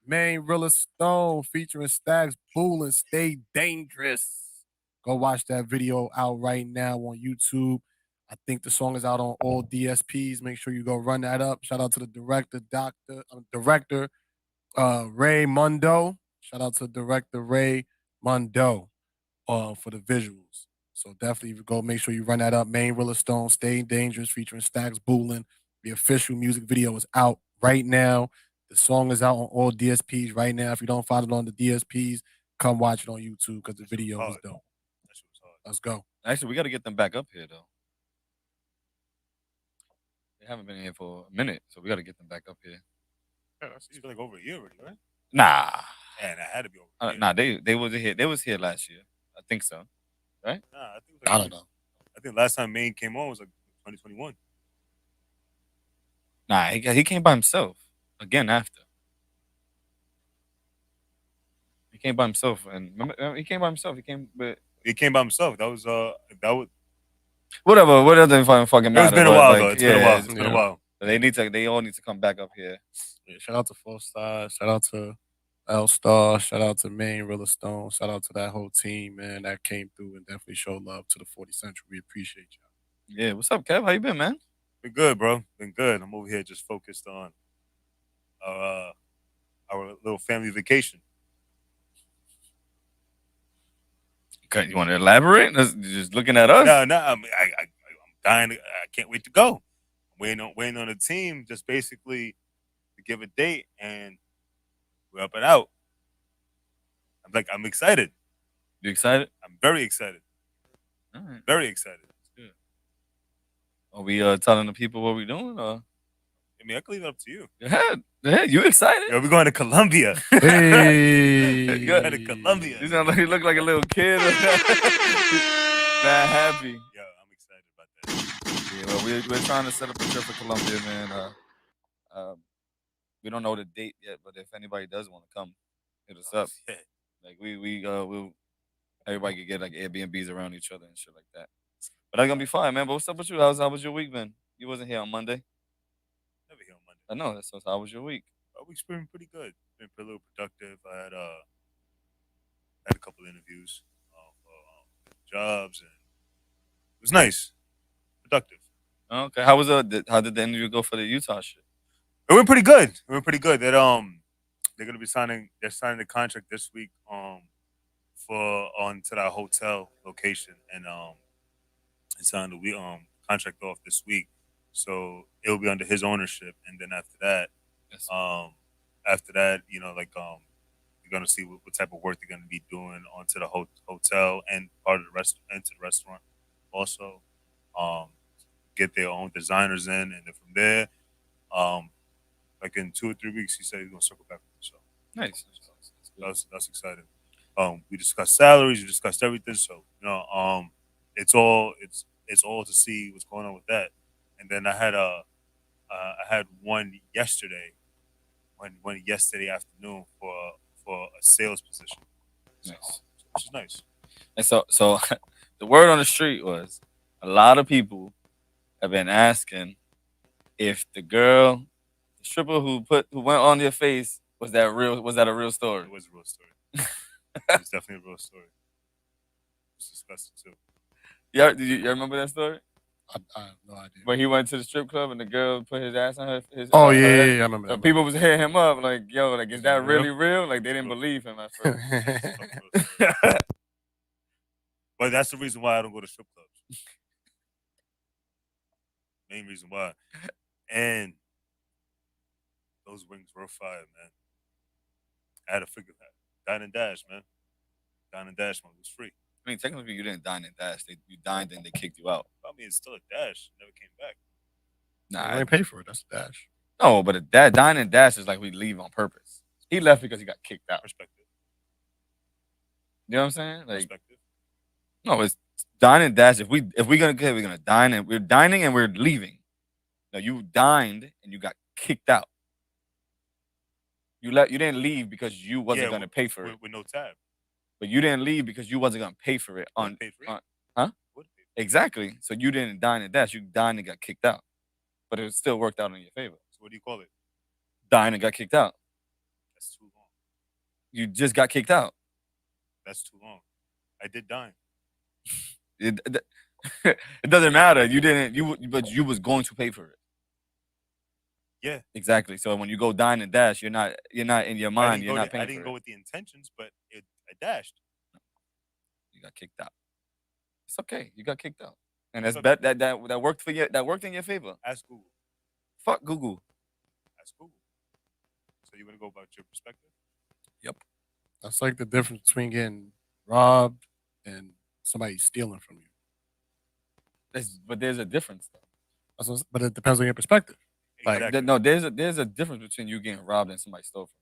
Main Rilla Stone featuring Stags Bull and Stay Dangerous. Go watch that video out right now on YouTube. I think the song is out on all DSPs. Make sure you go run that up. Shout out to the director Ray Mundo. Shout out to director Ray Mundo for the visuals. So definitely go make sure you run that up. Main Rilla Stone, Stay Dangerous featuring Stax Boolin. The official music video is out right now. The song is out on all DSPs right now. If you don't find it on the DSPs, come watch it on YouTube because the video is dope. Let's go. Actually, we got to get them back up here, though. They haven't been here for a minute, so we got to get them back up here. Yeah, it's been like over a year already, right? Nah. Yeah, that had to be over a year. Nah, they was here. They was here last year. I think so. Right? Nah, I think it was like I don't know. I think last time Maine came on was like 2021. Nah, he came by himself again after. He came by himself, and remember, he came by himself. He came, but He came by himself. That was whatever. What doesn't fucking matter? It's been a while like, though. It's been a while. It's been a while. They all need to come back up here. Yeah, shout out to Four Star. Shout out to L Star. Shout out to Main Rilla Stone. Shout out to that whole team, man, that came through and definitely showed love to the 40 Central. We appreciate y'all. Yeah, what's up, Kev? How you been, man? Been good, bro. Been good. I'm over here just focused on our little family vacation. Okay, you want to elaborate? Just looking at us? No, I'm dying. I can't wait to go. I'm waiting on the team just basically to give a date, and we're up and out. I'm excited. You excited? I'm very excited. All right. Very excited. Good. Are we telling the people what we're doing? Or? I mean, I can leave it up to you. Go ahead. You excited? Yo, we're going to Colombia. Hey. We're going to Colombia. You sound like you look like a little kid. Man, happy. Yo, I'm excited about that. Yeah, well, we're trying to set up a trip for Colombia, man. We don't know the date yet, but if anybody does want to come, hit us up. Yeah. Like we'll everybody could get like Airbnbs around each other and shit like that. But that's gonna be fine, man. But what's up with you? How was your week, man? You wasn't here on Monday. Never here on Monday. I know. So how was your week? Our week's been pretty good. Been a little productive. I had a couple interviews for jobs, and it was nice, productive. Okay. How did the interview go for the Utah shit? It went pretty good. They're gonna be signing. They're signing the contract this week. For onto that hotel location, and signing the contract off this week. So it'll be under his ownership, and then after that, Yes. You're gonna see what type of work they're gonna be doing onto the hotel and part of the restaurant. Also, get their own designers in, and then from there, like in 2 or 3 weeks, he said he's gonna circle back with the show. Nice. That's exciting. We discussed salaries, we discussed everything. So it's all to see what's going on with that. And then I had one yesterday afternoon for a sales position. Nice. Which is nice. And so the word on the street was a lot of people have been asking if the stripper who went on your face was that a real story? It was a real story. It was definitely a real story. It's disgusting too. Yeah, you remember that story? I have no idea. But he went to the strip club and the girl put his ass on her. I remember that. People was hitting him up like, "Yo, like, is that really real?" Like, they didn't believe him at first. But that's the reason why I don't go to strip clubs. Main reason why. And those wings were fire, man. I had to figure that. Dine and dash, man. Dine and dash, man, was free. I mean, technically, you didn't dine and dash. You dined and they kicked you out. I mean, it's still a dash. Never came back. Nah, I didn't pay for it. That's a dash. No, but that dine and dash is like we leave on purpose. He left because he got kicked out. Perspective. You know what I'm saying? Like, Perspective. no, it's dine and dash. If we're gonna dine and we're dining and we're leaving. No, you dined and you got kicked out. You didn't leave because you wasn't gonna pay for it with no tab. But you didn't leave because you wasn't gonna pay for it Exactly. So you didn't dine and dash. You dined and got kicked out, but it still worked out in your favor. So what do you call it? Dined and got kicked out. That's too long. You just got kicked out. That's too long. I did dine. It, it doesn't matter. You didn't. But you was going to pay for it. Yeah. Exactly. So when you go dine and dash, you're not in your mind. You're not paying I didn't for go it. with the intentions, but I dashed. You got kicked out. It's okay. You got kicked out, and It's that's okay. that worked for you. That worked in your favor. Ask Google. Fuck Google. Ask Google. So you're gonna go about your perspective? Yep. That's like the difference between getting robbed and somebody stealing from you. But there's a difference though. But it depends on your perspective. Like, Exactly. No, there's a difference between you getting robbed and somebody stole from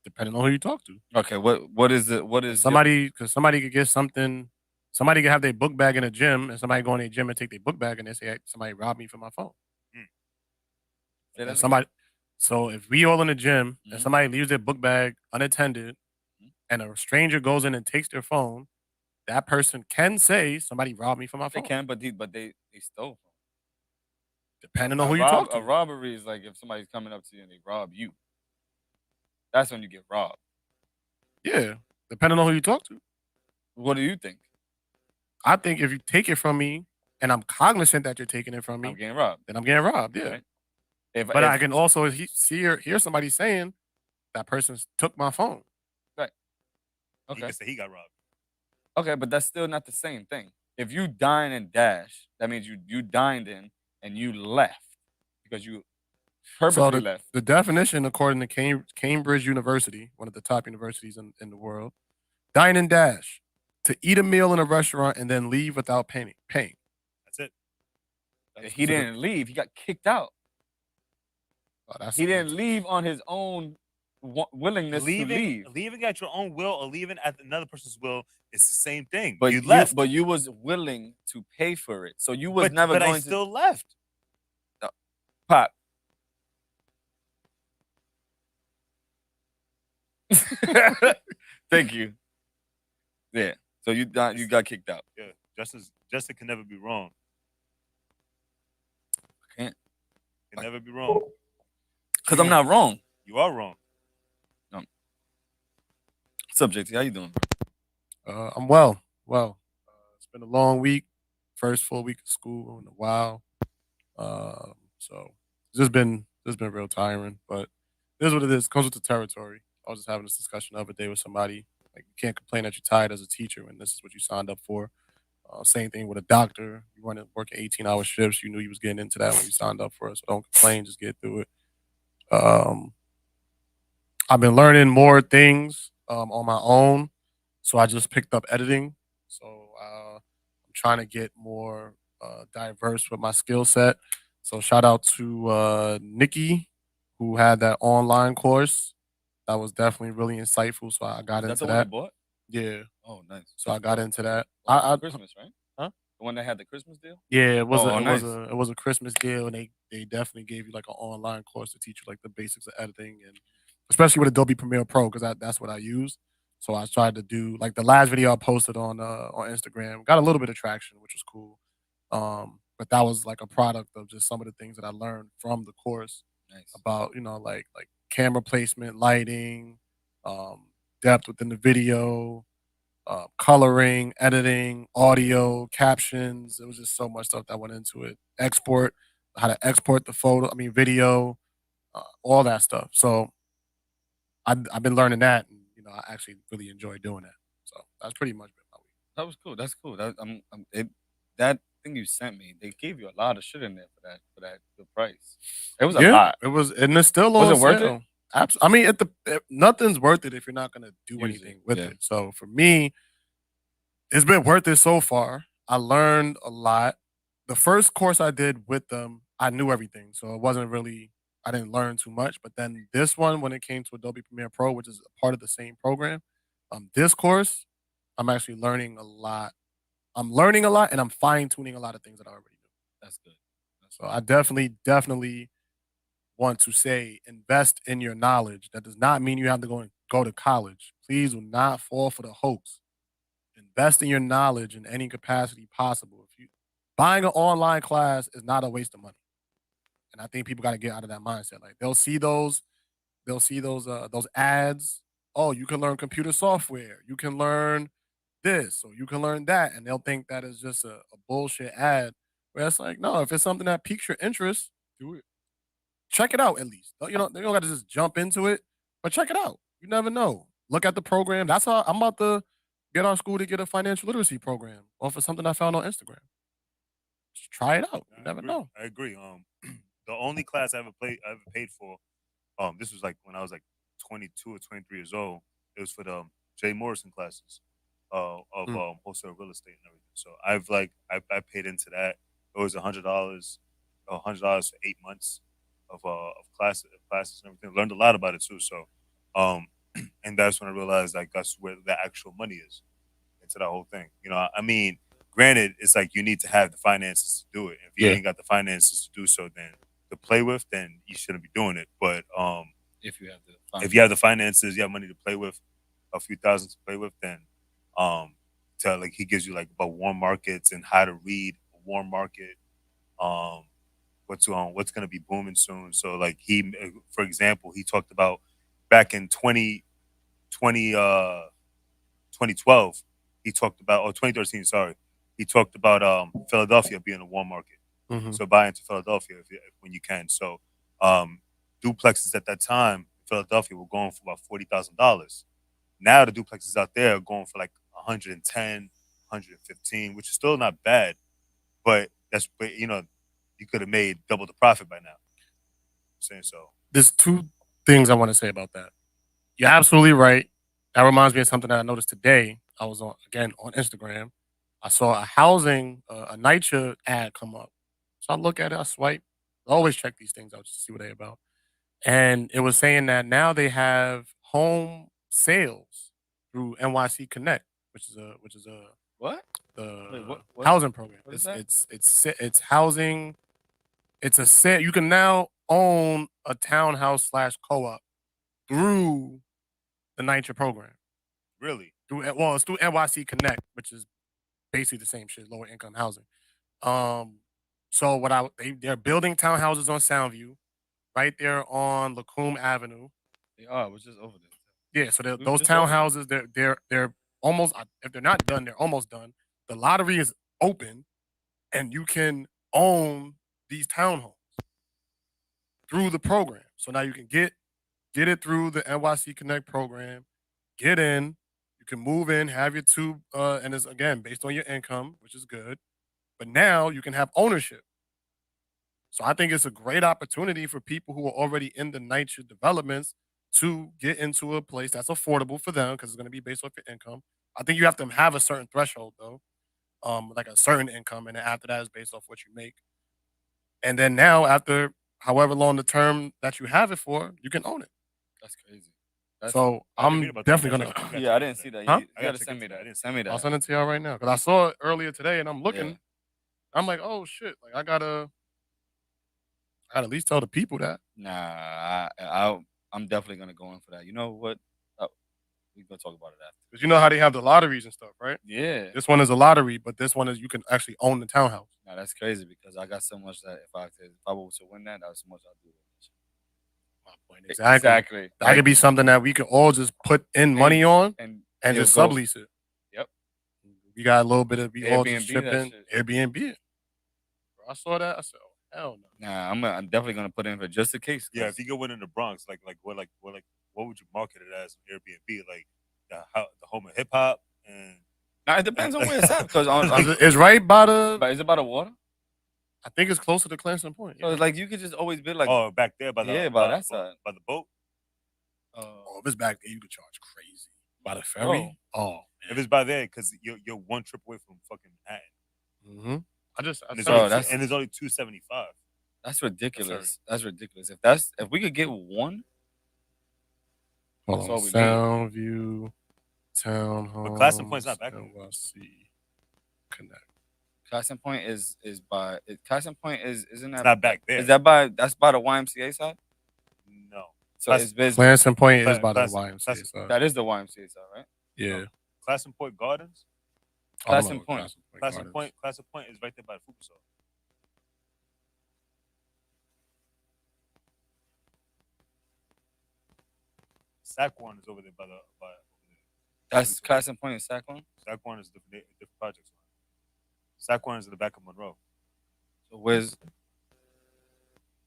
depending on who you talk to. you. Okay, what is it? What is Because somebody could get something. Somebody could have their book bag in a gym, and somebody go in their gym and take their book bag, and they say, hey, "Somebody robbed me for my phone." Say that And again? somebody. So if we all in the gym and Mhm. somebody leaves their book bag unattended, Mhm. and a stranger goes in and takes their phone, that person can say somebody robbed me for my They phone. can, but they stole from you. Depending on who you talk A to. robbery is like if somebody's coming up to you and they rob you. That's when you get robbed. Yeah, depending on who you talk to. What do you think? I think if you take it from me and I'm cognizant that you're taking it from I'm me, getting robbed. then I'm getting robbed. Yeah. Right. If But I can also hear somebody saying that person took my phone. right. He Okay. can say he got robbed. Okay, but that's still not the same thing. If you dine and dash, that means you dined in and you left because you purposely left. The definition, according to Cambridge University, one of the top universities in the world, dine and dash, to eat a meal in a restaurant and then leave without paying. That's it. He didn't leave. He got kicked out. Oh, He didn't leave on his own willingness to leave. Leaving at your own will or leaving at another person's will is the same thing. But you left. But you was willing to pay for it. So you was never but going I still left. Pop. Thank you. Yeah. So you got kicked out. Yeah. Justice can never be wrong. Can't. Can never be wrong. Because I'm not wrong. You are wrong. Subject, how you doing? I'm well. It's been a long week. First full week of school in a while. So it's just been real tiring, but this is what it is. It comes with the territory. I was just having this discussion the other day with somebody. Like, you can't complain that you're tired as a teacher when this is what you signed up for. Same thing with a doctor. You weren't working 18-hour shifts. You knew you was getting into that when you signed up for it. So don't complain. Just get through it. I've been learning more things on my own. So I just picked up editing. So I'm trying to get more diverse with my skill set. So shout out to Nikki, who had that online course. That was definitely really insightful. So I got into the one that. you bought? Yeah. Oh, nice. So I got into that. Christmas, right? Huh? The one that had the Christmas deal? Yeah, it was nice. it was a Christmas deal, and they definitely gave you like an online course to teach you like the basics of editing, and especially with Adobe Premiere Pro, because that's what I use. So I tried to do like the last video I posted on Instagram, got a little bit of traction, which was cool. But that was like a product of just some of the things that I learned from the course. Nice. About like camera placement, lighting, depth within the video, coloring, editing, audio, captions. It was just so much stuff that went into it. Export, how to export the video, all that stuff. So I've been learning that, and I actually really enjoy doing that. So that's pretty much been my week. That was cool. That's cool. That thing you sent me, they gave you a lot of shit in there for that good price. It was a lot. It was, and it's still Was on it worth sale. it? Absolutely. I mean, nothing's worth it if you're not gonna do Use anything it, with yeah. it. So for me, it's been worth it so far. I learned a lot. The first course I did with them, I knew everything, so it wasn't really. I didn't learn too much. But then this one, when it came to Adobe Premiere Pro, which is a part of the same program, this course, I'm actually learning a lot. I'm learning a lot, and I'm fine tuning a lot of things that I already knew. That's good. So I definitely want to say invest in your knowledge. That does not mean you have to go to college. Please do not fall for the hoax. Invest in your knowledge in any capacity possible. If you buying an online class is not a waste of money. And I think people got to get out of that mindset. Like they'll see those ads oh, you can learn computer software, you can learn this, or you can learn that, and they'll think that is just a bullshit ad. Where it's like, no, if it's something that piques your interest, do it. Check it out at least. You know, you don't got to just jump into it, but check it out. You never know. Look at the program. That's how I'm about to get our school to get a financial literacy program off of something I found on Instagram. Just try it out. You never know. I agree. The only class I ever paid for, this was like when I was like 22 or 23 years old. It was for the Jay Morrison classes, of wholesale real estate and everything. So I paid into that. It was $100, $100 for 8 months of classes and everything. Learned a lot about it too. So, and that's when I realized like that's where the actual money is into that whole thing. You know, I mean, granted, it's like you need to have the finances to do it. If you Yeah. ain't got the finances to do so, then to play with, then you shouldn't be doing it. But If you have the if you have the finances, you have money to play with, a few thousand to play with, then to like he gives you like about warm markets and how to read a warm market, what's gonna be booming soon. So like for example, he talked about back in 2012, he talked about, or 2013, sorry, he talked about Philadelphia being a warm market. Mhm. So buy into Philadelphia when you can. So duplexes at that time in Philadelphia were going for about $40,000. Now the duplexes out there are going for like 110, 115, which is still not bad, but you could have made double the profit by now. I'm saying so. There's two things I want to say about that. You're absolutely right. That reminds me of something that I noticed today. I was on Instagram. I saw a housing a NYCHA ad come up. So I look at it, I swipe. I always check these things out just to see what they're about. And it was saying that now they have home sales through NYC Connect, which is a what? the What? housing program. What is that? It's housing. It's a sale. You can now own a townhouse slash co-op through the NYCHA program. Really? It's through NYC Connect, which is basically the same shit, lower income housing. So they're building townhouses on Soundview, right there on Lacombe Avenue. They are. I was just over there. Yeah, so We were those just over there. townhouses, they're almost, if they're not done, they're almost done. The lottery is open, and you can own these townhomes through the program. So now you can get it through the NYC Connect program. Get in, you can move in, have your two, and it's again based on your income, which is good. But now you can have ownership. So I think it's a great opportunity for people who are already in the NYCHA developments to get into a place that's affordable for them because it's going to be based off your income. I think you have to have a certain threshold though, like a certain income, and then after that is based off what you make. And then now, after however long the term that you have it for, you can own it. That's crazy. That's, So I didn't I'm read about that. definitely Gotta gonna. check- yeah, I didn't see that. Huh? You I gotta gotta send me check into that. that. I didn't Send me I'll that. send it to y'all right now because I saw it earlier today, and I'm looking. Yeah. I'm like, oh shit! Like I gotta at least tell the people that. Nah, I'm definitely gonna go in for that. You know what? Oh, we gonna talk about it after. Because you know how they have the lotteries and stuff, right? Yeah. This one is a lottery, but this one is you can actually own the townhouse. Nah, that's crazy because I got so much that if I was to win that, that's so much I'll do. My point exactly. That could be something that we could all just put in money on and and it'll just go- sublease it. Yep. We got a little bit of we all just Airbnb chip that in shit. Airbnb it. Bro, I saw that. I said, oh hell no. Nah, I'm definitely gonna put in for just in case. Yeah, if you go in the Bronx, what would you market it as Airbnb? Like the home of hip hop and Nah, it depends on where it's at because It's right by the. but is it by the water? I think it's closer to Clemson Point. So it's like you could just always be like, oh, back there by the by that side. by the boat. Oh, if it's back there, you could charge crazy. By the Bro. ferry? Oh, If it's by there, because you're one trip away from fucking Manhattan. mm-hmm. And it's, Bro, only, and it's only $275. That's ridiculous. That's That's ridiculous. If we could get one, Hold That's on. all we need. Soundview, Townhome. But Class and Point's not back there. NYC Connect. Casting Point is by Casting Point isn't that It's not back there. Is that's by the YMCA side? No. So Class- it's Clemson Point is Class- by the Class- YMCA Class- side. that is the YMCA side, right? Yeah. Class and Point Gardens. Clemson Point. Class and Point is right there by the Fukuso. Saquon is over there by over there. That's Class and Point in Saquon. Saquon is different projects. Saquon is in the back of Monroe. So where's?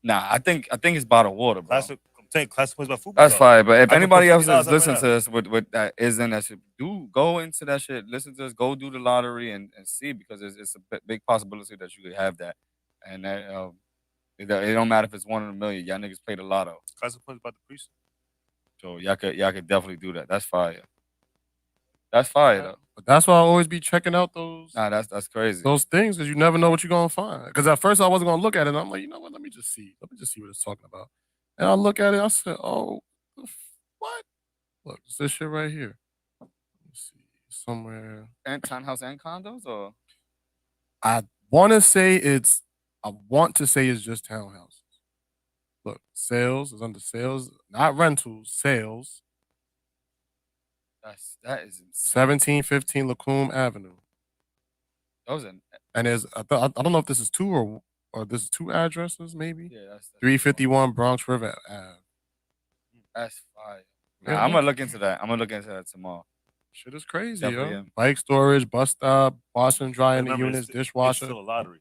Nah, I think it's bottled water, bro. Classic. I'm saying Classic Points by football. That's fine, but if I can anybody put else is $50 listening up to us with that isn't that shit, do go into that shit. Listen to us. Go do the lottery and see, because it's a big possibility that you could have that, and that it don't matter if it's 1 in a million. Y'all niggas play the lotto, Classic Points by the precinct. so y'all could definitely do that. That's fire. That's fire though. But that's why I always be checking out those Nah, that's crazy. those things, because you never know what you're gonna find. Because at first I wasn't gonna look at it, and I'm like, you know what? Let me just see what it's talking about. And I look at it, I said, oh, what? Look, it's this shit right here. Let me see somewhere. And townhouse and condos, or I want to say it's just townhouses. Look, sales is under sales, not rentals, sales. that is 1715 Lacombe Avenue. those are And there's I don't know if this is two or this is two addresses, maybe. yeah, that's 351 Bronx River Ave. That's fire. Yeah, Nah, I'm gonna look into that. I'm gonna look into that tomorrow. Shit is crazy, Definitely yo. am. Bike storage, bus stop, washing, drying the Remember, units, it's dishwasher. still a lottery.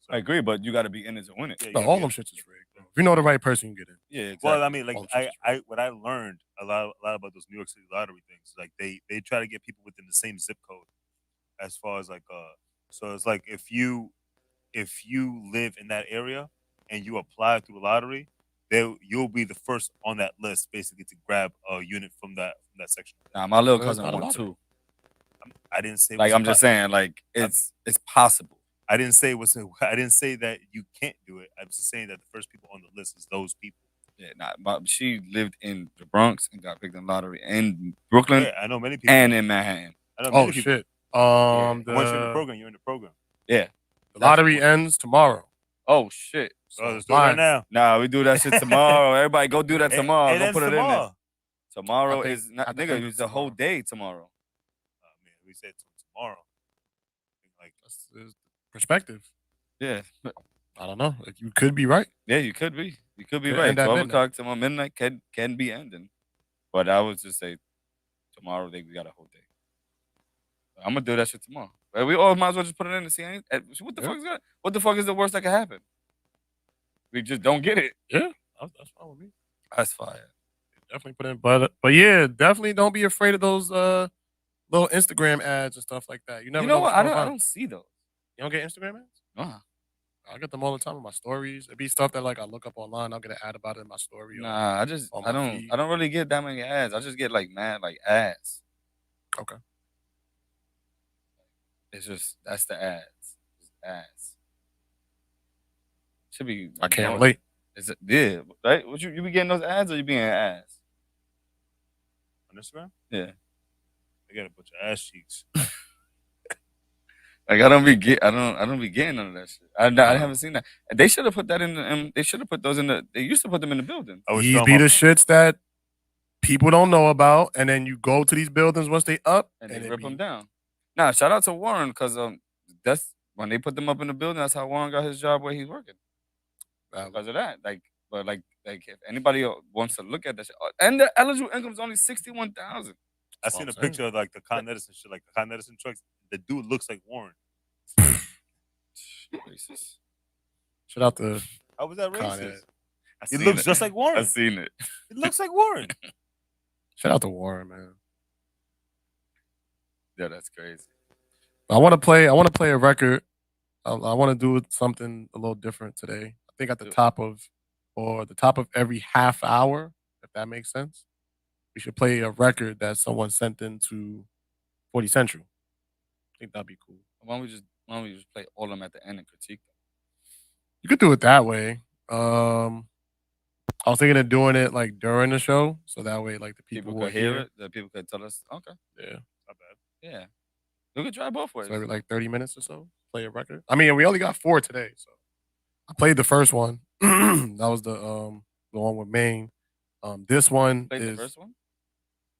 I agree, but you got to be in it to win it. Yeah, No, all them shits is rigged, bro. If you know the right person, you get in. Yeah, exactly. Well, I mean, like All them shits is rigged. what I learned a lot about those New York City lottery things, like they try to get people within the same zip code, as far as like so it's like if you live in that area and you apply through the lottery, you'll be the first on that list, basically, to grab a unit from that section. Nah, my little Well, cousin that's not a won lottery. too. I didn't say Like I'm just saying, like it's possible. I didn't say I didn't say that you can't do it. I was just saying that the first people on the list is those people. Yeah, nah, but she lived in the Bronx and got picked in the lottery in Brooklyn Yeah, I know many people. and in Manhattan. I know many Oh people. shit. Once you're in the program, you're in the program. Yeah. The lottery ends tomorrow. Oh shit. So let's do it right now. Nah, we do that shit tomorrow. Everybody go do that tomorrow. It Go ends put it in there. tomorrow. Tomorrow I think- is not I think nigga, it's it's a whole tomorrow. day tomorrow. Man, we said tomorrow. Like That's perspective. Yeah. I don't know. Like, you could be right. Yeah, you could be. You could be Could right. end at 12 midnight. o'clock tomorrow midnight can be ending. But I would just say tomorrow we got a whole day. I'm gonna do that shit tomorrow. But we all might as well just put it in and see what the Yeah. fuck is that? What the fuck is the worst that could happen? We just don't get it. Yeah. That's fine with me. That's fire. Definitely put in, but yeah, definitely don't be afraid of those little Instagram ads and stuff like that. You never You know know what? what I you're gonna don't see those. You don't get Instagram ads? Nah. I get them all the time in my stories. It'd be stuff that like I look up online. I'll get an ad about it in my story. or Nah, on I my don't feed. I don't really get that many ads. I just get like mad like ads. Okay. It's just that's the ads. It's ads. Should be I can't relate. Is it yeah, right? What you be getting those ads or you being ads? on Instagram, Yeah. they got a bunch of ass cheeks. Like I don't be getting none of that shit. I haven't seen that. They should have put that in the. They should have put those in the. They used to put them in the building. I was These showing be my- the shits that people don't know about, and then you go to these buildings once they up, And they it rip be- them down. Nah, shout out to Warren because that's when they put them up in the building. That's how Warren got his job where he's working because of that. Like if anybody wants to look at that shit, and the eligible income is only 61,000. I seen a picture of like the Con Edison shit, like the Con Edison trucks. The dude looks like Warren. Racist. Shout out to How was that Con racist? Ed. He looks just like I Warren. seen it. It looks like Warren. Shout out to Warren, man. Yeah, that's crazy. I want to play a record. I want to do something a little different today. I think at the top of every half hour, if that makes sense, we should play a record that someone sent into 40Central. I think that'd be cool. Why don't we just play all of them at the end and critique them? You could do it that way. I was thinking of doing it like during the show, so that way like the people who People are could hear here, it. The people could tell us. Okay. yeah, Not bad. Yeah. We could try both ways. so every like 30 minutes or so, play a record. I mean, we only got 4 today, so I played the first one. That was the one with Maine. This one Played is the first one?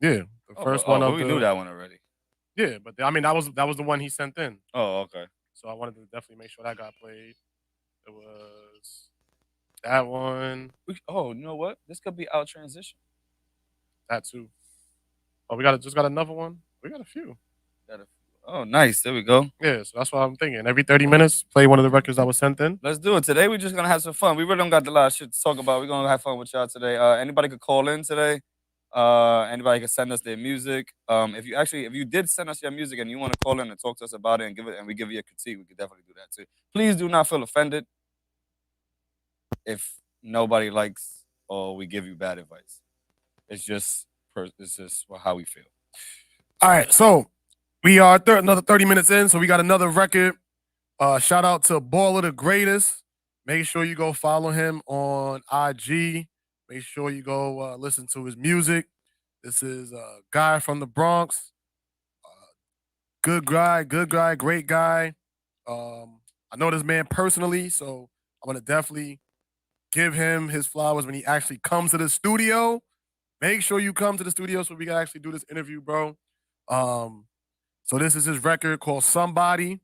yeah, the first one of we the, knew that one already. Yeah, but I mean that was the one he sent in. Oh, okay. So I wanted to definitely make sure that got played. It was that one. You know what? This could be our transition. That too. Oh, just got another one. We got a few. Oh, nice. There we go. Yeah, so that's what I'm thinking. Every 30 minutes, play one of the records that was sent in. Let's do it. Today we're just gonna have some fun. We really don't got a lot of shit to talk about. We're gonna have fun with y'all today. Anybody could call in today. Anybody can send us their music. If you did send us your music and you want to call in and talk to us about it and we give you a critique, we could definitely do that too. Please do not feel offended if nobody likes or we give you bad advice. It's just how we feel. All right, so we are another 30 minutes in, so we got another record. Shout out to Baller the Greatest. Make sure you go follow him on IG. Make sure you go listen to his music. This is a guy from the Bronx. Good guy, great guy. I know this man personally, so I'm gonna definitely give him his flowers when he actually comes to the studio. Make sure you come to the studio so we can actually do this interview, bro. So this is his record called Somebody.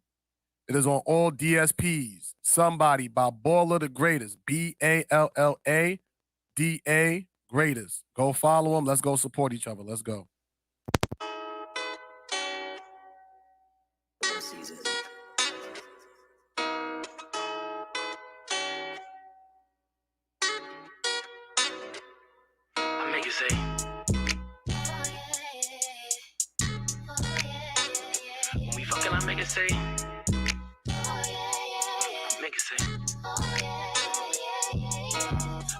It is on all DSPs. Somebody by Baller the Greatest. BALLADA Greatest. Go follow him. Let's go support each other. Let's go. I make it say. When we fucking, I make it say. Make it say.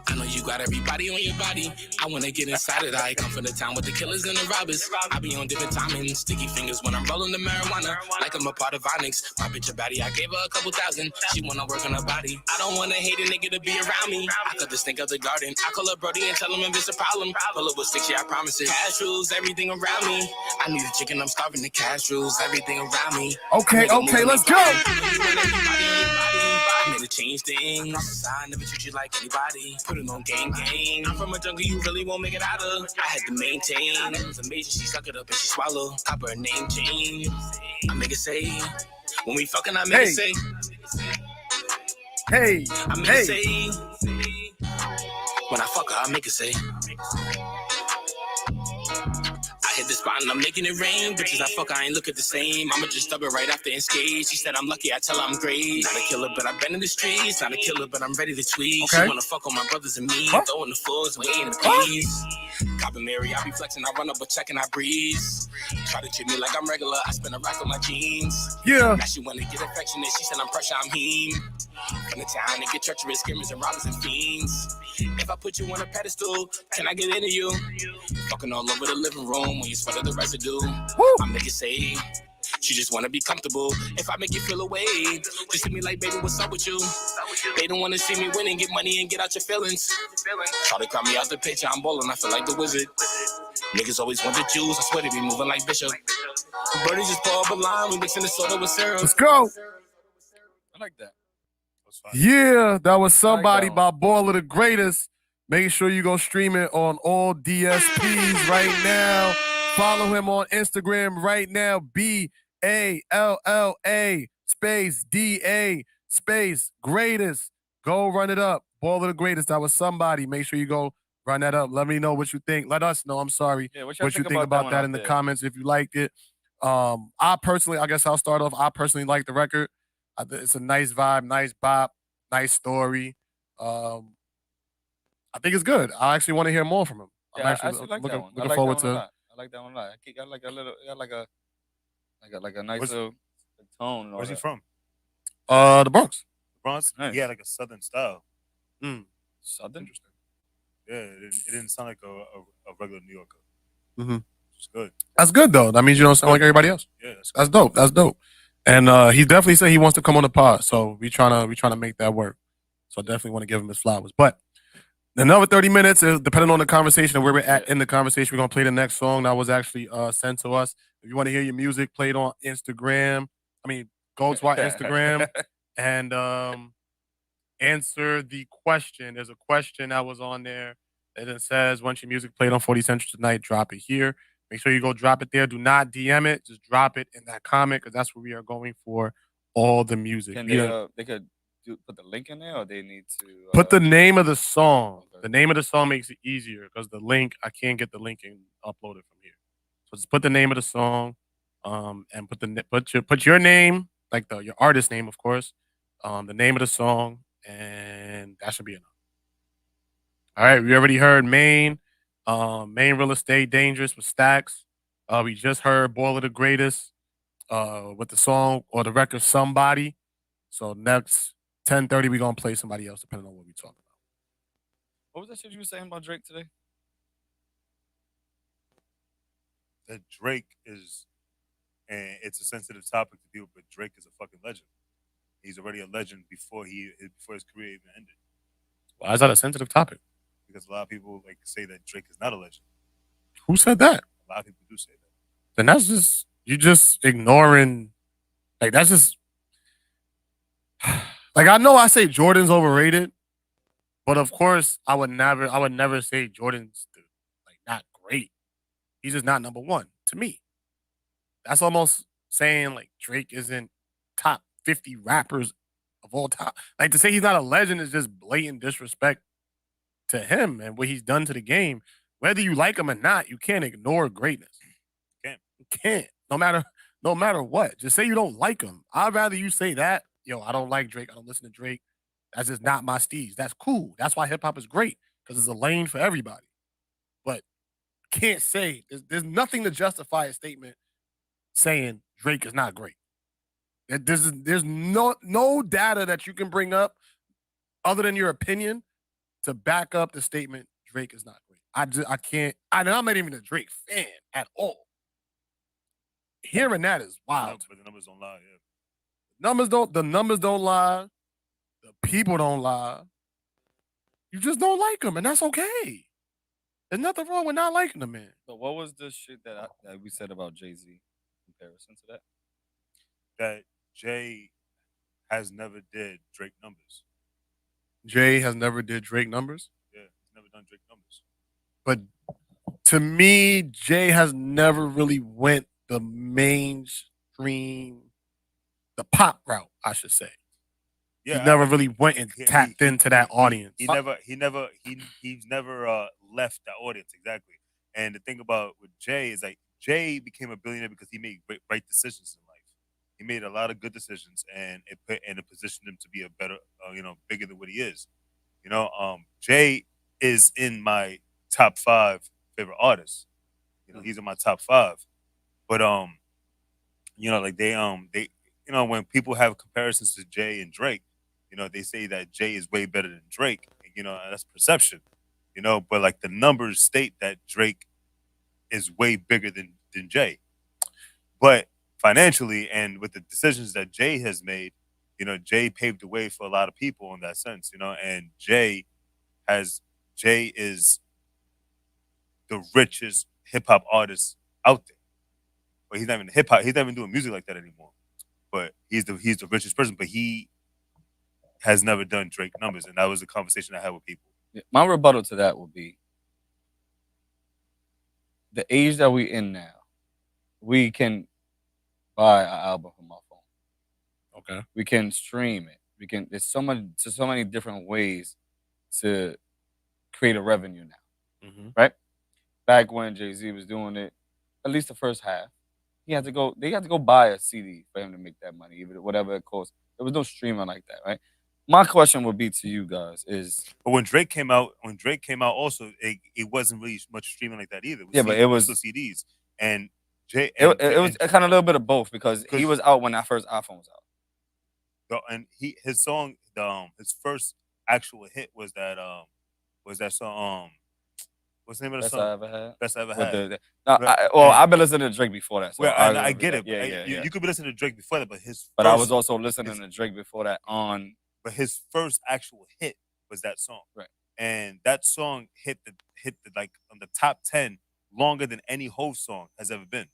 I know you got everybody on your body. I wanna get inside it. I come from the town with the killers and the robbers. I be on different timings, sticky fingers when I'm rolling the marijuana. Like I'm a part of Onyx. My bitch a baddie, I gave her a couple thousand. She wanna work on her body. I don't wanna hate a nigga to be around me. I cut the stink of the garden. I call her Brody and tell him if it's a problem. Pull up with sticks, yeah, I promise it. Cash rules everything around me. I need a chicken, I'm starving. The cash rules everything around me. Okay, let's go. I made to change things. I never treat you like anybody. Put it on gang. I'm from a jungle you really won't make it out of. I had to maintain. It was amazing. She suck it up and she swallow. Cop her name change. I make it say. When we fucking, I make it say. Hey. I make it say. When I fuck her, I make it say. I hit the spot and I'm making it rain. Bitches I fuck, I ain't look at the same. I'ma just dub it right after and skate. She said I'm lucky, I tell her I'm great. Not a killer, but I've been in the streets. Not a killer, but I'm ready to tweet. Okay. She wanna fuck on my brothers and me. What? Throwing the fours, waiting to peace. Cop and Mary, I be flexing, I run up a check and I breeze. Try to treat me like I'm regular, I spin a rack on my jeans. Yeah. Now she wanna get affectionate, she said I'm pressure, I'm him. From the town to get treacherous, skimmers and robbers and fiends. If I put you on a pedestal, can I get into you? Fucking all over the living room when you sweat the residue. I make it say, she just wanna be comfortable. If I make you feel away, just hit me like, baby, what's up with you? They don't wanna see me win and get money and get out your feelings. Try to cry me out the picture, I'm ballin', I feel like the wizard. Niggas always want the juice, I swear they be moving like Bishop. Birdie just pull up a line, we mixing the soda with syrup. Let's go. I like that. Yeah, that was Somebody by Baller the Greatest. Make sure you go stream it on all DSPs right now. Follow him on Instagram right now. BALLA space DA space Greatest. Go run it up. Baller the Greatest. That was Somebody. Make sure you go run that up. Let me know what you think. Let us know. I'm sorry. Yeah, what you think about that in the comments if you liked it. I personally, I guess I'll start off. I personally like the record. It's a nice vibe, nice bop, nice story. I think it's good. I actually want to hear more from him. Yeah, I'm actually I actually like that one. looking forward to. I like that one a lot. I got like a little, like a nice little tone. Where's he from? The Bronx. Bronx? Nice. Yeah, like a southern style. Southern? Interesting. Yeah, it didn't sound like a regular New Yorker. Mm-hmm. It's good. That's good though. That means you don't sound like everybody else. Yeah, that's dope. That's dope. And he definitely said he wants to come on the pod, so we trying to make that work. So I definitely want to give him his flowers. But another 30 minutes, depending on the conversation and where we're at in the conversation, we're gonna play the next song that was actually sent to us. If you want to hear your music played on Instagram, go to our Instagram and answer the question. There's a question that was on there and it says, "Once your music played on 40 Central tonight, drop it here." Make sure you go drop it there. Do not DM it. Just drop it in that comment because that's where we are going for all the music. Can they could put the link in there, or they need to Put the name of the song. Okay. The name of the song makes it easier because the link, I can't get the link and upload it from here. So just put the name of the song, and put your name, like your artist name, of course, the name of the song, and that should be enough. All right, we already heard Maine Real Estate Dangerous with Stacks. We just heard Boiler the Greatest with the song or the record Somebody. So next 10:30, we're gonna play somebody else depending on what we're talking about. What was that shit you were saying about Drake today? That Drake is, and it's a sensitive topic to people, but Drake is a fucking legend. He's already a legend before his career even ended. Why is that a sensitive topic? Because a lot of people like to say that Drake is not a legend. Who said that? A lot of people do say that. Then that's just you just ignoring. Like that's just like I know I say Jordan's overrated, but of course I would never say Jordan's like not great. He's just not number one to me. That's almost saying like Drake isn't top 50 rappers of all time. Like to say he's not a legend is just blatant disrespect to him and what he's done to the game. Whether you like him or not, you can't ignore greatness. You can't. No matter what. Just say you don't like him. I'd rather you say that. Yo, I don't like Drake. I don't listen to Drake. That's just not my steez. That's cool. That's why hip hop is great because it's a lane for everybody. But can't say there's nothing to justify a statement saying Drake is not great. There's no data that you can bring up other than your opinion to back up the statement Drake is not great. I can't. I'm not even a Drake fan at all. Hearing that is wild. But the numbers don't lie. Yeah. The numbers don't lie. The people don't lie. You just don't like them, and that's okay. There's nothing wrong with not liking them, man. So what was the shit that we said about Jay-Z in comparison to that? That Jay has never did Drake numbers. Jay has never did Drake numbers? Yeah, he's never done Drake numbers. But to me, Jay has never really went the mainstream, the pop route, I should say. Yeah, he never really went and tapped into that audience. He's never left that audience, exactly. And the thing about with Jay is like Jay became a billionaire because he made right decisions in life. He made a lot of good decisions, and it positioned him to be a better, bigger than what he is. Jay is in my top 5 favorite artists. He's in my top 5. But when people have comparisons to Jay and Drake, they say that Jay is way better than Drake. That's perception. But like the numbers state that Drake is way bigger than Jay. But financially and with the decisions that Jay has made, Jay paved the way for a lot of people in that sense, and Jay is the richest hip hop artist out there. But he's not even hip hop. He's not even doing music like that anymore. But he's the richest person. But he has never done Drake numbers, and that was a conversation I had with people. My rebuttal to that would be the age that we're in now. We can buy an album from our phone. Okay. We can stream it. There's so many different ways to create a revenue now. Mm-hmm. Right? Back when Jay-Z was doing it, at least the first half, they had to go buy a CD for him to make that money, even whatever it costs. There was no streaming like that, right? My question would be to you guys is, but when Drake came out also, it wasn't really much streaming like that either. But it was still CDs, and Jay. It was kind of a little bit of both because he was out when that first iPhone was out. And his song, his first actual hit was that song. What's the name of the song? Best I Ever Had. I've been listening to Drake before that. So I get it. Yeah. You could be listening to Drake before that, but I was also listening to Drake before that on. But his first actual hit was that song, right? And that song hit the like on the top 10 longer than any Hov song has ever been.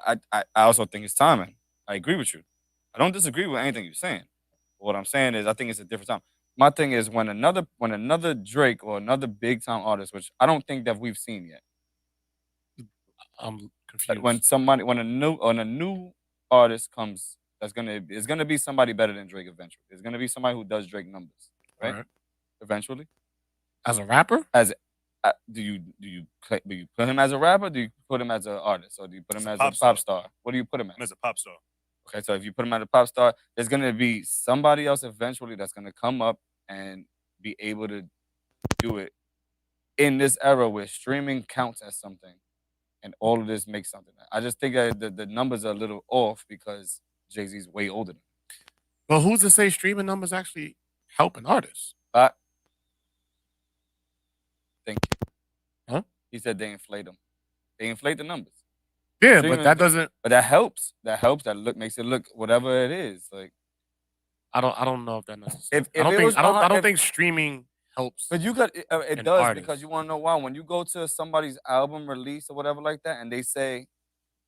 I also think it's timing. I agree with you. I don't disagree with anything you're saying. What I'm saying is I think it's a different time. My thing is when another Drake or another big time artist, which I don't think that we've seen yet. I'm confused. Like when a new artist comes It's gonna be somebody better than Drake eventually. It's gonna be somebody who does Drake numbers, right? Right. Eventually. As a rapper? Do you put him as a rapper? Do you put him as an artist, or do you put him as a pop star? What do you put him As a pop star. Okay, so if you put him as a pop star, there's gonna be somebody else eventually that's gonna come up and be able to do it in this era where streaming counts as something, and all of this makes something. I just think that the numbers are a little off because Jay-Z's way older than him. Well, who's to say streaming numbers actually help an artist? Thank you. Huh? He said they inflate them. They inflate the numbers. Yeah, but that doesn't. But that helps. That helps. That makes it look whatever it is. Like I don't know if that necessarily. I don't think streaming helps. But you could. It does artist. because you want to know why. When you go to somebody's album release or whatever like that, and they say,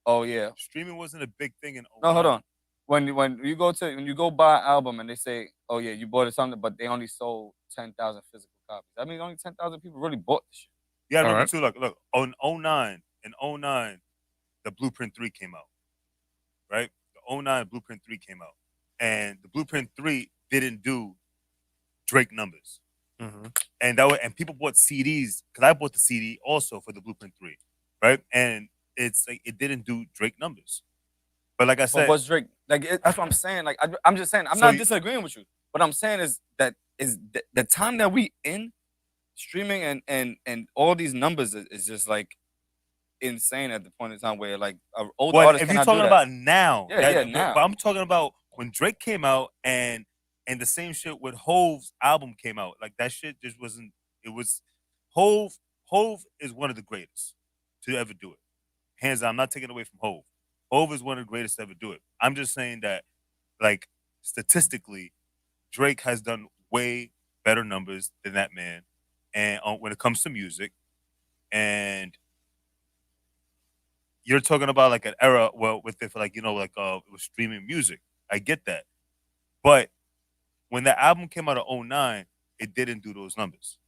"Oh yeah, streaming wasn't a big thing in." No, hold on. When you go buy an album and they say, "Oh yeah, you bought it something," but they only sold 10,000 physical copies. I mean, only 10,000 people really bought this shit. Yeah, remember too. Look, in 09, the Blueprint 3 came out. Right, the 09 Blueprint 3 came out, and the Blueprint 3 didn't do Drake numbers. Mm-hmm. And people bought CDs because I bought the CD also for the Blueprint 3, right? And it's like it didn't do Drake numbers. But like I said, what's Drake? Like that's what I'm saying. Like I'm just saying, I'm not disagreeing with you. What I'm saying is that the time that we in streaming and all these numbers is just like insane at the point in time where like an old artist. If you're talking about now, now. But I'm talking about when Drake came out and the same shit with Hove's album came out. Like that shit just wasn't. It was Hove. Hove is one of the greatest to ever do it. Hands down, I'm not taking away from Hove. Hove is one of the greatest to ever do it. I'm just saying that, like, statistically, Drake has done way better numbers than that man, and when it comes to music, and you're talking about like an era, well, with it for like it was streaming music. I get that, but when the album came out of 09, it didn't do those numbers.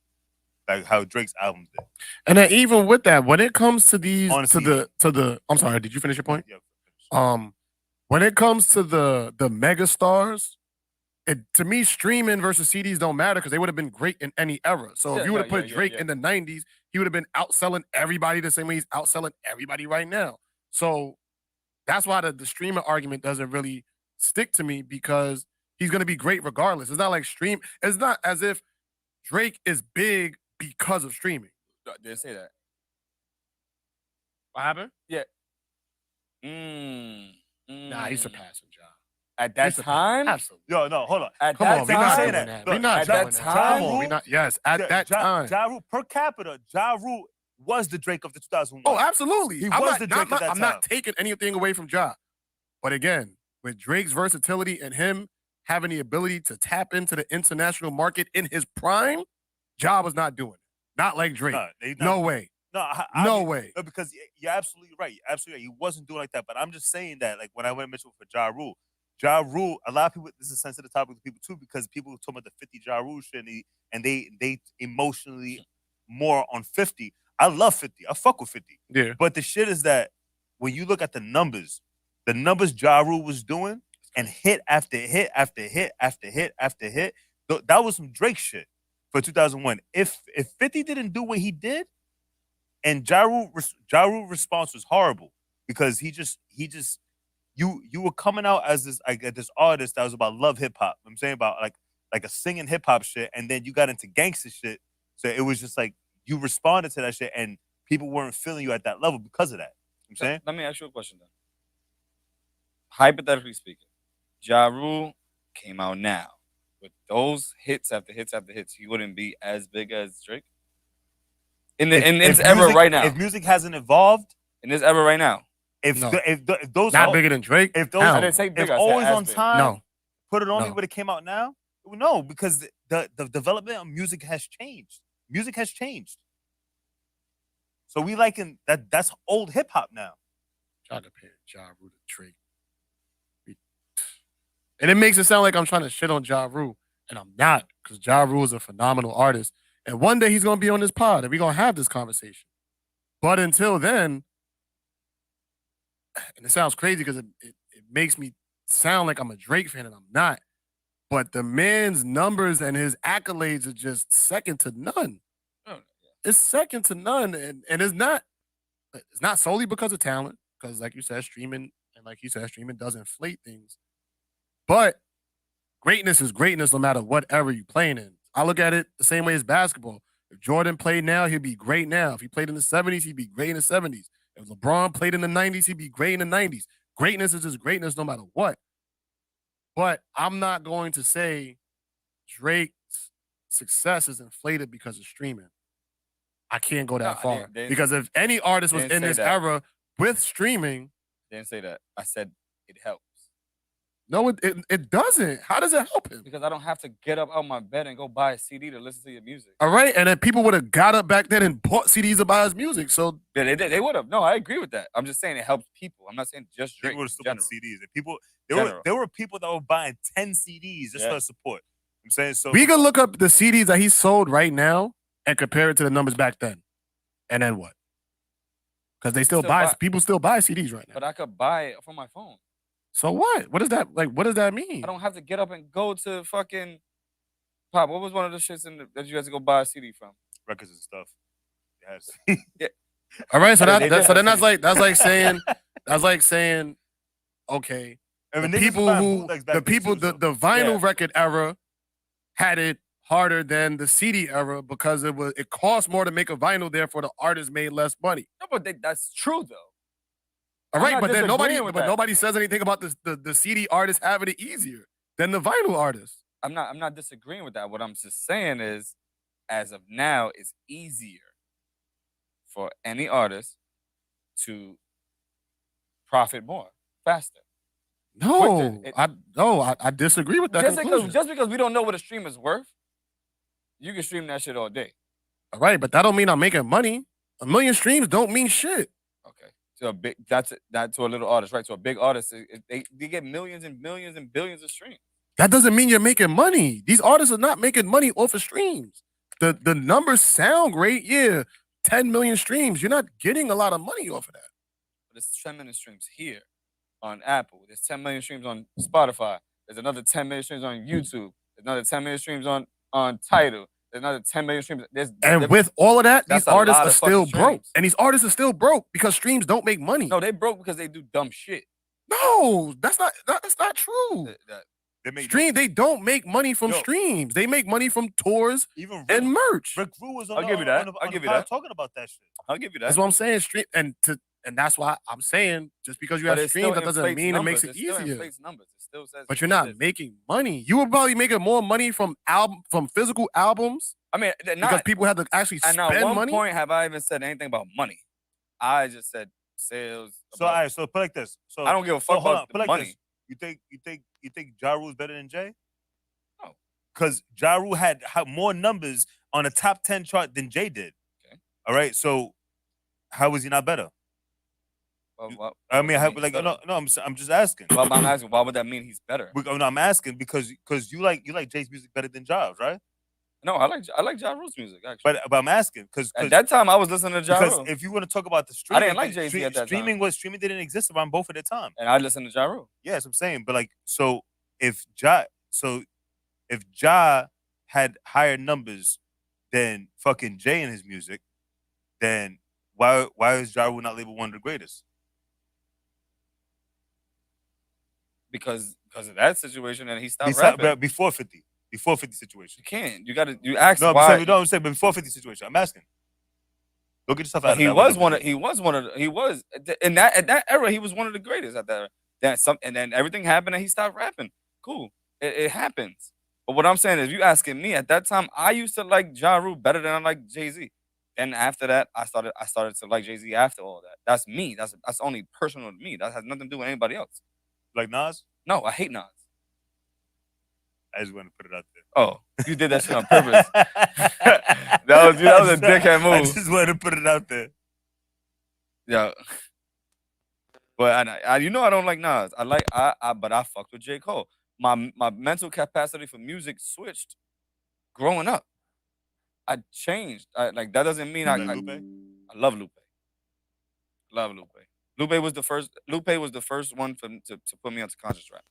Like how Drake's album did. And then even with that, when it comes to these Honestly, to the I'm sorry, did you finish your point? Yeah. When it comes to the mega stars, to me, streaming versus CDs don't matter because they would have been great in any era. So if you would have put Drake in the 90s, he would have been outselling everybody the same way he's outselling everybody right now. So that's why the streaming argument doesn't really stick to me because he's going to be great regardless. It's not like it's not as if Drake is big because of streaming. Didn't say that. What happened? Yeah. Nah, he's surpassing Ja. At that time? Absolutely. Yo, no, hold on. At Come that on, time? we're not say doing that. that. Look, We're not at doing that that. time? Come on, we're not. Yes, at that time. Ja Rule, per capita, Ja Rule was the Drake of the 2001. Oh, absolutely. He was the Drake of that I'm not taking anything away from Ja. But again, with Drake's versatility and him having the ability to tap into the international market in his prime, Ja was not doing it. Not like Drake. No way. No way. No, because you're absolutely right. You're absolutely right. He wasn't doing like that. But I'm just saying that, like, when I went and mentioned for Ja Rule, a lot of people, this is a sensitive topic to people too, because people talk about the 50 Ja Rule shit and they emotionally more on 50. I love 50. I fuck with 50. Yeah. But the shit is that when you look at the numbers Ja Rule was doing and hit after hit after hit after hit after hit, that was some Drake shit for 2001. If 50 didn't do what he did, and Ja Rule response was horrible because you were coming out as this artist that was about love hip hop. I'm saying about like a singing hip hop shit, and then you got into gangster shit. So it was just like you responded to that shit, and people weren't feeling you at that level because of that. I'm saying. Let me ask you a question then. Hypothetically speaking, Ja Rule came out now with those hits after hits after hits. He wouldn't be as big as Drake in this era right now. If music hasn't evolved in this era right now, if those not bigger than Drake, if those I didn't say big, if I said always as on big. time, No. put it on me No. when it came out now. No, because the development of music has changed. Music has changed. So we liking that's old hip hop now. Try to compare Ja Rule to Drake. And it makes it sound like I'm trying to shit on Ja Rule. And I'm not, because Ja Rule is a phenomenal artist. And one day he's going to be on this pod and we're going to have this conversation. But until then, and it sounds crazy because it makes me sound like I'm a Drake fan, and I'm not. But the man's numbers and his accolades are just second to none. Oh, It's second to none, and it's not solely because of talent, because like you said, streaming does inflate things. But greatness is greatness no matter what era you're playing in. I look at it the same way as basketball. If Jordan played now, he'd be great now. If he played in the 70s, he'd be great in the 70s. If LeBron played in the 90s, he'd be great in the 90s. Greatness is just greatness no matter what. But I'm not going to say Drake's success is inflated because of streaming. I can't go that far. Because if any artist was in this era with streaming. Didn't say that. I said it helps. No, it doesn't. How does it help him? Because I don't have to get up out my bed and go buy a CD to listen to your music. All right, and then people would have got up back then and bought CDs to buy his music. So yeah, they would have. No, I agree with that. I'm just saying it helps people. I'm not saying just Drake. People would have still bought CDs. And people, there were people that were buying 10 CDs just for support. I'm saying so. We could look up the CDs that he sold right now and compare it to the numbers back then, and then what? Because they still buy. People still buy CDs right now. But I could buy it from my phone. So what? What does that mean? I don't have to get up and go to fucking Pop. What was one of the shits that you had to go buy a CD from? Records and stuff. Yeah. All right. So that's like saying, okay, the vinyl record era had it harder than the CD era because it cost more to make a vinyl. Therefore, the artist made less money. No, but that's true though. All right, but then nobody says anything about the CD artists having it easier than the vinyl artists. I'm not disagreeing with that. What I'm just saying is, as of now, it's easier for any artist to profit more faster. No, I disagree with that. Just because we don't know what a stream is worth, you can stream that shit all day. All right, but that don't mean I'm making money. 1 million streams don't mean shit. To a big, that's to a little artist, right? To a big artist, they get millions and millions and billions of streams. That doesn't mean you're making money. These artists are not making money off of streams. The numbers sound great, yeah. 10 million streams. You're not getting a lot of money off of that. But there's 10 million streams here on Apple. There's 10 million streams on Spotify. There's another 10 million streams on YouTube. There's another 10 million streams on Tidal. There's another 10 million streams. With all of that, these artists are still broke. And these artists are still broke because streams don't make money. No, they broke because they do dumb shit. No, that's not true. They don't make money from streams. They make money from tours and merch. Rick Rue was I'll give you that. I'll give you that. Talking about that shit. I'll give you that. That's what I'm saying. And that's why I'm saying just because you have streams, that doesn't mean it makes it easier. Numbers. It still says but you're not making money. You were probably making more money from physical albums. I mean, because people had to actually spend money. At one point have I even said anything about money? I just said sales. So all right, so put like this. So I don't give a fuck about the money. You think Ja Rule's better than Jay? No, because Ja Rule had more numbers on a top 10 chart than Jay did. Okay. All right, so how was he not better? I'm just asking. I'm asking, why would that mean he's better? I'm asking because you like Jay's music better than Ja's, right? No, I like Ja Rule's music actually. But I'm asking because at that time I was listening to Ja Rule. Because if you want to talk about the streaming, I didn't like Jay-Z at that time. Streaming didn't exist around both at the time, and I listened to Ja Rule. Yeah, that's what I'm saying. But if Ja had higher numbers than fucking Jay in his music, then why is Ja Rule not labeled one of the greatest? Because of that situation, and he stopped rapping. Before 50 situation. You can't. You ask why. I'm saying before 50 situation. I'm asking. Look at yourself. He was in that era. He was one of the greatest at that. And then everything happened, and he stopped rapping. Cool, it happens. But what I'm saying is, you asking me at that time, I used to like Ja Rule better than I like Jay-Z. And after that, I started to like Jay-Z after all that. That's me. That's only personal to me. That has nothing to do with anybody else. Like Nas? No, I hate Nas. I just want to put it out there. Oh, you did that shit on purpose. that was a dickhead move. I just wanted to put it out there. Yeah. But I don't like Nas. But I fucked with J. Cole. My mental capacity for music switched growing up. I changed. That doesn't mean I love Lupe. Love Lupe. Lupe was the first one to put me onto conscious rap.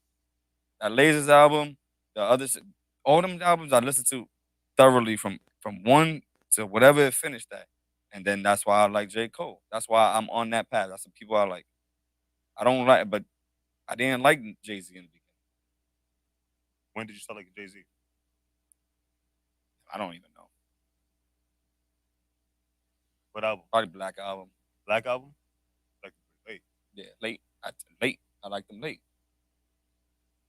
that Lasers album, the other all them albums I listened to thoroughly from one to whatever it finished at. And then that's why I like J. Cole. That's why I'm on that path. That's the people I like. I don't like, but I didn't like Jay-Z in the beginning. When did you start liking Jay-Z? I don't even know. What album? Probably Black Album. Black Album? Like late. Yeah, late. Late. I like them late.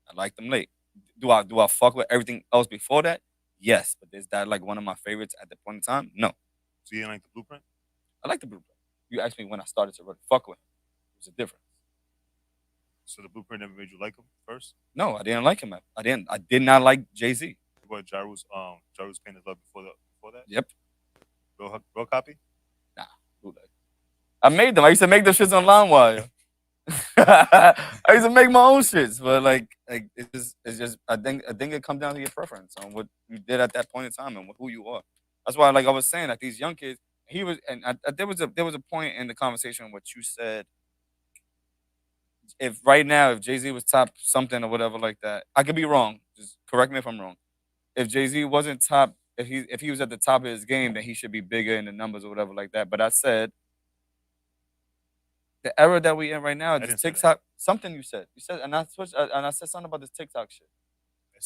I like them late. Do I fuck with everything else before that? Yes, but is that like one of my favorites at the point in time? No. So you didn't like the Blueprint? I like the Blueprint. You asked me when I started to really fuck with him. There's a difference. So the Blueprint never made you like him first? No, I didn't like him. I did not like Jay-Z. What, Jaru's Pain is Love before that? Yep. Real copy? Nah. I made them. I used to make those shits on LimeWire. I used to make my own shits, but like it's just I think it comes down to your preference on what you did at that point in time and who you are. That's why, like I was saying, like these young kids, there was a point in the conversation what you said. If right now, if Jay-Z was top something or whatever like that, I could be wrong. Just correct me if I'm wrong. If Jay-Z wasn't top, if he was at the top of his game, then he should be bigger in the numbers or whatever like that. But I said the era that we in right now, this TikTok, something you said, and I switched, and I said something about this TikTok shit.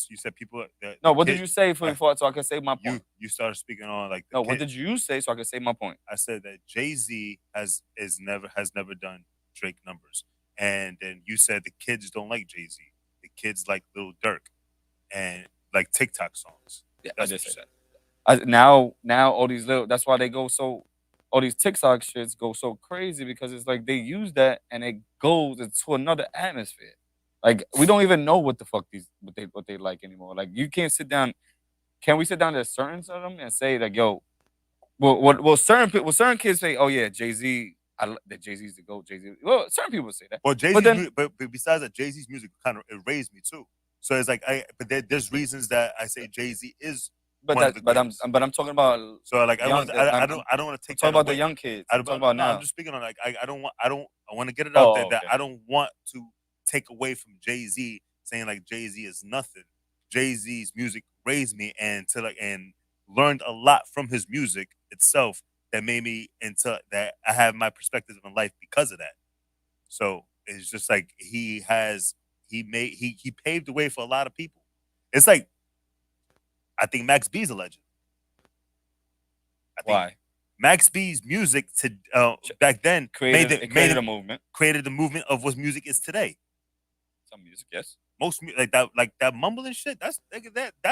You said people. No, what did you say before so I can say my point? You started speaking on like. No, what did you say so I can say my point? I said that Jay-Z has never done Drake numbers, and then you said the kids don't like Jay-Z. The kids like Lil Durk, and like TikTok songs. Yeah, I just said that. Now all these little. That's why they go so. All these TikTok shits go so crazy because it's like they use that and it goes into another atmosphere. Like we don't even know what the fuck what they like anymore. Like you can't sit down. Can we sit down to certain of them and say like, yo, well certain kids say, oh yeah, Jay-Z, that Jay-Z's the GOAT, Jay-Z. Well, certain people say that. Well, Jay-Z, but besides that, Jay-Z's music kind of it raised me too. So it's like there's reasons that I say Jay-Z is. But I'm talking about. So like I don't want to take. Talk about the young kids. I'm talking about now. I'm just speaking on like I want to get it out there that I don't want to take away from Jay-Z saying like Jay-Z is nothing. Jay-Z's music raised me and learned a lot from his music itself that made me into that I have my perspective in life because of that. So it's just like he paved the way for a lot of people. It's like I think Max B's a legend. Why? Max B's music to back then created a movement. Created the movement of what music is today. Some music, yes. Most like that mumbling shit. That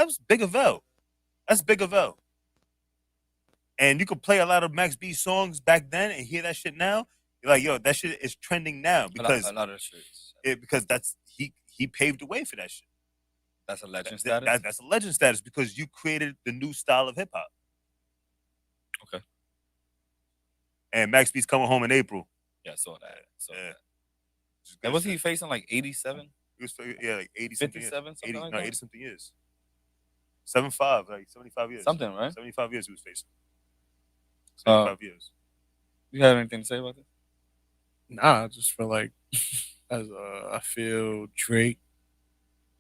was Big of L. That's Big of L. And you could play a lot of Max B songs back then and hear that shit now. You're like, yo, that shit is trending now because a lot of shit. Because that's he paved the way for that shit. That's a legend status. That's a legend status because you created the new style of hip hop. Okay. And Max B's coming home in April. Yeah, I saw that. Yeah. And was he facing like 87? He was like 80 something 57, years. 80, like no, that? 80 something years. 75, like 75 years. Something, right? 75 years he was facing. 75 years. You have anything to say about this? Nah, I just feel like I feel Drake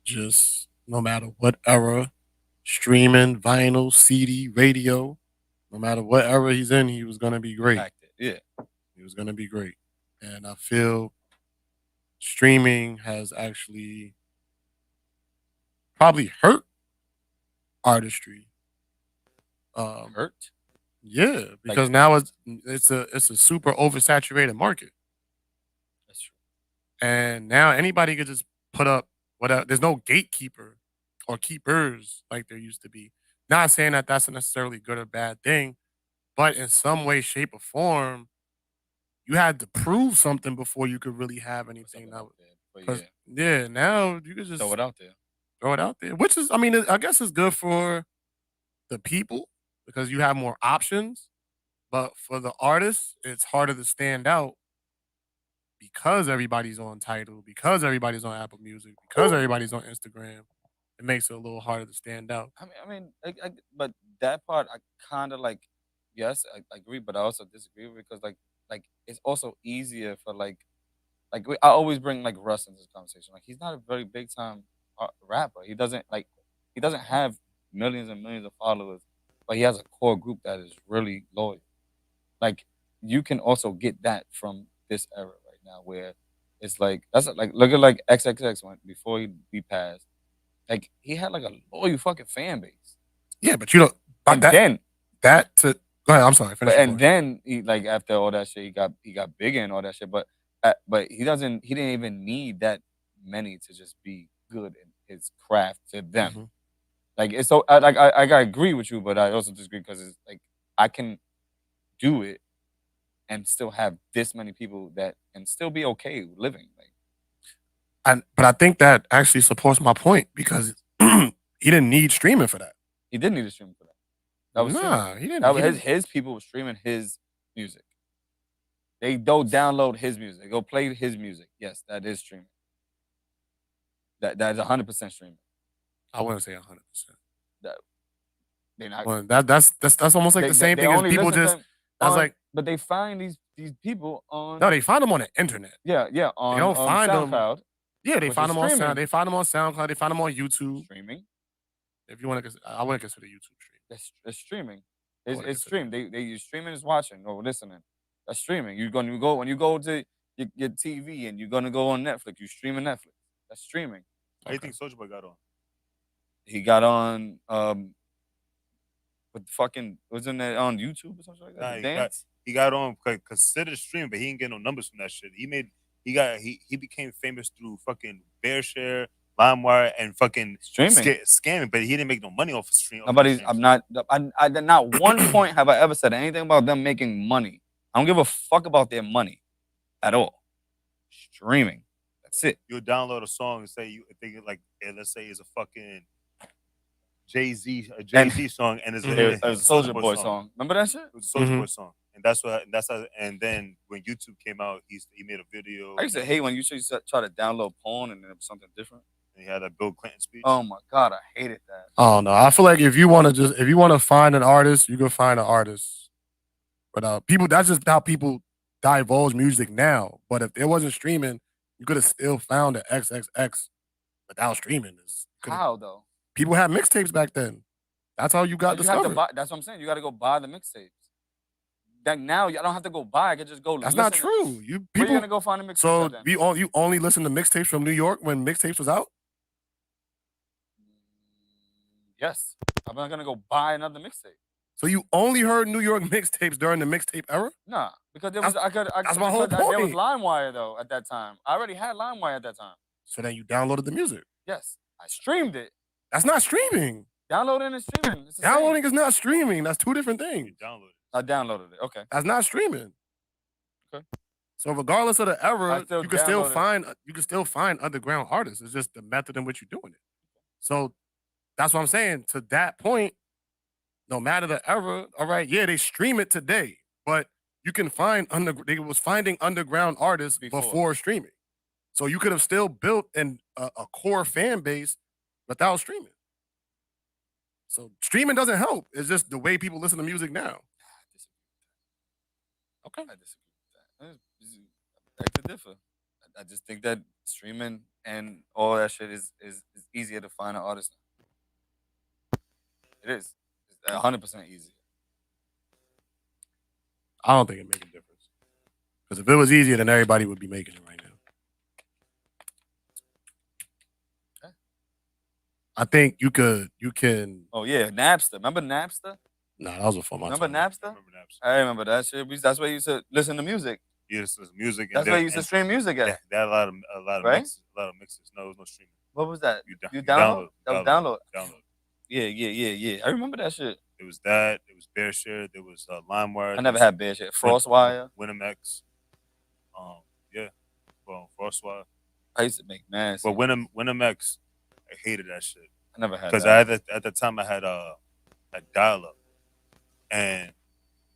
just no matter what era, streaming, vinyl, CD, radio, no matter what era he's in, he was gonna be great. Yeah. He was gonna be great. And I feel streaming has actually probably hurt artistry. Hurt? Yeah, because now it's a super oversaturated market. That's true. And now anybody could just put up whatever. There's no gatekeeper or keepers like there used to be. Not saying that that's a necessarily good or bad thing, but in some way, shape, or form, you had to prove something before you could really have anything. Yeah, now you could just throw it out there. Throw it out there, which is, I mean, I guess it's good for the people because you have more options. But for the artists, it's harder to stand out because everybody's on Tidal, because everybody's on Apple Music, because everybody's on Instagram. It makes it a little harder to stand out. But that part I kind of like. Yes, I agree, but I also disagree because like it's also easier for I always bring like Russ into this conversation. Like he's not a very big time rapper. He doesn't have millions and millions of followers, but he has a core group that is really loyal. Like you can also get that from this era right now, where it's like that's like look at like XXX went before he passed. Like he had like a loyal fucking fan base. Yeah, but you don't. But And then that to go ahead. I'm sorry. Finish. and then he like after all that shit, he got bigger and all that shit. But he didn't even need that many to just be good in his craft to them. Mm-hmm. Like it's so I agree with you, but I also disagree because it's like I can do it and still have this many people that and still be okay living. Like, but I think that actually supports my point because he didn't need streaming for that. he didn't need to stream for that. That was Nah, he didn't. That was his people were streaming his music. They don't download his music. They go play his music. Yes, that is streaming. That is 100% streaming. I wouldn't say 100%. That they're not. Well, that's almost like the same thing as people just. That's like. But they find these people on. No, they find them on the internet. Yeah. On, they don't on find SoundCloud. them. Yeah, they find them on streaming. They find them on SoundCloud. They find them on YouTube. Streaming. If you want to, I wouldn't consider YouTube streaming. It's streaming. It's streamed. They streaming is watching or listening. That's streaming. You're gonna go when you go to your TV and you're gonna go on Netflix. You streaming Netflix. That's streaming. What do you think Soulja Boy got on? He got on with fucking wasn't that on YouTube or something like that? Nah, he got on considered stream, but he didn't get no numbers from that shit. He became famous through fucking BearShare, LimeWire, and fucking streaming scamming, but he didn't make no money off of stream. Not one point have I ever said anything about them making money. I don't give a fuck about their money at all. Streaming. That's it. You'll download a song and say let's say it's a fucking Jay-Z song and it's a Soulja Boy song. Remember that shit? It was a Soulja Boy song. And then when YouTube came out, he made a video. I used to hate when you try to download porn and then it was something different. And he had that Bill Clinton speech. Oh my God, I hated that. Oh no, I feel like if you want to find an artist, you can find an artist. But that's just how people divulge music now. But if it wasn't streaming, you could have still found an XXX without streaming. How though? People had mixtapes back then. That's how you got discovered. That's what I'm saying. You got to go buy the mixtapes. That now I don't have to go buy. I can just go. That's not true. Where you gonna go find the mixtapes? So you only listen to mixtapes from New York when mixtapes was out? Yes. I'm not gonna go buy another mixtape. So you only heard New York mixtapes during the mixtape era? Nah, because that's my whole point. There was LimeWire though at that time. I already had LimeWire at that time. So then you downloaded the music? Yes, I streamed it. That's not streaming. Downloading and streaming. Downloading is not streaming. That's two different things. I downloaded it. Okay. That's not streaming. Okay. So regardless of the era, you can still find underground artists. It's just the method in which you're doing it. So that's what I'm saying. To that point, no matter the era, all right, yeah, they stream it today, but you can find they was finding underground artists before streaming. So you could have still built a core fan base without streaming. So streaming doesn't help. It's just the way people listen to music now. Okay. I disagree with that. I beg to differ. I just think that streaming and all that shit is easier to find an artist. It is. It's 100% easier. I don't think it makes a difference. Because if it was easier, then everybody would be making it right now. Okay. I think you can. Oh, yeah. Napster. Remember Napster? Nah, that was before my time. Remember Napster? I remember that shit. That's where you used to listen to music. You used to listen to music. That's where you used to stream music at. They had a lot of right? mixes. A lot of mixes. No, there was no streaming. What was that? You download? That was download. Download. Yeah. I remember that shit. It was that. It was BearShare. There was LimeWire. I never had BearShare. FrostWire. Winamax. Yeah. Well, FrostWire. I used to make mad. But Winamax, I hated that shit. I never had because at the time I had a dial-up, and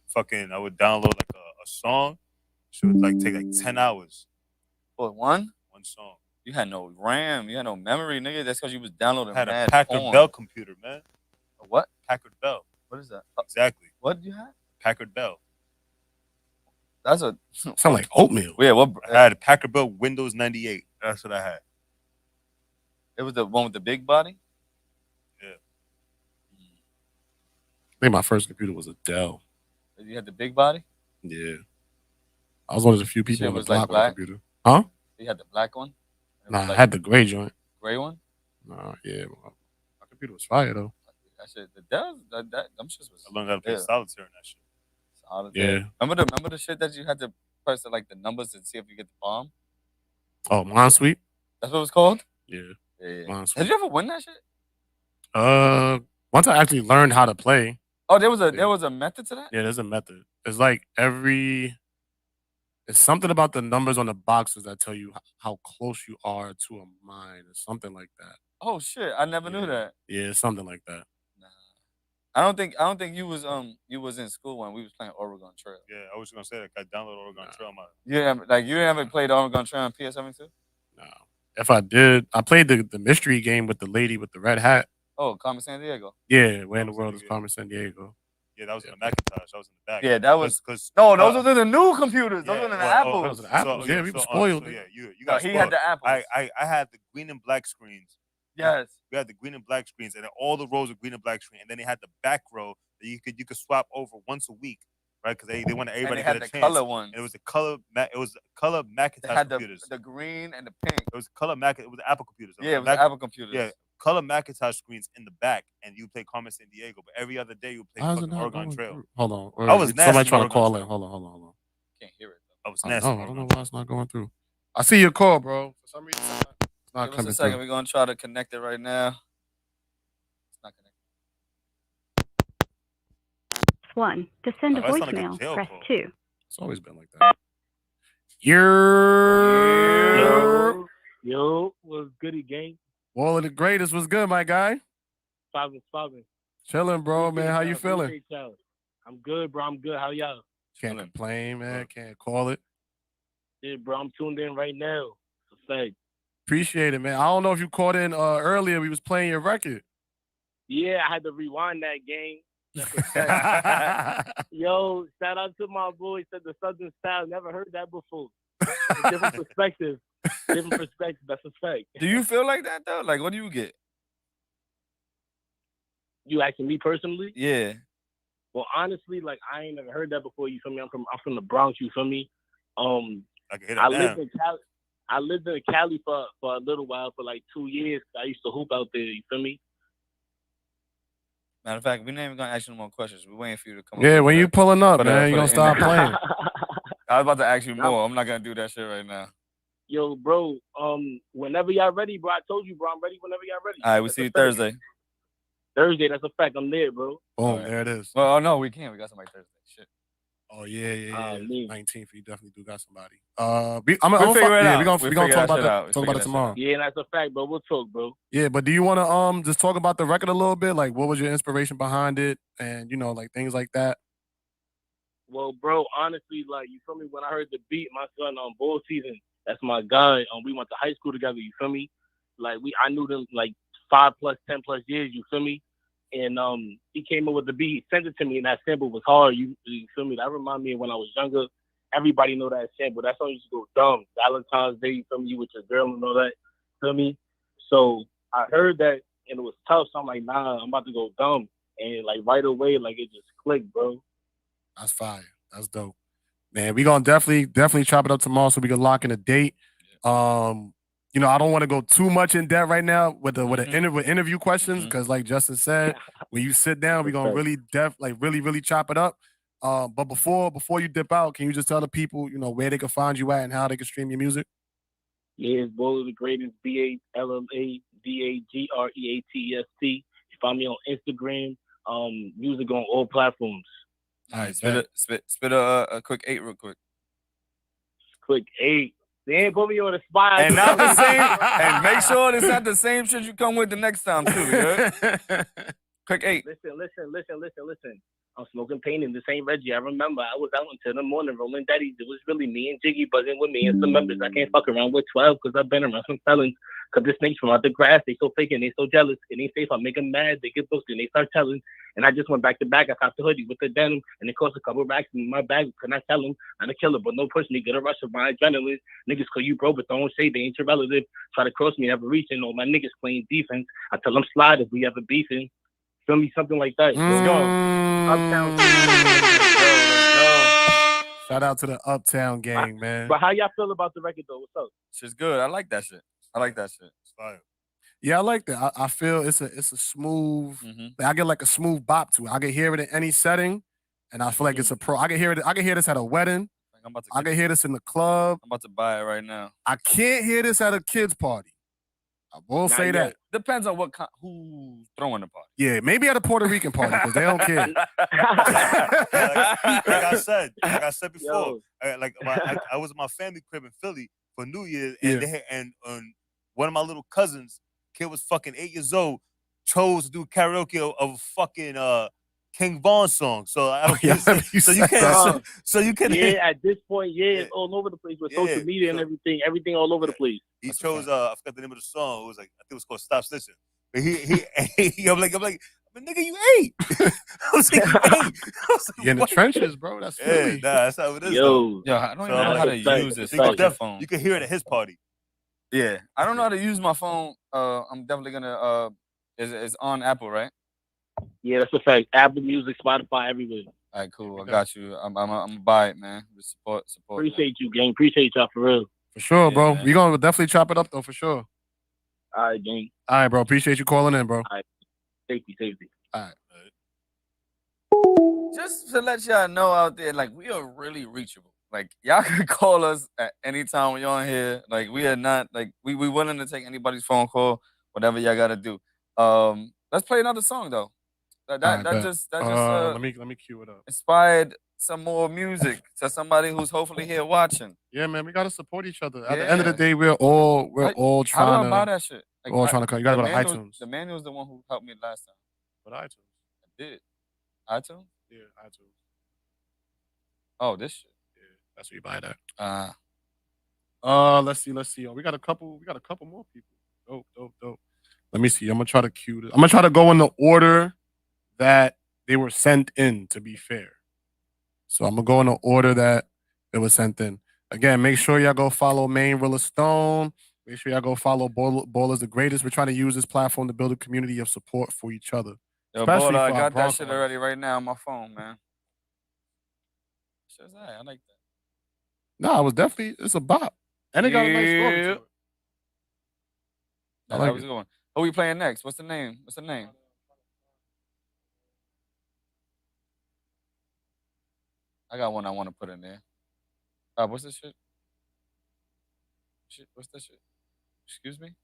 fucking I would download like a song. It would like take like 10 hours. What, one song? You had no RAM. You had no memory, nigga. That's because you was downloading. I had a Packard Bell computer, man. A what? Packard Bell. What is that? Exactly. What did you have? Packard Bell. That's sound like oatmeal. Yeah, what? I had a Packard Bell Windows 98. That's what I had. It was the one with the big body. I think my first computer was a Dell. You had the big body. Yeah. I was one of the few people Shit on the was like block with a black? computer. Huh? You had the black one. It Nah, was I like had the gray joint. gray one. Nah, yeah. My computer was fire, though. That shit. Them shits was. I learned how to play yeah. solitaire in that shit. Solitaire. Yeah. Remember the shit that you had to press like the numbers and see if you get the bomb. Oh, Minesweep? That's what it was called. Yeah. Yeah. Minesweep. Did you ever win that shit? Once I actually learned how to play. Oh, there was a method to that. Yeah, there's a method. It's like it's something about the numbers on the boxes that tell you how close you are to a mine or something like that. Oh shit! I never knew that. Yeah, something like that. Nah. I don't think you was in school when we was playing Oregon Trail. Yeah, I was gonna say that. I downloaded Oregon Trail. You didn't ever play the Oregon Trail on PS72? No. If I did, I played the mystery game with the lady with the red hat. Oh, Carmen San Diego. Yeah, where in the world is Carmen San Diego? Yeah, that was in the Macintosh. I was in the back. Yeah, that was because those were the new computers. Those were the Those Apples. are the Apples. Yeah, we were spoiled. So, yeah, you No, got he spoiled. had the Apples. I had the green and black screens. Yes. We had the green and black screens, and then all the rows of green and black screen, and then they had the back row that you could swap over once a week, right? Because they wanted everybody and they to had get a the chance. color ones. And it was a color Macintosh They had computers. the green and the pink. It was color Mac. It was Apple computers. Yeah, it was Apple computers. Yeah, color Macintosh screens in the back, and you play Carmen San Diego. But every other day you play fucking Oregon Trail. Hold on. I was nasty. Somebody trying to call Oregon in. Hold on. Can't hear it. I was I nasty. don't know why it's not going through. I see your call, bro. For some reason, it's not Give us coming a second. through. We're gonna try to connect it right now. It's not connected. 1. To send a Oh, that sounded like a voicemail, jail press call. 2. It's always been like that. Yo, what's goody, gang? Wall of the greatest was good, my guy. Five. Chilling, bro, man. How you feeling? Appreciate y'all. I'm good, bro. I'm good. How y'all? Can't complain, man. Can't call it. Yeah, bro. I'm tuned in right now. It's a fact. Appreciate it, man. I don't know if you caught in earlier. We was playing your record. Yeah, I had to rewind that game. That's a fact. Yo, shout out to my boy. Said the Southern style. Never heard that before. A different perspective. That's a fact. Do you feel like that though? Like, what do you get? You asking me personally? Yeah. Well, honestly, like I ain't never heard that before. You feel me? I'm from the Bronx. You feel me? I can hit it I now. lived in Cali. I lived in Cali for a little while, for like 2 years. I used to hoop out there. You feel me? Matter of fact, we're not even gonna ask you no more questions. We're waiting for you to come. Yeah, up when you pulling up, man, you gonna start interview. playing. I was about to ask you more. I'm not gonna do that shit right now. Yo, bro. Whenever y'all ready, bro. I told you, bro. I'm ready whenever y'all ready. All right, we'll see you Thursday. Thursday, that's a fact. I'm there, bro. Boom, there it is. Well, no, we can't. We got somebody Thursday. Shit. Oh yeah. Me. 19th, you definitely do got somebody. We're gonna talk about it tomorrow. Yeah, that's a fact, bro. We'll talk, bro. Yeah, but do you want to just talk about the record a little bit? Like, what was your inspiration behind it, and like things like that? Well, bro, honestly, like you feel me? When I heard the beat, my son Bull Season, that's my guy. We went to high school together. You feel me? Like I knew them like 5+, 10+ years. You feel me? And he came up with the beat, he sent it to me, and that sample was hard. You feel me? That remind me of when I was younger. Everybody know that sample. That song used to go dumb. Valentine's Day, you feel me? You with your girl and all that. Feel me? So I heard that, and it was tough. So I'm like, nah, I'm about to go dumb. And like right away, like it just clicked, bro. That's fire. That's dope, man. We gonna definitely chop it up tomorrow so we can lock in a date. I don't want to go too much in depth right now with interview questions because, like Justin said, when you sit down, we're gonna really chop it up. But before you dip out, can you just tell the people, where they can find you at and how they can stream your music? Yeah, it's Bull of the Greatest, BALLADAGREATEST. You find me on Instagram. Music on all platforms. All right, spit a quick 8 real quick. Quick 8. They ain't put me on the spot. And not the same. And make sure it's not the same shit you come with the next time too. Yeah? Quick 8. Listen. I'm smoking pain and this ain't Reggie. I remember I was out until the morning rolling daddies. It was really me and Jiggy buzzing with me and some members. I can't fuck around with 12 because I've been around some felons. Cause the snakes from out the grass, they so fake and they so jealous. And they say if I make them mad, they get booked and they start telling. And I just went back to back. I copped the hoodie with the denim, and it cost a couple racks in my bag. Could not tell them I'm a killer, but no push me. Get a rush of my adrenaline. Niggas call you bro, but don't say they ain't your relative. Try to cross me, never reaching. All my niggas playing defense. I tell them slide if we ever beefing. Feel me, something like that. Let's go. Uptown. Shout out to the Uptown gang, man. But how y'all feel about the record though? What's up? Shit's good. I like that shit. I like that shit. It's fire. Yeah, I like that. I feel it's a smooth. I get like a smooth bop to it. I can hear it in any setting, and I feel like it's a pro. I can hear it. I can hear this at a wedding. I can hear this in the club. I'm about to buy it right now. I can't hear this at a kid's party. I will say that. Depends on who's throwing the party. Yeah, maybe at a Puerto Rican party because they don't care. like I said before, I was at my family crib in Philly for New Year's, and they had, and one of my little cousins, kid was fucking 8 years old, chose to do karaoke of a fucking King Von song. So I don't so you can yeah, at this point, it's all over the place with social media and everything all over the place. He chose I forgot the name of the song. It was like, I think it was called Stop Snitching. But I'm like, but nigga, you ate. I was like, you ate. You in the trenches, bro. That's Philly. That's how it is. Yo, I don't even know how to use this phone. You can hear it at his party. Yeah, I don't know how to use my phone. I'm definitely gonna. It's on Apple, right? Yeah, that's a fact. Apple Music, Spotify, everywhere. All right, cool. I got you. I'm gonna buy it, man. Support. Appreciate you, gang. Appreciate y'all for real. For sure, bro. We gonna definitely chop it up though, for sure. All right, gang. All right, bro. Appreciate you calling in, bro. All right. Safety. All right. Just to let y'all know out there, like, we are really reachable. Like, y'all can call us at any time when you're on here. Like, we are not, like, we willing to take anybody's phone call, whatever y'all gotta do. Let's play another song though. That just let me cue it up. Inspired some more music to somebody who's hopefully here watching. Yeah, man, we gotta support each other. At the end of the day, we're all trying how do I buy that shit? Like, all trying to come. You gotta go to iTunes. The manual's the one who helped me last time. But iTunes. I did. iTunes? Yeah, iTunes. Oh, this shit. Yeah, that's where you buy that. Let's see. Oh, we got a couple more people. Dope. Let me see. I'm gonna try to cue this. I'm gonna try to go in the order that they were sent in, to be fair. So I'm gonna go in the order that it was sent in. Again, make sure y'all go follow Main Rilla Stone. Make sure y'all go follow Ballers the Greatest. We're trying to use this platform to build a community of support for each other. Yo, Baller, I got that shit already right now on my phone, man. Shit's I like that. No, it's a bop. And it got a nice story to it. I like it. Going. Who we playing next? What's the name? I got one I want to put in there. What's this shit? What's this shit? Excuse me?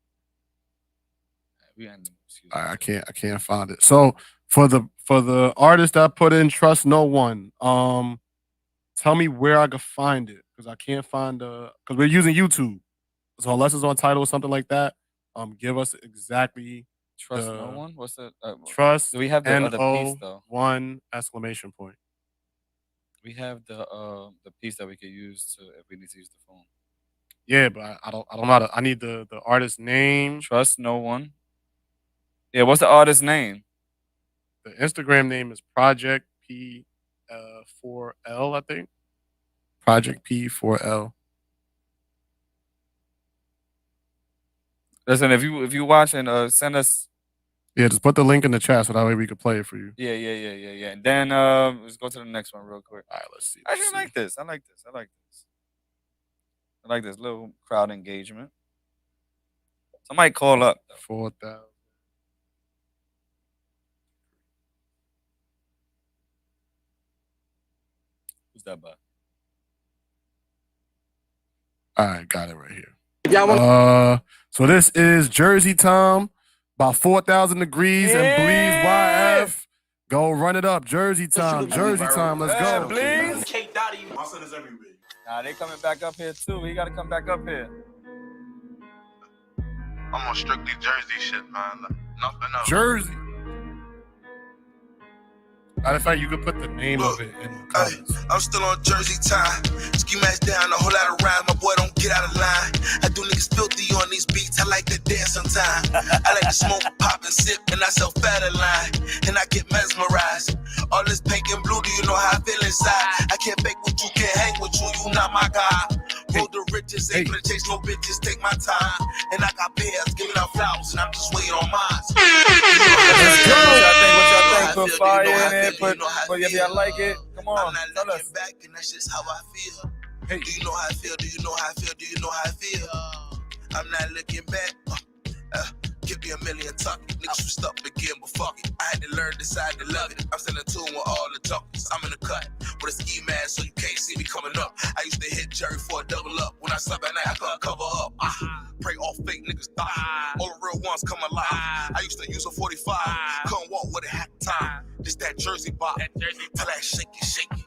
I can't find it. So for the artist that put in Trust No One, tell me where I could find it, because I can't find because we're using YouTube. So unless it's on Tidal or something like that, give us exactly Trust No One. What's the Trust? Do we have the other piece though? One exclamation point. We have the piece that we could use if we need to use the phone. Yeah, but I don't know how to. I need the artist name. Trust No One. Yeah, what's the artist name? The Instagram name is Project P 4L, I think. Project P4L. Listen, if you watching, send us. Yeah, just put the link in the chat so that way we can play it for you. Yeah. And then let's go to the next one real quick. All right, let's see. I like this. I like this little crowd engagement. Somebody call up. 4,000. Who's that by? All right, got it right here. So this is Jersey Time by 4,000 Degrees and Bleeds YF. Go run it up. Jersey Time. Let's go. Bleeds. My son is everywhere. Nah, they coming back up here too. He got to come back up here. I'm on strictly Jersey shit, man. Nothing else. Jersey. Matter of fact, you could put the name of it in the comments. I'm still on Jersey time. Ski mask down, a whole lot of rhyme. My boy don't get out of line. I do niggas filthy on these beats. I like to dance sometimes. I like to smoke, pop, and sip, and I sell fat line. And I get mesmerized. All this pink and blue, do you know how I feel inside? I can't fake with you, can't hang with you, you not my guy. Roll the riches, ain't gonna chase no bitches, take my time. And I got bears giving out flowers, and I'm just waiting on mine. Let's go. What y'all think? Put fire in it. But if y'all like it, come on. I'm not looking back, and that's just how I feel. Hey. Do you know how I feel? Do you know how I feel? Do you know how I feel? I'm not looking back. Give me a million talking. Niggas switched up again, but fuck it. I had to learn, decide to love it. I'm still in tune with all the talkers. I'm in the cut with a ski mask, so you can't see me coming up. I used to hit Jerry for a double up. When I slept at night, I couldn't cover up. Pray all fake niggas die. All the real ones come alive. I used to use a 45. Couldn't walk with it half the time. This that Jersey bop. Tell that shake it, shake it.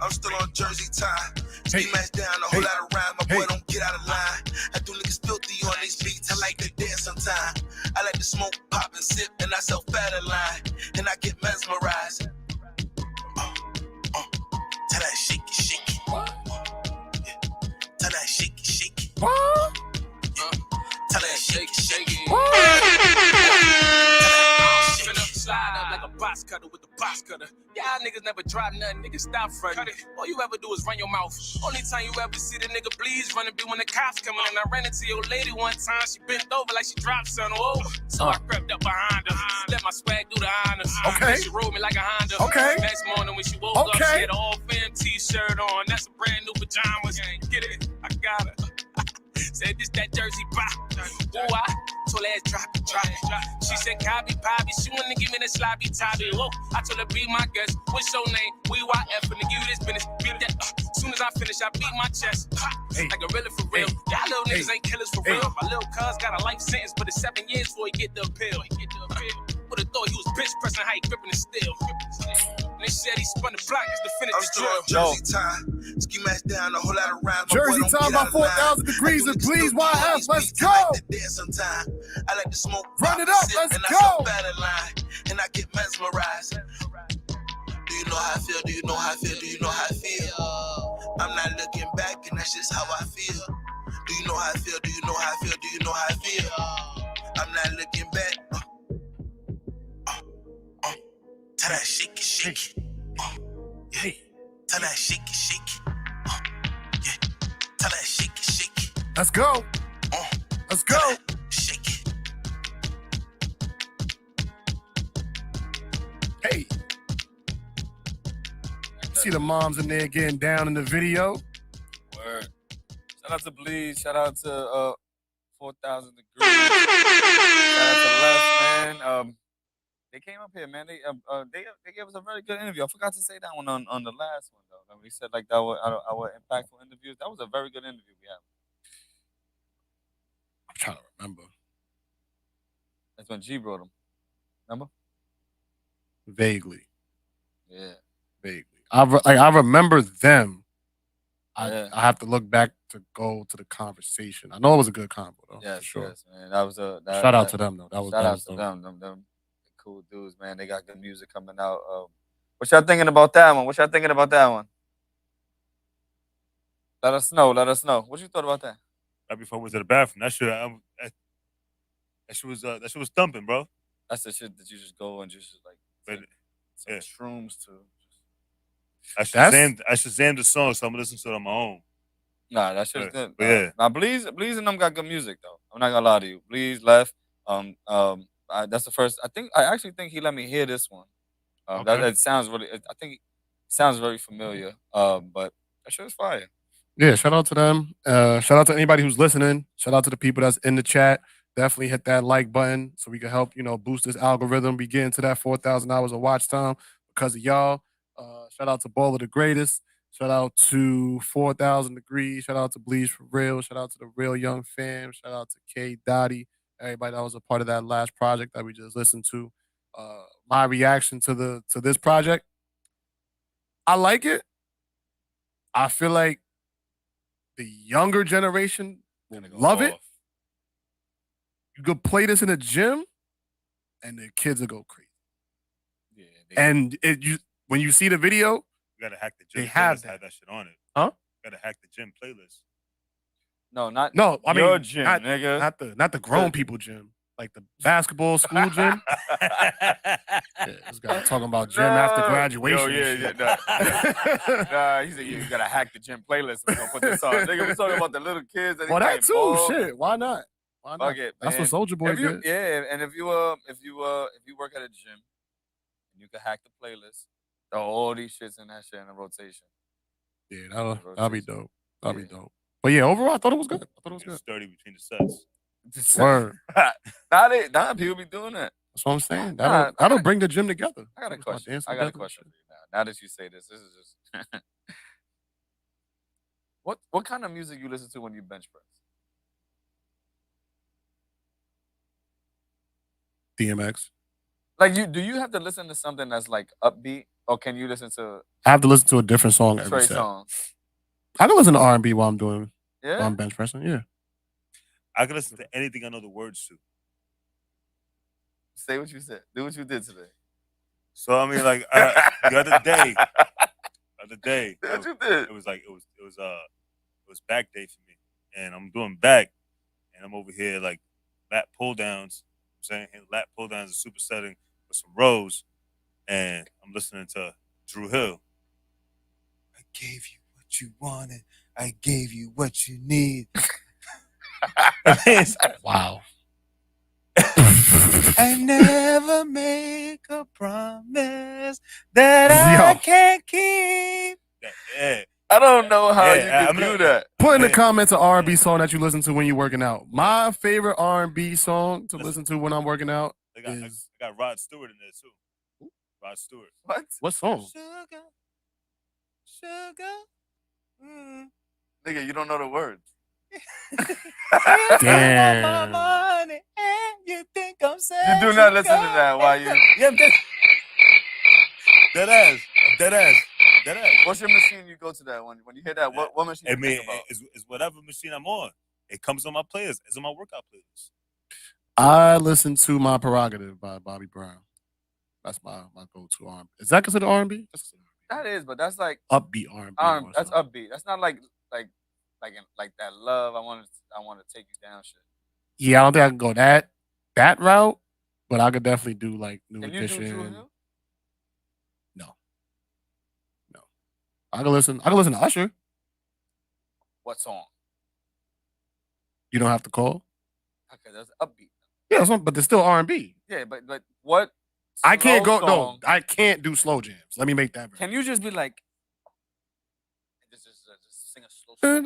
I'm still on Jersey time. Ski mask down, a whole lot of rhyme. My boy don't get out of line. I do niggas filthy on these beats. I like to dance sometimes. I like to smoke, pop, and sip, and I sell fat line. And I get mesmerized. Tell that shake it, shake it. Yeah. Tell that shake it, shake it. Tell that shake it, shake it. Slide up like a box cutter with the box cutter. Y'all niggas never drop nothing, niggas stop frontin'. All you ever do is run your mouth. Only time you ever see the nigga bleeds running be when the cops coming. And I ran into your lady one time, she bent over like she dropped something. Oh, so I crept up behind her, let my swag do the honors. Okay. She rode me like a Honda. Okay. Next morning when she woke up, she had an all fam t-shirt on. That's a brand new pajamas. Get it? I got her. Said this that Jersey pop. Ooh, I told her ass drop it, drop it. She said copy, poppy. She wanna give me the sloppy toppy. Oh, I told her be my guest. What's your name? WYF, and to give you this business. Beat that. Soon as I finish, I beat my chest. Like a really for real. Y'all little niggas ain't killers for real. My little cuz got a life sentence, but it's 7 years before he get the appeal. Would've thought he was bitch pressing how he gripping the steel. And they said he spun the block just to finish the drill. Jersey time. Ski mask down, a whole lot of rhyme. Jersey time by 4,000 degrees and please YF. Let's go. I like to smoke. Run it up. Let's go. And I get mesmerized. Do you know how I feel? Do you know how I feel? Do you know how I feel? I'm not looking back, and that's just how I feel. Do you know how I feel? Do you know how I feel? Do you know how I feel? I'm not looking back. Tell that shake it, shake it. Yeah. Tell that shake it, shake it. Yeah. Tell that shake it, shake it. Let's go. Let's go. Shake it. Hey. See the moms in there getting down in the video. Word. Shout out to Bleed. Shout out to 4,000 degrees. Shout out to Les, man. They came up here, man. They gave us a very good interview. I forgot to say that one on the last one though. We said like that was our impactful interviews. That was a very good interview we had. I'm trying to remember. That's when G brought him. Remember? Vaguely. Yeah. Vaguely. I remember them. Yeah. I have to look back to go to the conversation. I know it was a good convo though. Yes, for sure. yes, man. That was shout out to them though. Shout out to them. Cool dudes, man. They got good music coming out. What y'all thinking about that one? Let us know. What you thought about that? Right before I went to the bathroom, that shit was thumping, bro. That's the shit that you just go and just like some shrooms to. I Shazammed the song, so I'm gonna listen to it on my own. Nah, that shit's good. But yeah. Now, Bleeze and them got good music though. I'm not gonna lie to you. Bleeze left. That's the first. I actually think he let me hear this one. It sounds really. I think it sounds very familiar. But that shit was fire. Yeah, shout out to them. Shout out to anybody who's listening. Shout out to the people that's in the chat. Definitely hit that like button so we can help, boost this algorithm. We get into that 4,000 hours of watch time because of y'all. Shout out to Ball of the Greatest. Shout out to 4,000 Degrees. Shout out to Bleach for Real. Shout out to the Real Young Fam. Shout out to K Dottie. Everybody that was a part of that last project that we just listened to. My reaction to this project, I like it. I feel like the younger generation will love it. You could play this in a gym, and the kids will go crazy. Yeah, and when you see the video, you gotta hack the gym. They have that shit on it. Huh? You gotta hack the gym playlist. No, not No, I your mean gym, not, nigga. not the grown people gym, like the basketball school gym. Yeah, this guy talking about gym after No. graduation. Yo, and yeah, shit. Nah, he said you gotta hack the gym playlist. We're gonna put this on, nigga. We talking about the little kids that Well, playing that too. ball. Shit, why not? Why not? Fuck it, That's man. what Soldier Boy If you, did. yeah, and if you work at a gym, you can hack the playlist. Throw all these shits in that shit in a rotation. Yeah, that'll be dope. That'll be dope. But yeah, overall, I thought it was good. I thought it was good. Sturdy between the sets. Word. Nah, people be doing that. That's what I'm saying. Nah, That'll bring the gym together. I got a Start question. dancing I got a together. question for you now. Now that you say this is just what kind of music you listen to when you bench press? DMX. Like do you have to listen to something that's like upbeat, or can you listen to I have to listen to a different song every Trey set. song? I can listen to R&B while I'm doing Yeah. while I'm bench pressing. Yeah. I can listen to anything I know the words to. Say what you said. Do what you did today. So I mean, like the other day, Do what you did. it was back day for me, and I'm doing back, and I'm over here like lat pull downs. I'm saying lat pull downs are supersetting with some rows, and I'm listening to Drew Hill. I gave you what you wanted. I gave you what you need. Wow. I never make a promise that I can't keep. Yeah. I don't know how Yeah, you can do that. Put in the comments an R&B song that you listen to when you're working out. My favorite R&B song to listen to when I'm working out I got Rod Stewart in there too. Rod Stewart. What song? Sugar. Nigga, you don't know the words. Damn. Money and you think I'm You do not listen to that while you. Yeah, dead ass. What's your machine you go to that when you hear that? What machine I you mean, think about? it's whatever machine I'm on. It comes on my playlist. It's on my workout playlist. I listen to My Prerogative by Bobby Brown. That's my go-to R&B. Is that considered R&B? That is, but that's like upbeat R&B. that's upbeat. That's not like that love. I want to take you down shit. Yeah, I don't think I can go that route, but I could definitely do like New Can Edition. you do Drew Hill? No. I can listen to Usher. What song? You don't have to call. Okay, that's upbeat. Yeah, but there's still R&B. Yeah, but what? I can't slow go. song- No, I can't do slow jams. Let me make that. Can you just be like, just sing a slow song?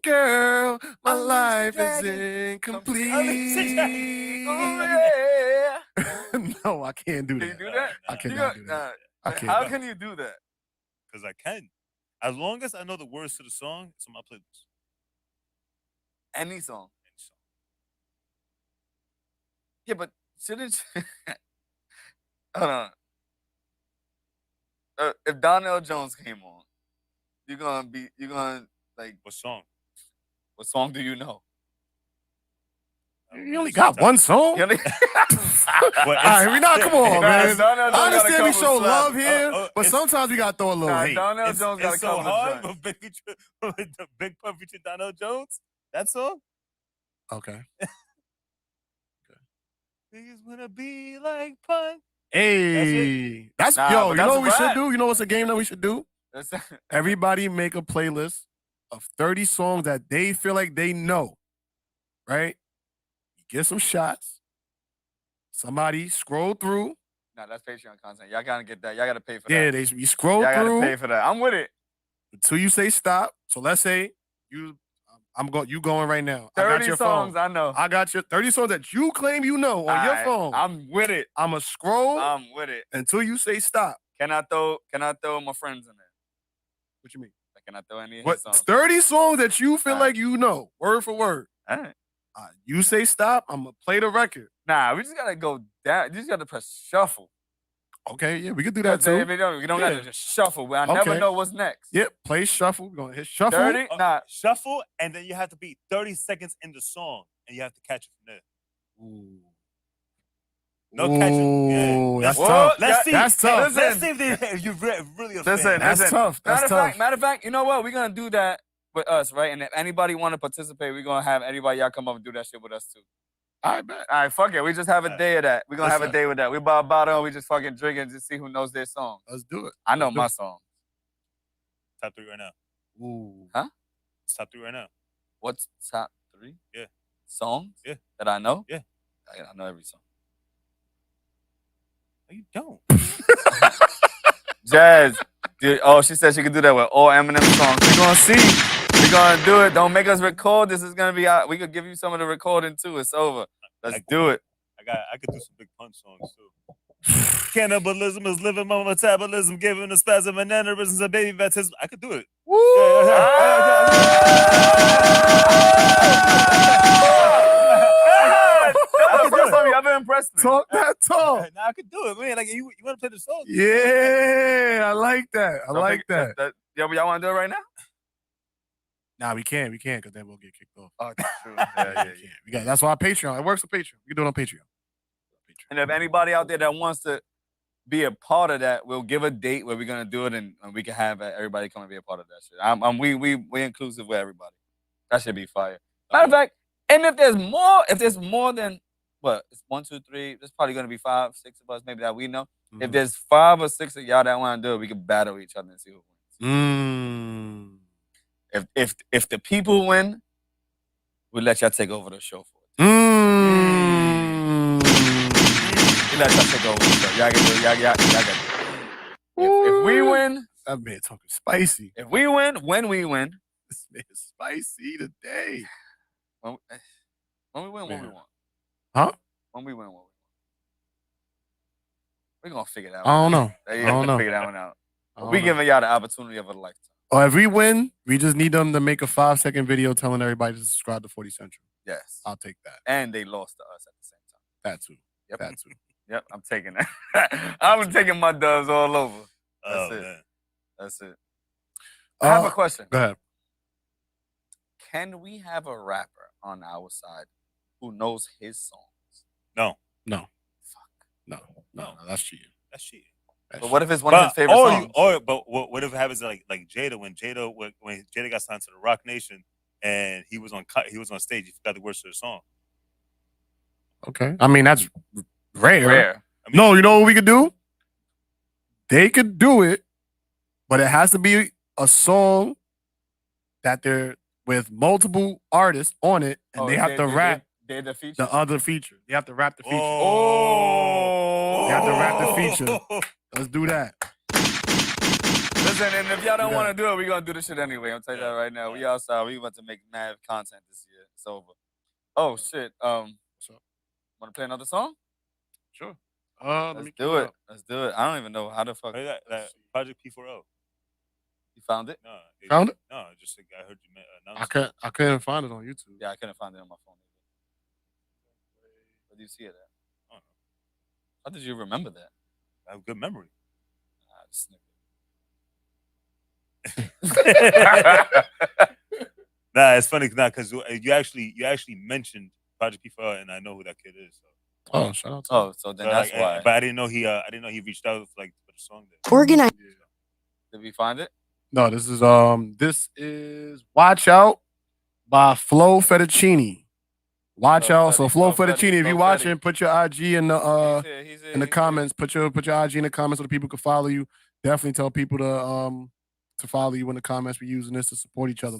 Girl, my I'm life just is incomplete. Oh, yeah. No, I can't do that. Can you do that? I cannot do that. I can't. How can you do that? Because I can. As long as I know the words to the song, it's on my playlist. Any song. Yeah, but shouldn't hold on. If Donnell Jones came on, you're gonna like What song? what song do you know? You only got one song. You only- All right, come on, man. Donnell Jones I got a understand we couple show slaps. love here, but sometimes we gotta throw a little hate. Donnell Jones got a It's so couple hard of joints. with the Big Pun featuring Donnell Jones. That song? Okay. Niggas wanna be like Pun. Hey, that's Nah, yo. but You that's know a what we should rap. do? You know what's a game that we should do? That's- Everybody make a playlist of 30 songs that they feel like they know. Right? You get some shots. Somebody scroll through. Nah, that's Patreon content. Y'all gotta get that. Y'all gotta pay for Yeah, that. you scroll Y'all gotta through pay for that. I'm with it. until you say stop. So let's say you going right now. I got 30 your songs phone. I know. I got your 30 songs that you claim you know on your Alright, phone. I'm with it. I'ma scroll I'm with it. until you say stop. Can I throw my friends in there? What you mean? Like, can I throw any of What his songs? 30 songs that you feel Alright. like you know, word for word. All right. You say stop, I'm gonna play the record. Nah, we just gotta go down. You just gotta press shuffle. Okay, yeah, we could do that That's it. too. We don't Yeah. gotta just shuffle. But I never Okay. know what's next. Yep, play shuffle. We're gonna hit shuffle. 30? Nah. Shuffle, and then you have to be 30 seconds in the song, and you have to catch it from there. Ooh. No catching. Yeah. Ooh, that's What? tough. Let's see. That's tough. Let's see if you really a fan. Listen, That's tough. That's tough. Matter of fact, you know what? We're gonna do that with us, right? And if anybody want to participate, we're gonna have anybody y'all come up and do that shit with us too. I bet. All right, fuck it. We just have a day of that. We're gonna have a Listen. day with that. We buy a bottle and we just fucking drink and just see who knows their song. Let's do it. I know Let's do my it. song. Top 3 right now. Ooh. Huh? It's top 3 right now. What's top 3? Yeah. Songs? Yeah. That I know? Yeah. I know every song. No, you don't. Jazz. Dude, she said she could do that with all Eminem songs. We're gonna see. We're gonna do it. Don't make us record. This is gonna be out. We could give you some of the recording too. It's over. Let's do it. I could do some Big Pun songs too. Cannibalism is living my metabolism, giving a spasm and aneurysms and baby baptism. I could do it. Woo! That's the first time you ever impressed me. Talk that talk. Nah, I could do it, man. Like you want to play the song? Yeah, I like that. I like that. Yo, y'all want to do it right now? Nah, we can't because then we'll get kicked off. Oh, that's true. Yeah. We got. That's why Patreon. It works for Patreon. We can do it on Patreon. And if anybody out there that wants to be a part of that, we'll give a date where we're gonna do it, and we can have everybody come and be a part of that shit. We inclusive with everybody. That should be fire. Matter of fact, and if there's more than what, it's 1, 2, 3. There's probably gonna be 5, 6 of us, maybe that we know. If there's 5 or 6 of y'all that want to do it, we can battle each other and see who wins. If the people win, we'll let y'all take over the show for it. We let y'all take over the show. Y'all can do it. Y'all got it. If we win, that man talking spicy. If we win, when we win, this man is spicy today. When we win, what we want. Huh? When we win, what we want. We're gonna figure that I one don't out. know. Yeah, I don't know. Figure that one out. We giving y'all the opportunity of a lifetime. Or if we win, we just need them to make a 5-second video telling everybody to subscribe to 40 Central. Yes. I'll take that. And they lost to us at the same time. That too. Yep. That too. Yep, I'm taking that. I'm taking my dubs all over. That's it. Man. That's it. I have a question. Go ahead. Can we have a rapper on our side who knows his songs? No. Fuck. No. That's cheating. That's cheating. But what if it's one of his favorite songs? But what if it happens like Jada when Jada got signed to the Rock Nation and he was on stage, he forgot the words to the song. Okay. I mean, that's rare. I mean, No, you know what we could do? They could do it, but it has to be a song that they're with multiple artists on it, and they have to rap They're the feature. the other feature. They have to rap the feature. Oh. They have to rap the feature. Let's do that. Listen, and if y'all don't want to do it, we're gonna do this shit anyway. I'm telling you that right now. We outside. We about to make mad content this year. It's over. Oh shit. Want to play another song? Sure. Let's do it. Let's do it. I don't even know how the fuck. That Project P4O. You found it? No. Found it? No, just like I heard you announce I couldn't find it on YouTube. Yeah, I couldn't find it on my phone either. Where do you see it at? I don't know. How did you remember that? I have good memory. This Nah, it's funny because you actually mentioned Project P4 and I know who that kid is. So. Oh, shout out to Oh, so then that's why. But I didn't know he reached out for the song there. Organize. Did we find it? No, this is Watch Out by Flo Fettuccine. Watch Flo out. So Fetty, Flo Flo Fetty, Fettuccine, if Flo you Fetty. watching, put your IG in the He's here, in the comments. Put your IG in the comments so the people can follow you. Definitely tell people to follow you in the comments. We're using this to support each other.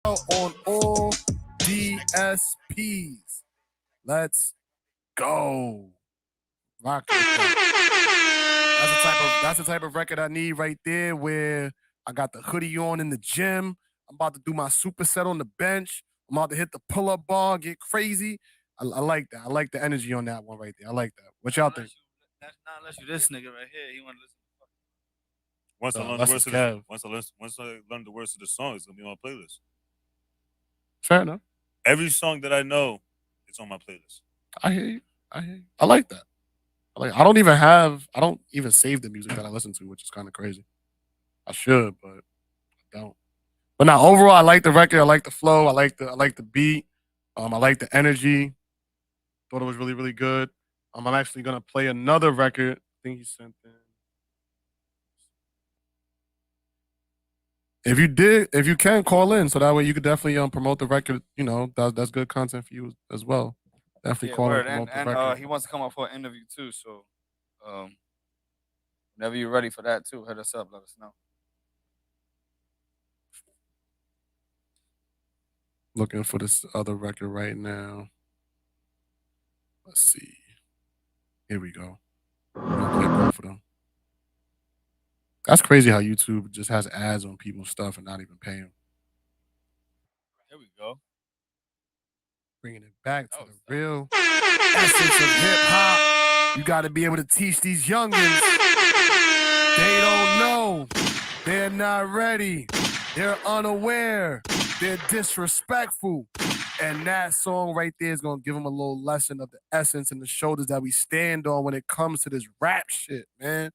on all DSPs. Let's go. Rock with that. That's the type of record I need right there, where I got the hoodie on in the gym. I'm about to do my superset on the bench. I'm about to hit the pull-up bar, get crazy. I like that. I like the energy on that one right there. I like that. What y'all think? That's not unless you this nigga right here. He want to listen. Once I learn the Unless words it's of Kev. once I learn the words of the song, it's gonna be on my playlist. Fair enough. Every song that I know, it's on my playlist. I hear you. I like that. I don't even save the music that I listen to, which is kind of crazy. I should, but I don't. But now overall, I like the record. I like the flow. I like the beat. I like the energy. Thought it was really, really good. I'm actually gonna play another record. I think he sent in. If you can call in, so that way you could definitely promote the record. You know, that's good content for you as well. Definitely call in and promote the record. He wants to come up for an interview too. So, whenever you're ready for that too, hit us up. Let us know. Looking for this other record right now. Let's see. Here we go. I'm gonna play both of them. That's crazy how YouTube just has ads on people's stuff and not even pay them. Here we go. Bringing it back to the real essence of hip hop. You got to be able to teach these youngins. They don't know. They're not ready. They're unaware. They're disrespectful. And that song right there is going to give them a little lesson of the essence and the shoulders that we stand on when it comes to this rap shit, man.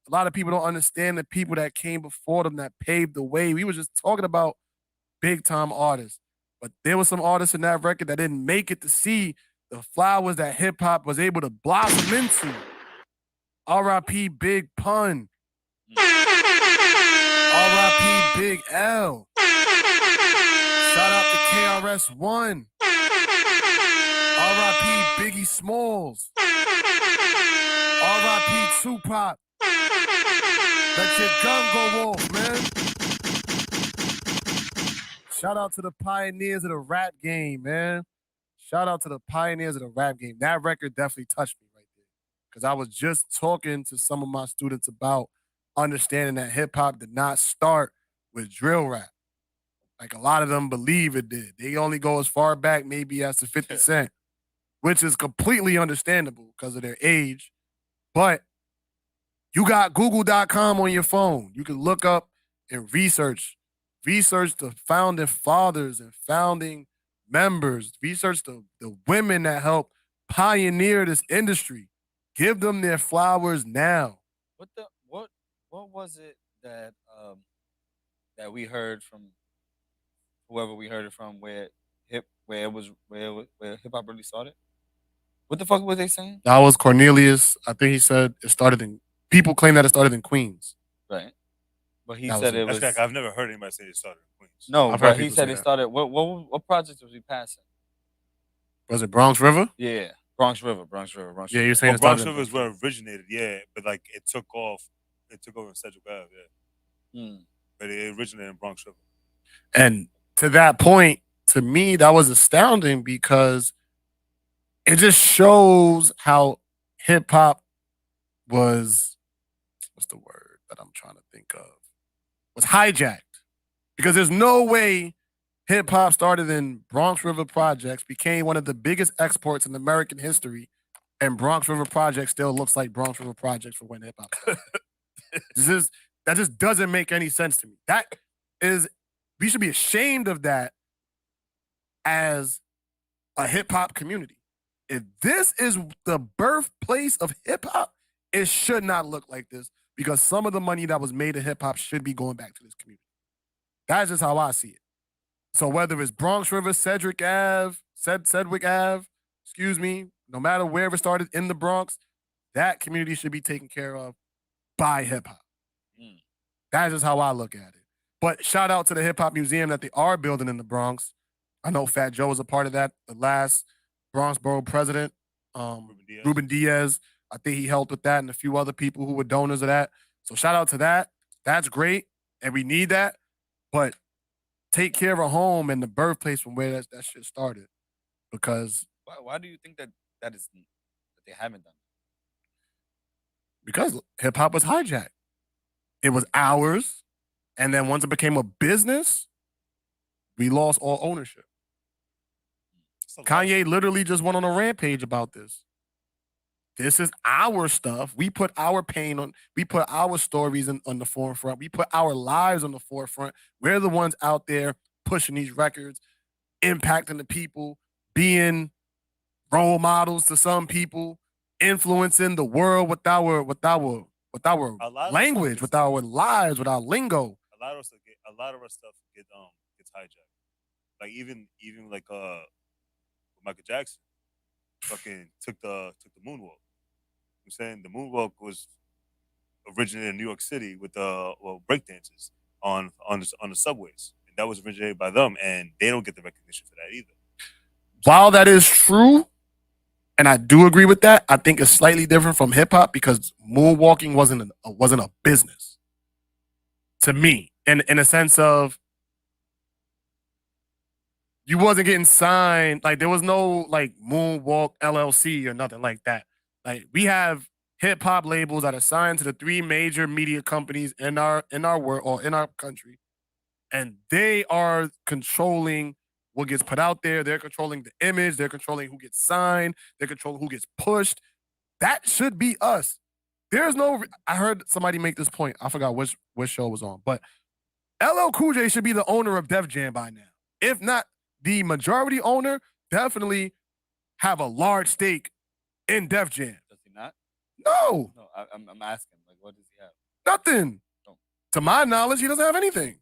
A lot of people don't understand the people that came before them that paved the way. We were just talking about big time artists, but there were some artists in that record that didn't make it to see the flowers that hip hop was able to blossom into. R.I.P. Big Pun. R.I.P. Big L. Shout out to KRS-One. R.I.P. Biggie Smalls. R.I.P. Tupac. Let your gun go off, man. Shout out to the pioneers of the rap game, man. Shout out to the pioneers of the rap game. That record definitely touched me right there. Because I was just talking to some of my students about understanding that hip hop did not start with drill rap. Like a lot of them believe it did. They only go as far back maybe as to 50 Cent, which is completely understandable because of their age. But you got Google.com on your phone. You can look up and research the founding fathers and founding members, research the women that helped pioneer this industry. Give them their flowers now. What was it that that we heard from whoever we heard it from, where hip hop really started? What the fuck was they saying? That was Cornelius. I think he said it started in. People claim that it started in Queens. Right. But he That said was- it was. That's like, I've never heard anybody say it started in Queens. No, I've heard but he people said say it that. started. What project was he passing? Was it Bronx River? Yeah, Bronx River. Yeah, you're saying Well, it started Bronx in River is where it originated, yeah, but like it took off. It took over in Central Ave, yeah. But it originated in Bronx River. And to that point, to me, that was astounding because it just shows how hip hop was, what's the word that I'm trying to think of? Was hijacked. Because there's no way hip hop started in Bronx River Projects, became one of the biggest exports in American history, and Bronx River Projects still looks like Bronx River Projects for when hip hop started. That just doesn't make any sense to me. We should be ashamed of that as a hip hop community. If this is the birthplace of hip hop, it should not look like this because some of the money that was made in hip hop should be going back to this community. That's just how I see it. So whether it's Bronx River, Sedgwick Ave, no matter where it started in the Bronx, that community should be taken care of by hip hop. That's just how I look at it. But shout out to the Hip Hop Museum that they are building in the Bronx. I know Fat Joe was a part of that. The last Bronx Borough president, Ruben Diaz. I think he helped with that and a few other people who were donors of that. So shout out to that. That's great. And we need that. But take care of a home and the birthplace from where that shit started. Because Why do you think that that they haven't done? because hip hop was hijacked. It was ours, and then once it became a business, we lost all ownership. Kanye literally just went on a rampage about this. This is our stuff. We put our pain on, we put our stories on the forefront. We put our lives on the forefront. We're the ones out there pushing these records, impacting the people, being role models to some people, influencing the world with our language, with our lives, with our lingo. A lot of our stuff gets hijacked. Like even like Michael Jackson fucking took the moonwalk. I'm saying the moonwalk was originated in New York City with breakdancers on the subways, and that was originated by them, and they don't get the recognition for that either. While that is true, and I do agree with that, I think it's slightly different from hip hop because moonwalking wasn't a business to me, in a sense of you wasn't getting signed. Like there was no like Moonwalk LLC or nothing like that. Like we have hip hop labels that are signed to the 3 major media companies in our world or in our country, and they are controlling what gets put out there. They're controlling the image. They're controlling who gets signed. They're controlling who gets pushed. That should be us. There's no. I heard somebody make this point. I forgot which show it was on, but LL Cool J should be the owner of Def Jam by now. If not the majority owner, definitely have a large stake in Def Jam. Does he not? No. No, I'm asking. Like, what does he have? Nothing. No. To my knowledge, he doesn't have anything.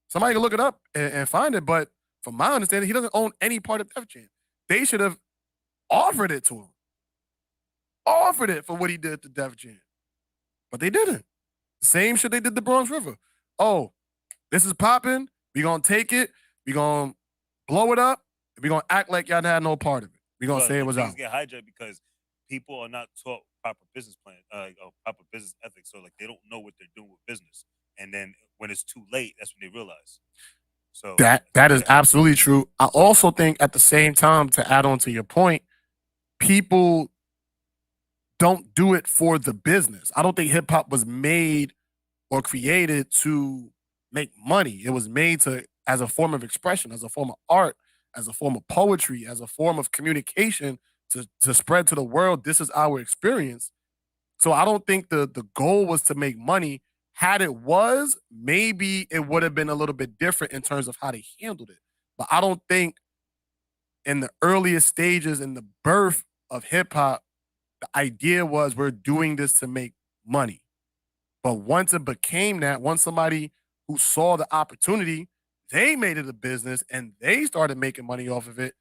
Somebody can look it up and find it, but from my understanding, he doesn't own any part of Def Jam. They should have offered it to him. Offered it for what he did to Def Jam. But they didn't. Same shit they did to Bronx River. Oh, this is popping. We gonna take it. We gonna blow it up. And we gonna act like y'all had no part of it. We gonna say it was out. Things get hijacked because people are not taught proper business plan, proper business ethics. So like they don't know what they're doing with business. And then when it's too late, that's when they realize. So that is absolutely true. I also think at the same time, to add on to your point, people don't do it for the business. I don't think hip hop was made or created to make money. It was made as a form of expression, as a form of art, as a form of poetry, as a form of communication to spread to the world. This is our experience. So I don't think the goal was to make money. Had it was, maybe it would have been a little bit different in terms of how they handled it. But I don't think in the earliest stages in the birth of hip hop, the idea was we're doing this to make money. But once it became that, once somebody who saw the opportunity, they made it a business and they started making money off of it.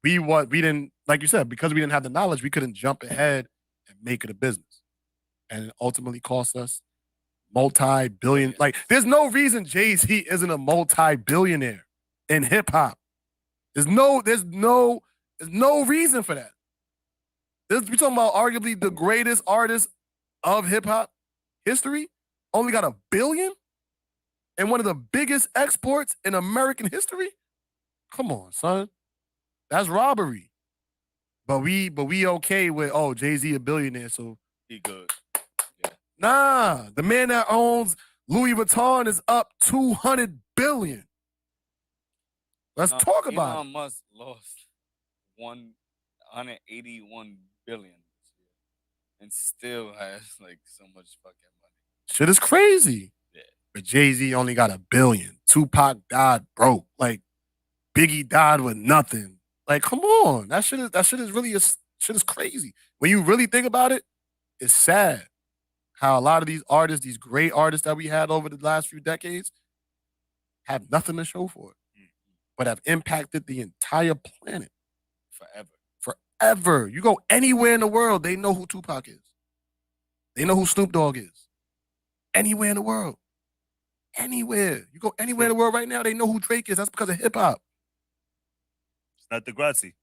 We didn't, like you said, because we didn't have the knowledge, we couldn't jump ahead and make it a business. And it ultimately cost us multi-billion. Like, there's no reason Jay-Z isn't a multi-billionaire in hip hop. There's no reason for that. We're talking about arguably the greatest artist of hip hop history, only got $1 billion, and one of the biggest exports in American history. Come on, son, that's robbery. But we okay with Jay-Z a billionaire, so he good. Nah, the man that owns Louis Vuitton is up $200 billion. Let's talk about it. Elon Musk lost 181 billion this year and still has like so much fucking money. Shit is crazy. Yeah. But Jay-Z only got $1 billion. Tupac died broke. Like Biggie died with nothing. Like, come on. That shit is really shit is crazy. When you really think about it, it's sad how a lot of these artists, these great artists that we had over the last few decades, have nothing to show for it, but have impacted the entire planet Forever. Forever. You go anywhere in the world, they know who Tupac is. They know who Snoop Dogg is. Anywhere in the world. Anywhere. You go anywhere in the world right now, they know who Drake is. That's because of hip hop. It's not Degrassi.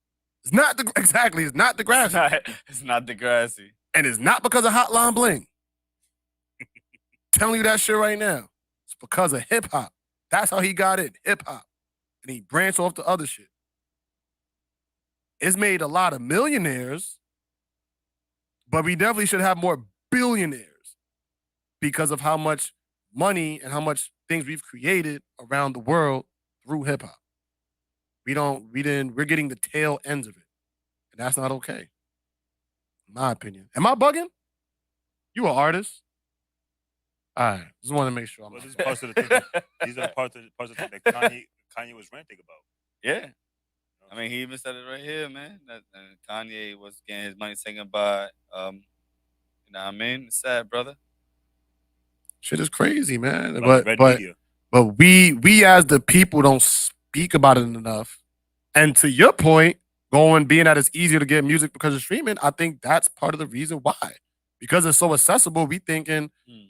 It's not exactly. It's not Degrassi. It's not Degrassi. And it's not because of Hotline Bling. Telling you that shit right now. It's because of hip hop. That's how he got in hip hop, and he branched off to other shit. It's made a lot of millionaires, but we definitely should have more billionaires because of how much money and how much things we've created around the world through hip hop. We're getting the tail ends of it. And that's not okay. In my opinion. Am I bugging? You an artist? All right. Just want to make sure I'm Well, not these bugging. parts of the thing these are the parts of the thing that Kanye was ranting about. Yeah. I mean, he even said it right here, man. That Kanye was getting his money taken by, you know what I mean? It's sad, brother. Shit is crazy, man. By the red media. But we as the people don't speak about it enough. And to your point, being that it's easier to get music because of streaming, I think that's part of the reason why. Because it's so accessible, we thinking,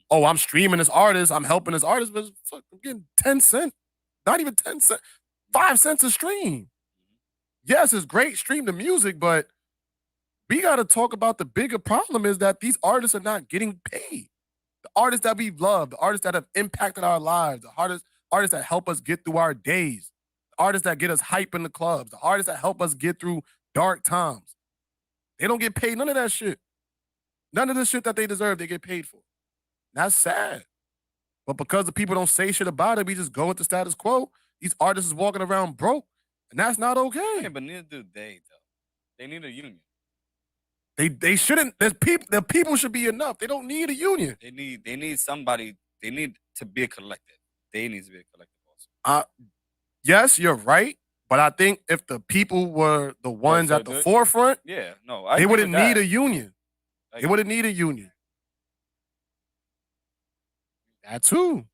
oh, I'm streaming this artist, I'm helping this artist, but fuck, I'm getting 10 cents, not even 10 cents, 5 cents a stream. Yes, it's great, stream the music, but we got to talk about the bigger problem is that these artists are not getting paid. The artists that we love, the artists that have impacted our lives, the artists that help us get through our days, the artists that get us hype in the clubs, the artists that help us get through dark times. They don't get paid none of that shit. None of the shit that they deserve, they get paid for. That's sad. But because the people don't say shit about it, we just go with the status quo. These artists is walking around broke, and that's not okay. Yeah, but neither do they, though. They need a union. They shouldn't. The people should be enough. They don't need a union. They need somebody. They need to be a collective. They need to be a collective also. Yes, you're right. But I think if the people were the ones at the forefront, yeah, no, they wouldn't need a union. They wouldn't need a union. That too.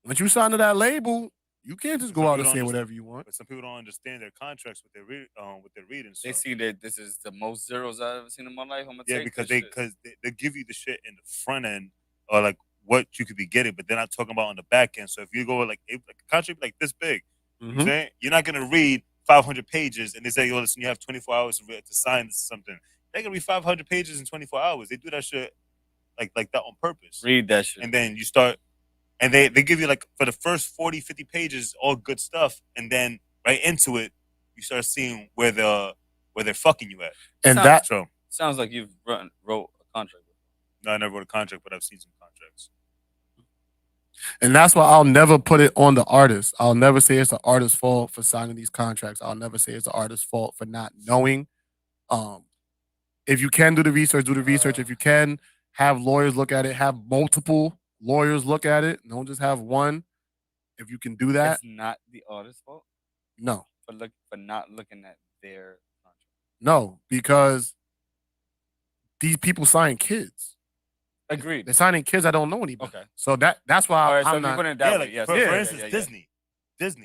Once you sign to that label, you can't just go out and say whatever you want. But some people don't understand their contracts with their reading. So. They see that this is the most zeros I've ever seen in my life. I'm gonna take because they give you the shit in the front end or like what you could be getting, but they're not talking about on the back end. So if you go like a contract like this big, you know what I'm saying, you're not gonna read 500 pages and they say, "Yo, listen, you have 24 hours to sign something." They're gonna read 500 pages in 24 hours. They do that shit like that on purpose. Read that shit, and then you start. And they give you like for the first 40, 50 pages, all good stuff. And then right into it, you start seeing where they're fucking you at. And that sounds like you've wrote a contract. No, I never wrote a contract, but I've seen some contracts. And that's why I'll never put it on the artist. I'll never say it's the artist's fault for signing these contracts. I'll never say it's the artist's fault for not knowing. If you can do the research, do the research. If you can have lawyers look at it, have multiple lawyers look at it. Don't just have one. If you can do that, it's not the artist's fault. No, for not looking at their contract. No, because these people sign kids. Agreed. They're signing kids that don't know anybody. Okay. So that's why I'm not. Putting it that way, like, yes. For instance, Disney.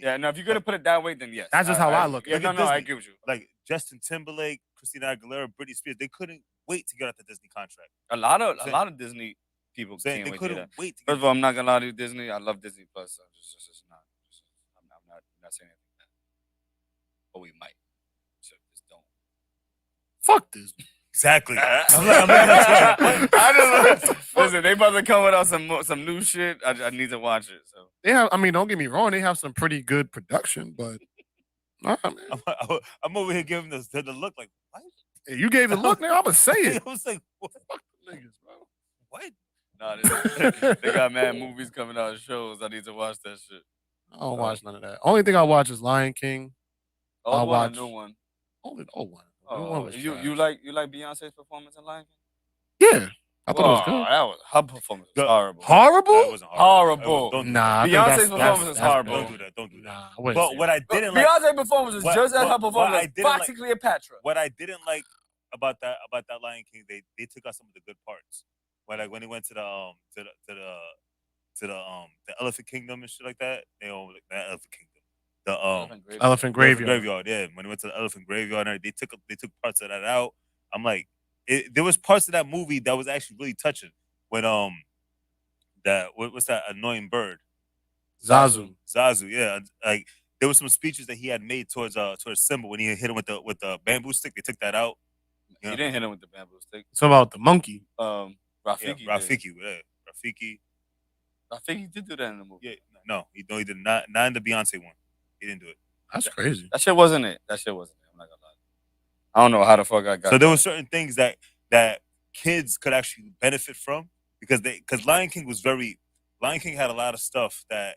Yeah, no, if you're gonna put it that way, then yes. That's just how I look. Yeah, no, I agree with you. Like Justin Timberlake, Christina Aguilera, Britney Spears, they couldn't wait to get out the Disney contract. A lot of Disney people they couldn't wait to get First of all, I'm not gonna lie to you, Disney. I love Disney Plus. I'm not saying anything bad. But we might. So just don't. Fuck Disney. Exactly. Listen, they about to come with some new shit. I need to watch it. So they have. I mean, don't get me wrong. They have some pretty good production, but man. I'm over here giving the look like what? Hey, you gave the look, nigga. I'm gonna say it. I was like, what? Fuck the niggas, bro. What? Nah, they got mad movies coming out of shows. I need to watch that shit. I don't watch none of that. Only thing I watch is Lion King. I'll watch a new one. Only the old one. Oh, you like Beyonce's performance in Lion King? Yeah, I thought it was good. Her performance was horrible. Horrible? That wasn't horrible. Nah, Beyonce's performance is horrible. Don't do that. Nah, but what I didn't like, Beyonce's performance is just as her performance. Foxy Cleopatra. What I didn't like about that Lion King, they took out some of the good parts. When he went to the Elephant Kingdom and shit like that, they all like that Elephant Kingdom. The Elephant Graveyard. Yeah. When he went to the Elephant Graveyard, they took parts of that out. I'm like, there was parts of that movie that was actually really touching. When what's that annoying bird? Zazu, yeah. Like there was some speeches that he had made towards Simba when he hit him with the bamboo stick. They took that out. He didn't hit him with the bamboo stick. It's about the monkey. Rafiki. Rafiki. Rafiki did do that in the movie. Yeah, no. No, he did not. Not in the Beyonce one. He didn't do it. That's crazy. That shit wasn't it. I'm not gonna lie. I don't know how the fuck I got. So there were certain things that kids could actually benefit from because Lion King had a lot of stuff that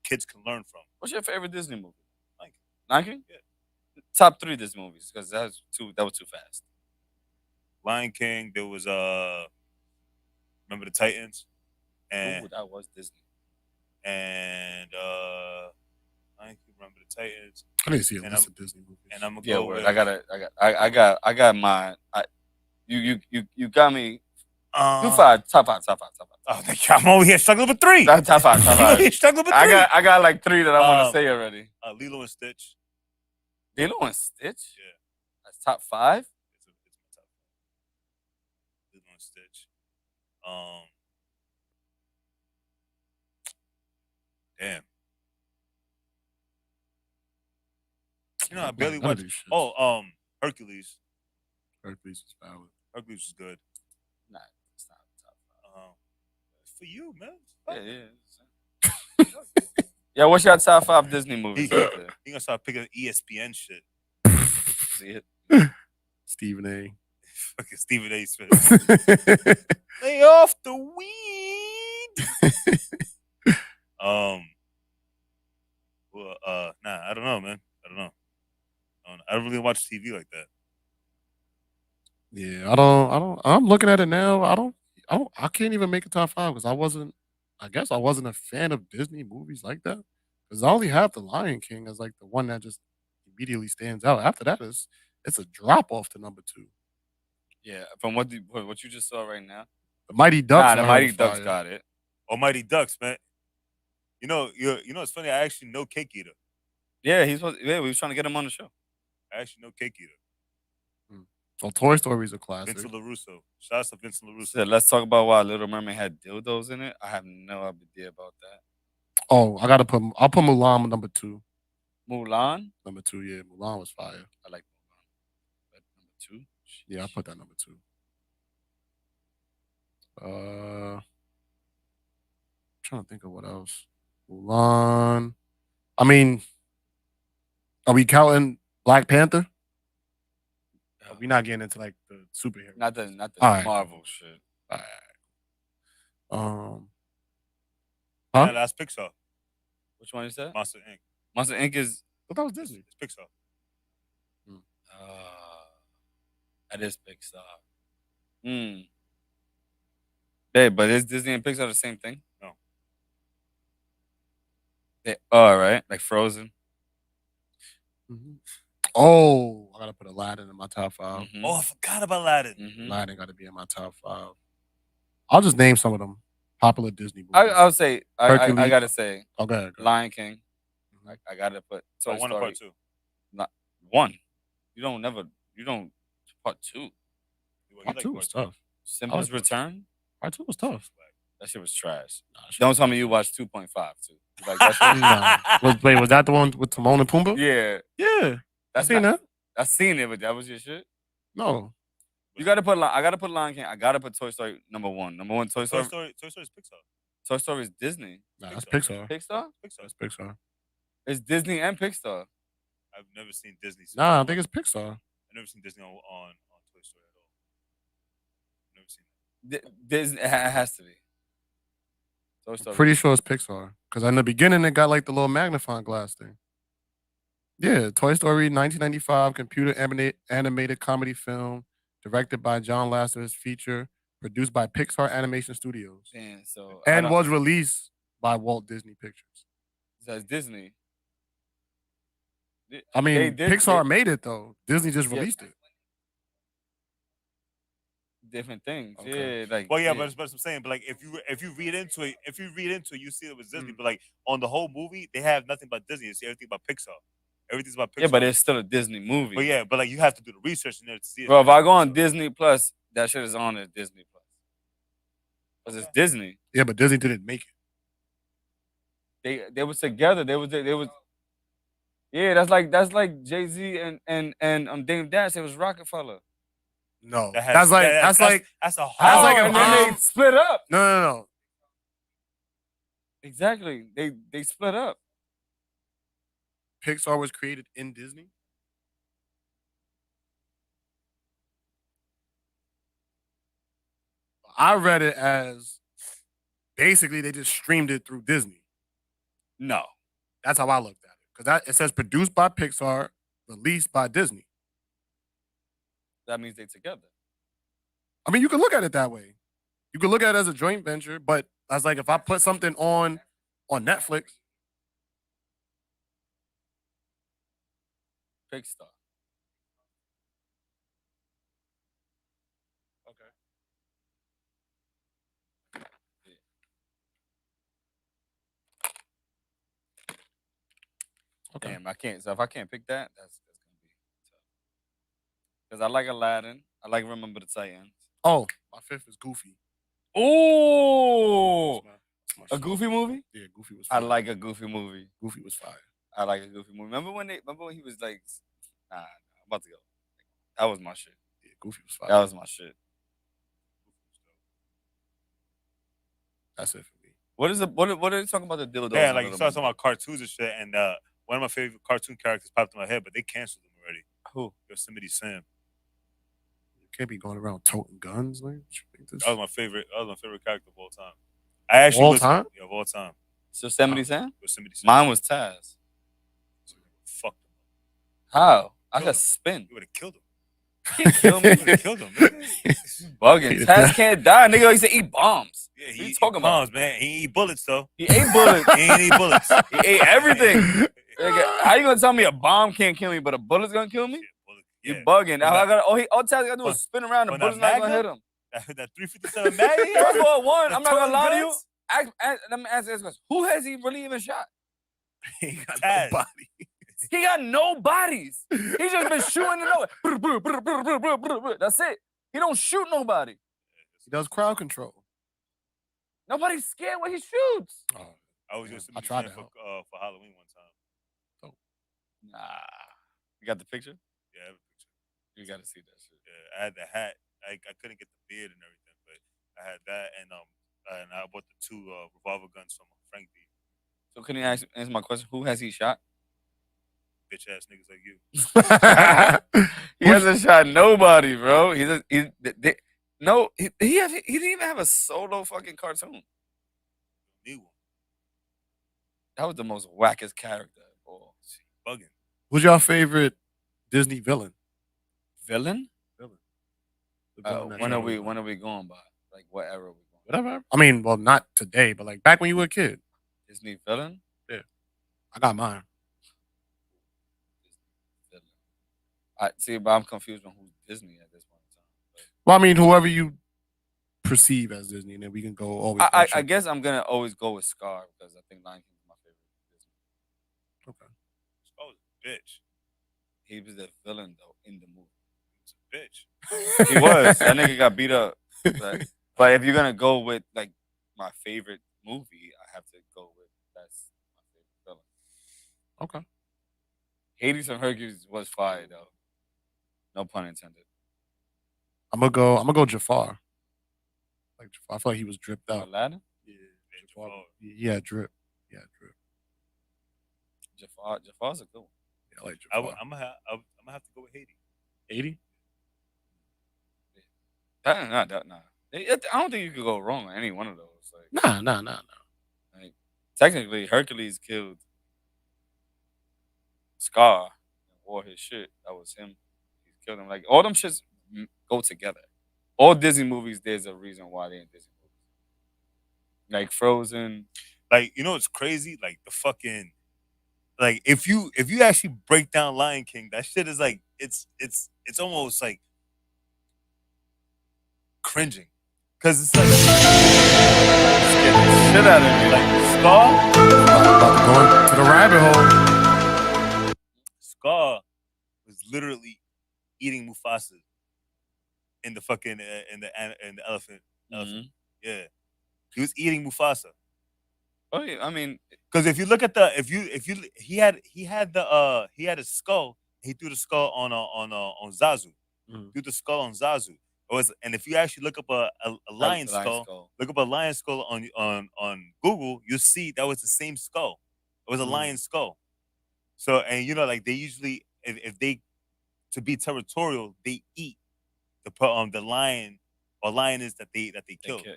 kids can learn from. What's your favorite Disney movie? Lion King. Lion King? Yeah. Top 3 Disney movies because that was too fast. Lion King. There was Remember the Titans, and Ooh, that was Disney. And Lion King, Remember the Titans. I didn't see a list of Disney movies. And I'm gonna Yeah, go word. with, I got mine. You got me. You top five. Oh, thank you. I'm over here struggling with 3. Top five. I'm over here struggling with 3. I got like 3 that I want to say already. Lilo and Stitch. Lilo and Stitch. Yeah, That's top 5. it's my top 5. Lilo and Stitch. Damn. You know, I barely watched. Oh, Hercules. Hercules is valid. Hercules is good. Nah, it's not top 5. For you, man. Yeah. Yeah, what's your top 5 Disney movies? He gonna start picking ESPN shit. See it? Stephen A. Fucking Stephen A. Smith. Lay off the weed. Nah, I don't know, man. I don't know. I don't really watch TV like that. Yeah, I don't. I'm looking at it now. I can't even make a top 5 because I guess I wasn't a fan of Disney movies like that. Because I only have The Lion King as like the one that just immediately stands out. After that, it's a drop off to number 2. Yeah, from what you just saw right now. The Mighty Ducks. The Mighty Ducks got it. Oh, Mighty Ducks, man. You know, it's funny. I actually know Cake Eater. Yeah, we was trying to get him on the show. I actually know Cake Eater. Well, Toy Story is a classic. Vincent LaRusso. Shout out to Vincent LaRusso. So let's talk about why Little Mermaid had dildos in it. I have no idea about that. Oh, I'll put Mulan on number 2. Mulan? Number 2, yeah. Mulan was fire. I like Mulan. But number 2? Yeah, I put that number 2. I'm trying to think of what else. Mulan. I mean, are we counting Black Panther? We're not getting into like the superhero. Not the right. Marvel shit. All right. Yeah, that's Pixar. Which one is that? Monster Inc. Monster Inc. is. I thought it was Disney. It's Pixar. That is Pixar. Hey, but is Disney and Pixar the same thing? No. Right, like Frozen. Mm-hmm. Oh, I gotta put Aladdin in my top 5. Mm-hmm. Oh, I forgot about Aladdin. Mm-hmm. Aladdin got to be in my top 5. I'll just name some of them popular Disney movies. I would say I gotta say. Okay. Lion King. I gotta put Toy One Story. or part 2. Not 1. You don't part 2. Part 2 was tough. Simba's Return. Part 2 was tough. That shit was trash. Don't tell me you watched 2.5 too. Like that shit? Wait, was that the one with Timon and Pumbaa? Yeah. I seen that. I seen it, but that was your shit. No. You gotta put. I gotta put Lion King. I gotta put Toy Story number 1. Number 1, Toy Story. Toy Story is Pixar. Toy Story is Disney. Nah, that's Pixar. Pixar? That's Pixar. It's Disney and Pixar. I've never seen Disney. Nah, I think it's Pixar. I've never seen Disney on Toy Story at all. Never seen that. Disney. It has to be. Toy Story. I'm pretty sure it's Pixar. Because in the beginning, it got like the little magnifying glass thing. Yeah, Toy Story 1995 computer animated comedy film directed by John Lasseter's feature, produced by Pixar Animation Studios. Damn, so and was released by Walt Disney Pictures. So it's Disney. I mean, Pixar made it though. Disney just released it. Different things. Okay. Yeah, like Well, yeah, but I'm saying, but like if you read into it, you see it was Disney. But like on the whole movie, they have nothing but Disney. You see everything about Pixar. Everything's about Pixar. Yeah, but it's still a Disney movie. But yeah, but like you have to do the research in there to see it. Bro, if I go on Disney Plus, that shit is on at Disney Plus. Because it's Disney. Yeah, but Disney didn't make it. They was together. They was. Yeah, that's like Jay-Z and Dame Dash. It was Rockefeller. No, that's a hard. and then they split up. No. Exactly. They split up. Pixar was created in Disney. I read it as basically they just streamed it through Disney. No. That's how I looked at it. Because it says produced by Pixar, released by Disney. That means they together. I mean, you can look at it that way. You can look at it as a joint venture, but that's like if I put something on Netflix. Pixar. Okay. Okay. Damn, I can't. So if I can't pick that, that's gonna be tough. Because I like Aladdin. I like Remember the Titans. Oh, my fifth is Goofy. Oh, That's my a shit. Goofy movie? Yeah, Goofy was I fire. like a Goofy movie. Goofy was fire. I like a Goofy movie. Remember when he was like, nah, I'm about to go. That was my shit. Yeah, Goofy was fire. That was my shit. That's it for me. What are they talking about the dildos? Yeah, like you started talking about cartoons and shit, and one of my favorite cartoon characters popped in my head, but they canceled them already. Who? Yosemite Sam. You can't be going around toting guns, like. That was my favorite. That was my favorite character of all time. I actually All listened- time? Yeah, of all time. Yosemite Sam? Yosemite Sam. Mine was Taz. Fuck them. How? I Killed could him. spin. You would have killed him. Can't kill me. You would have killed him. nigga. Bugging. Taz can't die, nigga. He used to eat bombs. Yeah, What he you talking about? bombs, man. He eat bullets though. He ate bullets. He ain't eat bullets. He ate everything. Nigga, how you gonna tell me a bomb can't kill me, but a bullet's gonna kill me? Yeah. You bugging. But All that- Taz gotta do is spin around. The but bullet's that not gonna hit Magnum? him. That 357 Magnum. First of all, one, The I'm not gonna total lie to you. guns? Let me ask you this question: who has he really even shot? He ain't got Taz. no body. He got no bodies. He's just been shooting it over. That's it. He don't shoot nobody. He does crowd control. Nobody's scared when he shoots. Oh, I was yeah, just I tried that. for Halloween one time. Nah. You got the picture? Yeah, I have a picture. You gotta see that shit. Yeah, I had the hat. I couldn't get the beard and everything, but I had that, and I bought the two revolver guns from Frank D. So can you answer my question? Who has he shot? Bitch ass niggas like you. He hasn't shot nobody, bro. He didn't even have a solo fucking cartoon. Need one. That was the most wackest character of all. Bugging. Who's your favorite Disney villain? Villain? The villain that When you're- are we going by? Like what era are we going? Whatever. I mean, well, not today, but like back when you were a kid. Disney villain? I got mine. Villain. I see, but I'm confused on who's Disney at this point in time. Well, I mean, whoever you perceive as Disney, and then we can go always. I guess I'm gonna always go with Scar because I think Lion King is my favorite Disney. Okay. Oh, bitch. He was the villain though in the movie. It's a bitch. He was. That nigga got beat up. But if you're gonna go with like my favorite movie, I have to go with that's my favorite villain. Okay. Hades and Hercules was fire though. No pun intended. I'm gonna go Jafar. Like Jafar. I feel like he was dripped out. Aladdin? Yeah. Jafar. Yeah, drip. Yeah, drip. Jafar's a good one. Yeah, I like Jafar. I'm gonna have to go with Haiti. 80? Nah. I don't think you could go wrong on any one of those. Like, Nah. like technically, Hercules killed Scar and wore his shit. That was him. He killed him. Like all them shits go together. All Disney movies, there's a reason why they're in Disney movies. Like Frozen. Like, you know what's crazy? Like the fucking, like if you actually break down Lion King, that shit is like it's almost like cringing, cause it's like Scared the shit out of me. like Scar. About to go into the rabbit hole. Scar was literally eating Mufasa in the fucking in the elephant. Mhm. Yeah, he was eating Mufasa. Oh yeah, I mean, Because if you look at the he had a skull. He threw the skull on Zazu. Mhm. Threw the skull on Zazu. And if you actually look up a lion Lion skull, Skull. look up a lion skull on Google, you'll see that was the same skull. It was a lion skull. So, and you know, like they usually, if they to be territorial, they eat the lion or lioness that they killed. Yeah.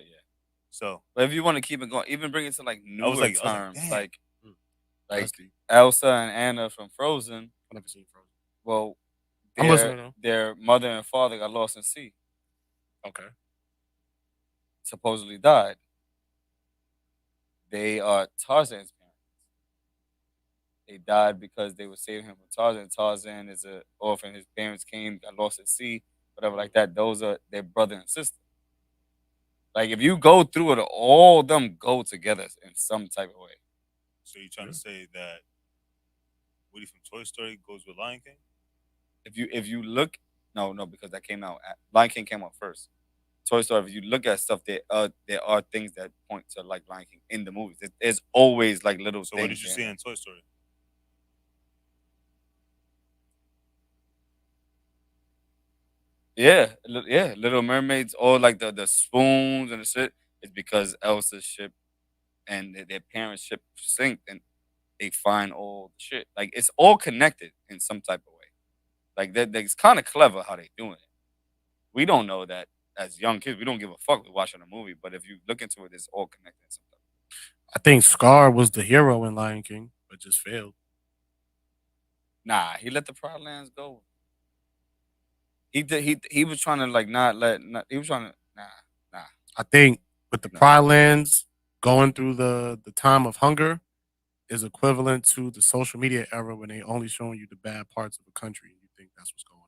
So, But if you want to keep it going, even bring it to like newer I was like, terms, damn. like That's deep. Elsa and Anna from Frozen. I've never seen Frozen. Well, I'm listening though. their mother and father got lost in sea. Okay. Supposedly died. They are Tarzan's parents. They died because they were saving him from Tarzan. Tarzan is an orphan. His parents came, got lost at sea, whatever like that. Those are their brother and sister. Like if you go through it, all of them go together in some type of way. So you're trying to say that Woody from Toy Story goes with Lion King? If you look, no, because that came out. Lion King came out first. Toy Story. If you look at stuff, there are things that point to like Lion King in the movies. There's always like little. So things what did you there. see in Toy Story? Yeah, Little Mermaids, all like the spoons and the shit. It's because Elsa's ship and their parents' ship sink, and they find all the shit. Like it's all connected in some type of way. Like it's kind of clever how they doing it. We don't know that as young kids. We don't give a fuck. We're watching a movie, but if you look into it, it's all connected. In some type. I think Scar was the hero in Lion King, but just failed. Nah, he let the Proud Lands go. He was trying to like he was trying to nah. I think with the Pride Lands going through the time of hunger is equivalent to the social media era when they only showing you the bad parts of the country and you think that's what's going on.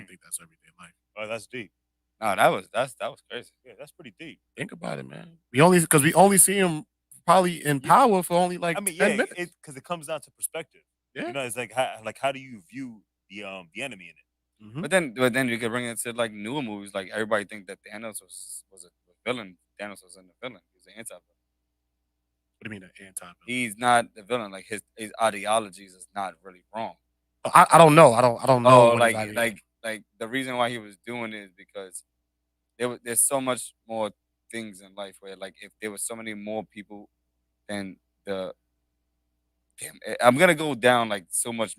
You think that's everyday life. Oh, that's deep. No, that was crazy. Yeah, that's pretty deep. Think about it, man. We only see him probably in power for only like 10 minutes. Because it comes down to perspective. Yeah. You know, it's like how do you view the enemy in it? Mm-hmm. But then you could bring it to like newer movies. Like everybody think that Thanos was a villain. Thanos wasn't a villain. He was an anti-villain. What do you mean an anti-villain? He's not the villain. Like his ideologies is not really wrong. I don't know. I don't know. Oh, like the reason why he was doing it is because there's so much more things in life where like if there was so many more people than I'm gonna go down like so much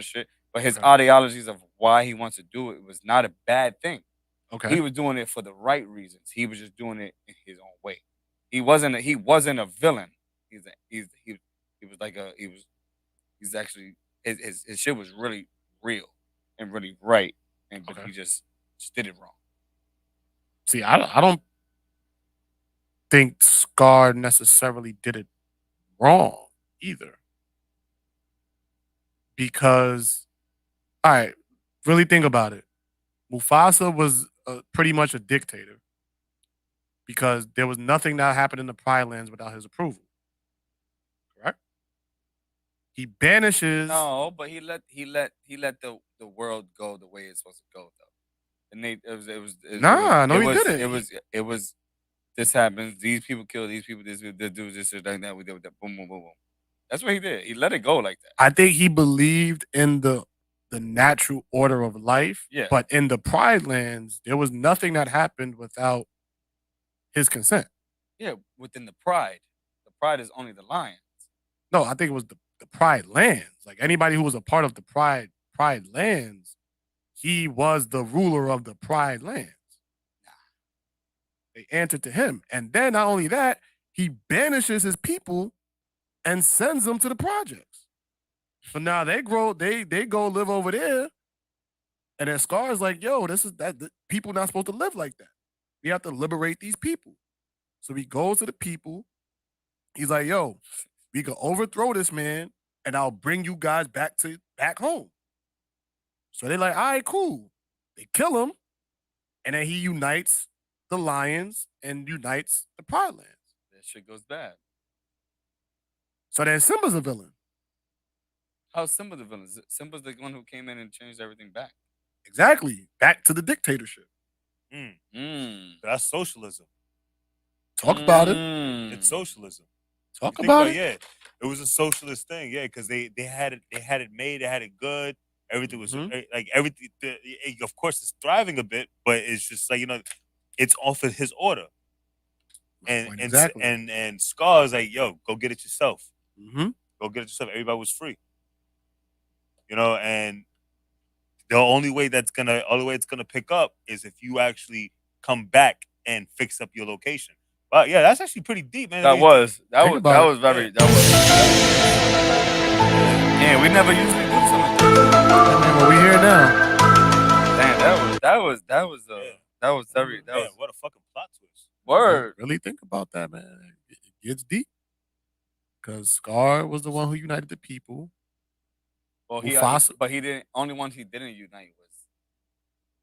shit. But his ideologies of why he wants to do it was not a bad thing. Okay. He was doing it for the right reasons. He was just doing it in his own way. He wasn't a villain. He's actually his shit was really real and really right, but he just did it wrong. See, I don't think Scar necessarily did it wrong either. Because, all right, really think about it. Mufasa was pretty much a dictator because there was nothing that happened in the Pride Lands without his approval. Correct? He banishes. No, but he let the world go the way it's supposed to go though. And he didn't. It was this happens. These people kill these people. This do this shit like that. We did that. Boom, boom, boom, boom. That's what he did. He let it go like that. I think he believed in the natural order of life. Yeah. But in the Pride Lands, there was nothing that happened without his consent. Yeah, within the Pride. The Pride is only the lions. No, I think it was the Pride Lands. Like anybody who was a part of the Pride Lands, he was the ruler of the Pride Lands. They answered to him. And then not only that, he banishes his people and sends them to the projects. So now they go live over there. And then Scar's like, yo, people not supposed to live like that. We have to liberate these people. So he goes to the people. He's like, yo, we can overthrow this man and I'll bring you guys back home. So they're like, all right, cool. They kill him. And then he unites the lions and unites the Pride Lands. That shit goes bad. So then Simba's a villain. How's Simba the villain? Simba's the one who came in and changed everything back. Exactly. Back to the dictatorship. That's socialism. Talk about it. It's socialism. Talk about it. Yeah, it was a socialist thing. Yeah, because they had it made. They had it good. Everything was like everything. Of course, it's thriving a bit, but it's just like it's off of his order. And Right, and exactly. and Scar is like, yo, go get it yourself. Mm-hmm. Go get it yourself. Everybody was free. And the only way it's gonna pick up is if you actually come back and fix up your location. But yeah, that's actually pretty deep, man. That was Think about it. very that was. Yeah, we never usually do something. Man, what we here now? Damn, that was very that Man, was what a fucking plot twist. word. Really think about that, man. It gets deep. Because Scar was the one who united the people. Well, Mufasa. but he didn't. Only ones he didn't unite was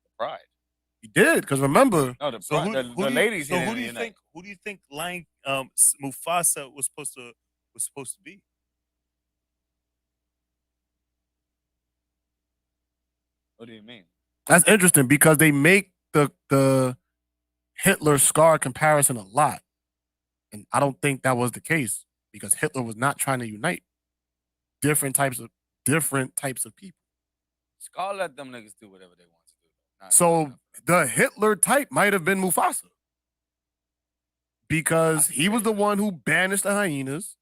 the Pride. He did, because remember, No, the So Pride. The ladies. So he who didn't do you unite. think? Who do you think Mufasa was supposed to be? What do you mean? that's interesting because they make the Hitler Scar comparison a lot. And I don't think that was the case because Hitler was not trying to unite different types of people. Scar let them niggas do whatever they want to do. So the Hitler type might have been Mufasa. Because he was the one who banished the hyenas.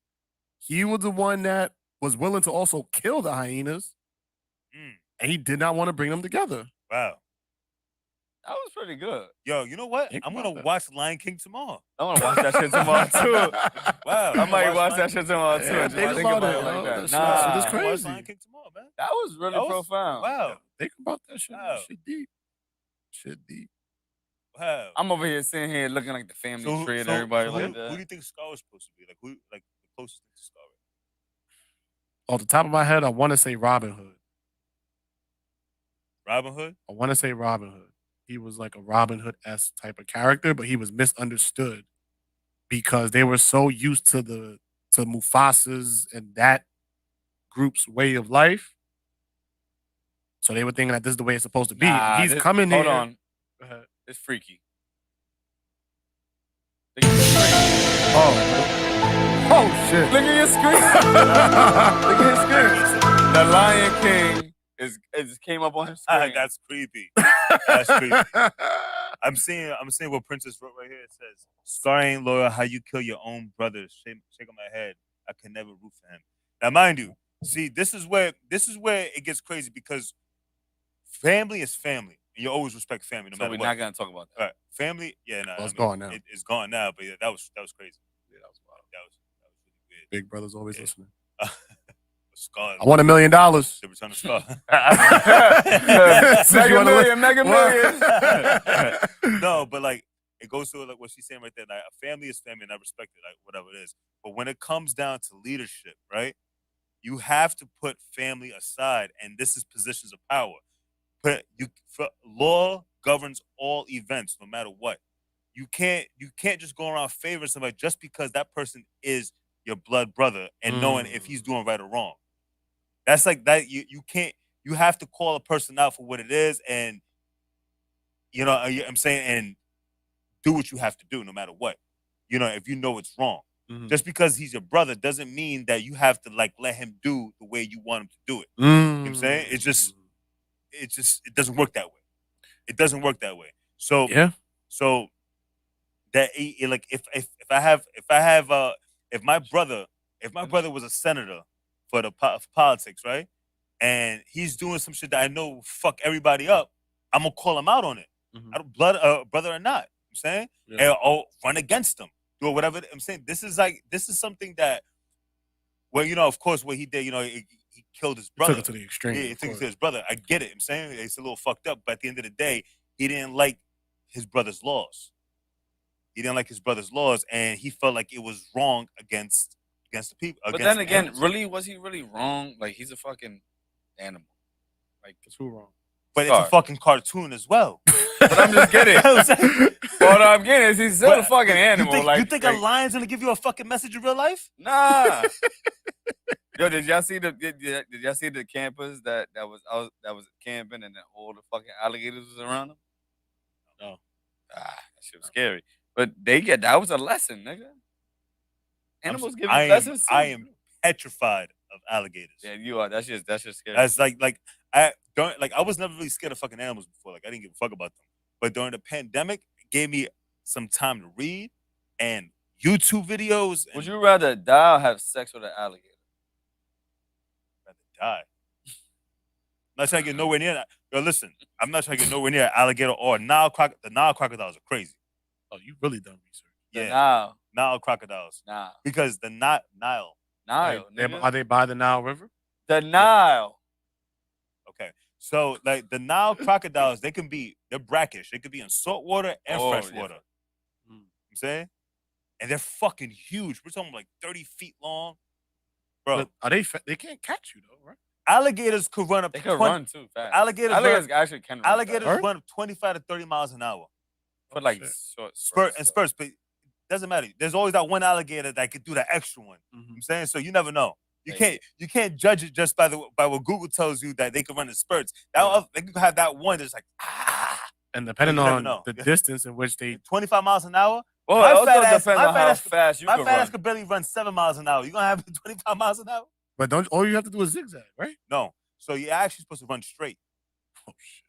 He was the one that was willing to also kill the hyenas. And he did not want to bring them together. Wow. That was pretty good. Yo, you know what? Think I'm about gonna that. watch Lion King tomorrow. I want to watch that shit tomorrow too. Wow. I might watch that shit tomorrow too. Yeah, and think just about it, like yo. that. That shit is I'm gonna watch crazy. Lion King tomorrow, man. That was really That was- profound. Wow. Think about that shit. Wow. Shit deep. Shit deep. Wow. I'm over here sitting here looking like the family tree and everybody who, like who that. do you think Scar was supposed to be? Like the closest thing to Scar? Off the top of my head, I want to say Robin Hood. Robin Hood? I want to say Robin Hood. He was like a Robin Hood-esque type of character, but he was misunderstood because they were so used to Mufasa's and that group's way of life. So they were thinking that this is the way it's supposed to be. Nah, He's coming here. Hold on. Go ahead. It's freaky. Oh shit. Look at your screen. Look at his screen. The Lion King is came up on his screen. That's creepy. That's creepy. I'm seeing what Princess wrote right here. It says, Scar ain't loyal, how you kill your own brother. Shaking my head. I can never root for him. Now, mind you, see, this is where it gets crazy because family is family. And you always respect family no So matter we're what. not gonna talk about that. All right. Family, yeah, no. Well, it's gone now. It's gone now, but yeah, that was crazy. Yeah, that was wild. That was really weird. Big Brother's always listening. Scar. I want $1 million. The return of Scar. Mega million. No, but like it goes to like what she's saying right there. Like a family is family, and I respect it, like whatever it is. But when it comes down to leadership, right, you have to put family aside, and this is positions of power. Law governs all events, no matter what. You can't just go around favoring somebody just because that person is your blood brother and knowing if he's doing right or wrong. That's like that. You can't. You have to call a person out for what it is, and I'm saying, and do what you have to do, no matter what. If you know it's wrong, just because he's your brother doesn't mean that you have to like let him do the way you want him to do it. You know what I'm saying? It doesn't work that way. It doesn't work that way. So Yeah. So that like if my brother was a senator for politics, right, and he's doing some shit that I know will fuck everybody up, I'm gonna call him out on it. I don't brother or not. I'm saying, Yeah. and run against him, do whatever. I'm saying this is something that, well, of course, what he did, he killed his brother. Took it to the extreme. Yeah, he took it to his brother. I get it. I'm saying it's a little fucked up, but at the end of the day, he didn't like his brother's laws. He didn't like his brother's laws, and he felt like it was wrong against the people. But then again, really, was he really wrong? Like he's a fucking animal. Like It's who wrong? But it's a fucking cartoon as well. But I'm just kidding. What I'm getting is he's still a fucking animal. You think a lion's gonna give you a fucking message in real life? Nah. Yo, did y'all see the campers that was camping and then all the fucking alligators was around them? No. That shit was scary. But that was a lesson, nigga. Animals give you lessons too. I am petrified of alligators. Yeah, you are. That's just scary. That's I was never really scared of fucking animals before. Like I didn't give a fuck about them. But during the pandemic, it gave me some time to read and YouTube videos. Would you rather die or have sex with an alligator? Rather die. I'm not trying to get nowhere near that. Yo, listen, I'm not trying to get nowhere near an alligator or the Nile crocodiles are crazy. Oh, you really done research. Yeah. Nile crocodiles. Nah. Because the Nile. Nile. Are they by the Nile River? The Nile. Okay. So, like, the Nile crocodiles, they're brackish. They could be in salt water and fresh water. You know what I'm saying? And they're fucking huge. We're talking like 30 feet long. Bro. But they can't catch you, though, right? Alligators could run up. They could run too fast. Alligators actually can run. Alligators run 25 to 30 miles an hour. But like spurts, but it doesn't matter. There's always that one alligator that could do the extra one. You know what I'm saying? So you never know. You can't judge it just by what Google tells you that they can run in spurts. They could have that one that's like and depending on the distance in which they 25 miles an hour. Well, it also depends on how fast you can run. My fat ass could barely run 7 miles an hour. You gonna have 25 miles an hour? But all you have to do is zigzag, right? No. So you're actually supposed to run straight. Oh shit.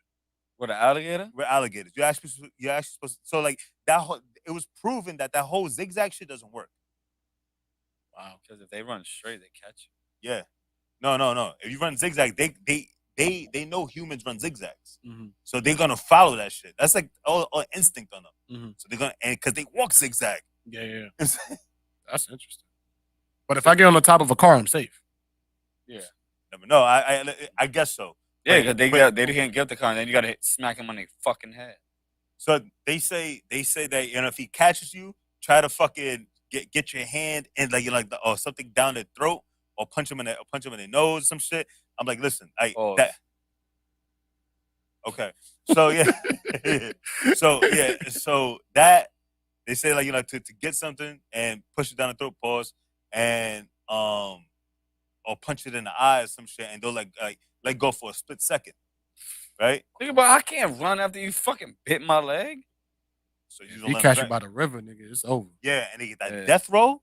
With an alligator? With alligators. You're actually supposed to, so like it was proven that whole zigzag shit doesn't work. Wow. Because if they run straight, they catch you. Yeah. No. If you run zigzag, they know humans run zigzags. So they're gonna follow that shit. That's like all instinct on them. So they're gonna, and because they walk zigzag. Yeah. That's interesting. But if I get on the top of a car, I'm safe. Yeah. No, I guess so. Yeah, because they can't get the car, and then you gotta smack him on their fucking head. So they say that, you know, if he catches you, try to fucking get your hand and or something down their throat, or punch him in the nose, some shit. I'm like, listen, okay. So yeah, so that they say, like, you know, to get something and push it down the throat, pause, and or punch it in the eye or some shit, and they'll like let go for a split second, right? Think about, I can't run after you fucking bit my leg. So you catch you by the river, nigga, it's over. Yeah, and they get that death row.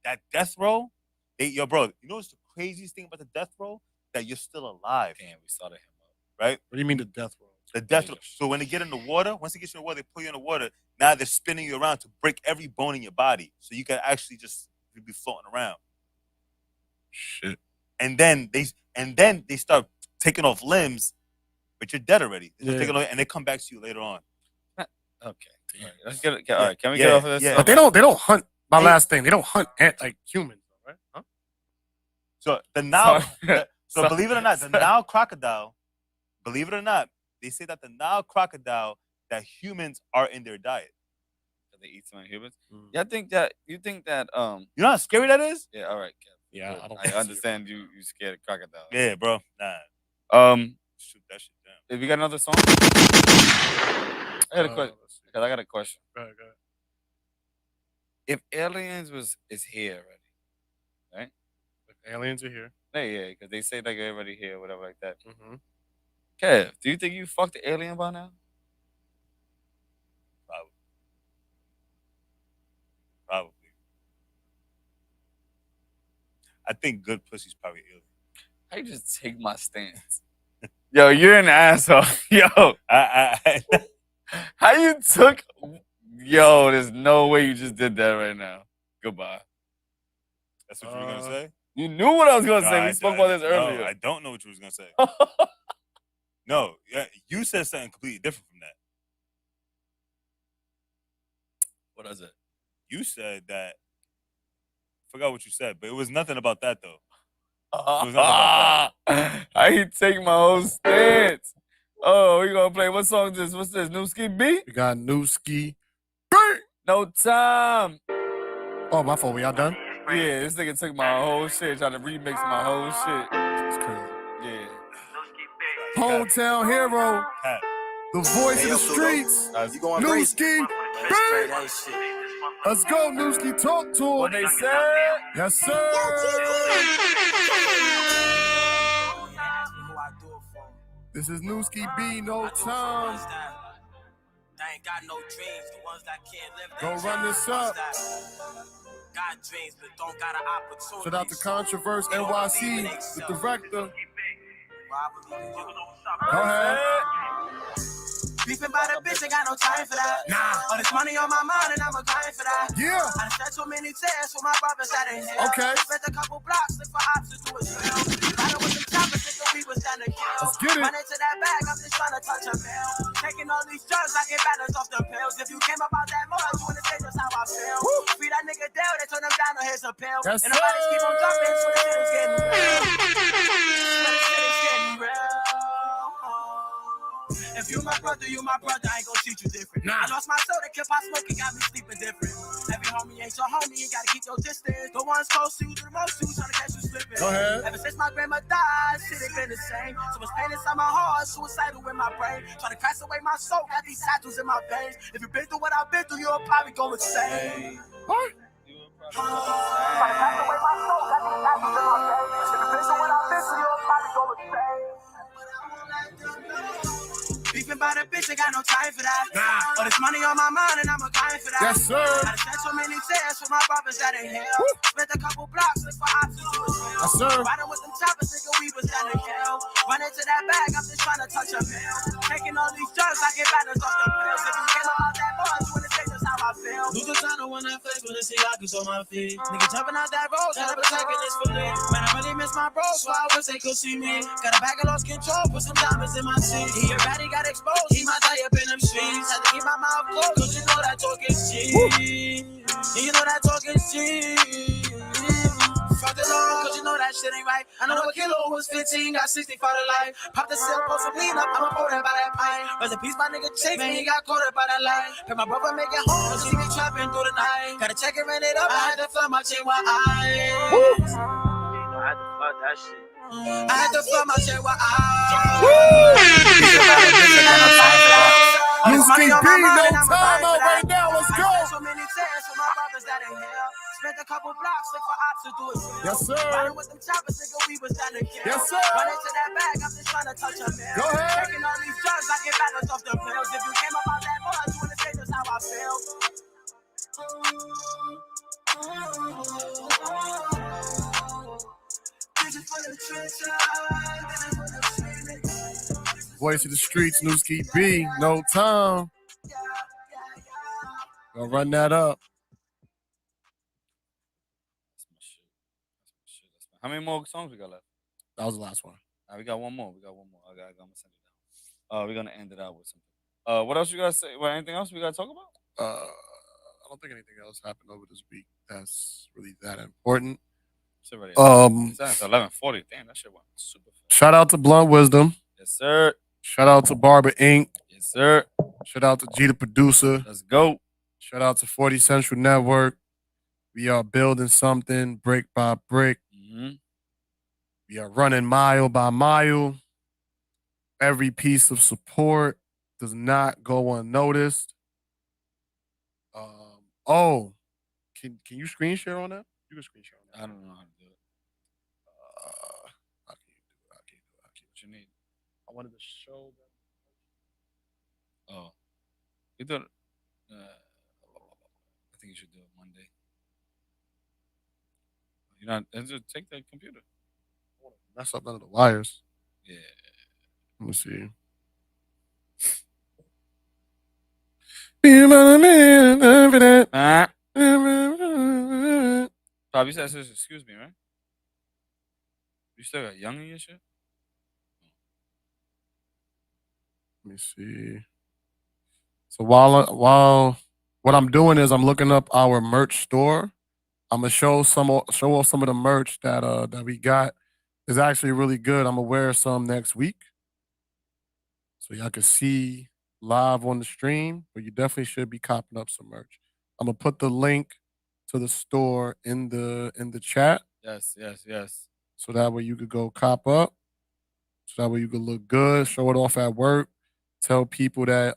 That death row, yo, bro. You know what's the craziest thing about the death row? That you're still alive. Damn, we started him up. Right? What do you mean the death row? The death row. So when they get in the water, once they get you in the water, they pull you in the water. Now they're spinning you around to break every bone in your body, so you can actually just be floating around. Shit. And then they start taking off limbs, but you're dead already. And they come back to you later on. Okay. All right, let's get it. All right, can we get off of this? Yeah. But they don't hunt. My last thing, they don't hunt like humans, right? Huh? So the Nile, believe it or not, the Nile crocodile, believe it or not, they say that the Nile crocodile, that humans are in their diet. They eat some humans. Yeah, you think that you know how scary that is? Yeah, all right, Kev. Yeah, I understand you scared of crocodiles. Yeah, bro. Nah. Shoot that shit down. If you got another song, I got a question. Because I got a question. Go ahead. If aliens is here already, right? If aliens are here. Yeah, because they say like they're already here, whatever like that. Kev, do you think you fucked the alien by now? Probably. I think good pussy's probably alien. How you just take my stance? Yo, you're an asshole. Yo, how you took? Yo, there's no way you just did that right now. Goodbye. That's what you were gonna say? You knew what I was gonna say. We spoke about this earlier. No, I don't know what you was gonna say. No, you said something completely different from that. What is it? You said that. I forgot what you said, but it was nothing about that though. How you take my whole stance? Oh, we gonna play. What song is this? What's this? New Ski B? We got New Ski. No time. Oh, my fault. We all done? Yeah, this nigga took my whole shit, trying to remix my whole shit. It's crazy. Yeah. Hometown hero. The voice of the streets. New Ski. Let's go, New Ski. Talk to him. What they said? Yes, sir. This is New Ski B. No time. I ain't got no dreams, the ones that can't live. Go run this up. Got dreams, but don't got an opportunity. Shout out to Controverse NYC, the director. Go ahead. Beefing by the bitch, ain't got no time for that. Nah. All this money on my mind and I'm a grind for that. Yeah. I spent so many tears for my brothers that ain't here. Okay. Spent a couple blocks, look for options to his real. Riding with the choppers, think we was down to kill. Let's get it. Run into that bag, I'm just trying to touch a pill. Taking all these drugs, I get balance off the pills. If you came about that more, you wanna say just how I feel. Free that nigga down, they turn him down, no here's a pill. Yes, And nobody keep on jumping, so the shit is getting real. So the shit is getting real. If you my brother, I ain't gon' treat you different. I lost my soul to keep on smoking, got me sleeping different. Every homie ain't your homie, you gotta keep your distance. The ones close to you, the most to you, tryna catch you slipping. Go ahead. Ever since my grandma died, shit ain't been the same. So much pain inside my heart, suicidal in my brain. Tryna crash away my soul, got these tattoos in my veins. If you've been through what I've been through, you'll probably go insane. What? Tryna crash away my soul, got these tattoos in my veins. If you've been through what I've been through, you'll probably go insane. Beefing by the bitch, ain't got no time for that. All this money on my mind and I'm a grind for that. Yes, sir. I spent so many tears for my brothers that ain't here. Spent a couple blocks, look for options to his real. Yes, sir. Riding with them choppers, nigga, we was down to kill. Run into that bag, I'm just trying to touch a pill. Taking all these drugs, I get balance off the pills. If you came about that boy, you wanna say just how I feel. Lose the tunnel when I flex, when I see Yaku's on my feet. Nigga jumping out that road, trying to protect this for me. Man, I really miss my bro, so I wish they could see me. Got a bag of lost control, put some diamonds in my seat. He already got exposed, he might tie up in them streets. Had to keep my mouth closed, cause you know that talking shit. You know that talking shit. Fuck the law, cause you know that shit ain't right. I know a kilo was 15, got 60 for the life. Pop the cell, post some lean up, I'ma pour that by that pint. Rest in peace, my nigga Chase, man, he got caught up by that light. Pay my brother make it home, cause he be trapping through the night. Gotta check it, ran it up, I had to flood my chain with ice. I had to fuck that shit. I had to flood my chain with ice. Miss King B, no time out right now. Let's go. So many tears for my brothers that ain't here. Spent a couple blocks, look for options to his real. Yes, sir. Riding with them choppers, nigga, we was down to kill. Yes, sir. Run into that bag, I'm just trying to touch a pill. Go ahead. Taking all these drugs, I get balance off the pills. If you came about that boy, you wanna say just how I feel. Voice of the streets, Newski B, no time. Gonna run that up. That's my shit. How many more songs we got left? That was the last one. We got one more. I'm gonna send it down. We're gonna end it out with something. What else you guys say? Anything else we gotta talk about? I don't think anything else happened over this week that's really that important. Shit ready. It's 11:40. Damn, that shit went super fast. Shout out to Blunt Wisdom. Yes, sir. Shout out to Barber Inc. Yes, sir. Shout out to G the producer. Let's go. Shout out to 40Central Network. We are building something brick by brick. Mm-hmm. We are running mile by mile. Every piece of support does not go unnoticed. Can you screen share on that? You can screen share on that. I don't know how to do it. How can you do it? What you need? I wanted to show them. Oh, you do it. I think you should do it Monday. You're not. Just take the computer. Mess up none of the wires. Yeah. Let me see. Bob, you said excuse me, right? You still got young in your shit? Let me see. So while what I'm doing is I'm looking up our merch store. I'm gonna show off some of the merch that we got. It's actually really good. I'm gonna wear some next week, so y'all can see live on the stream. But you definitely should be copping up some merch. I'm gonna put the link to the store in the chat. Yes. So that way you could go cop up. So that way you could look good, show it off at work, tell people that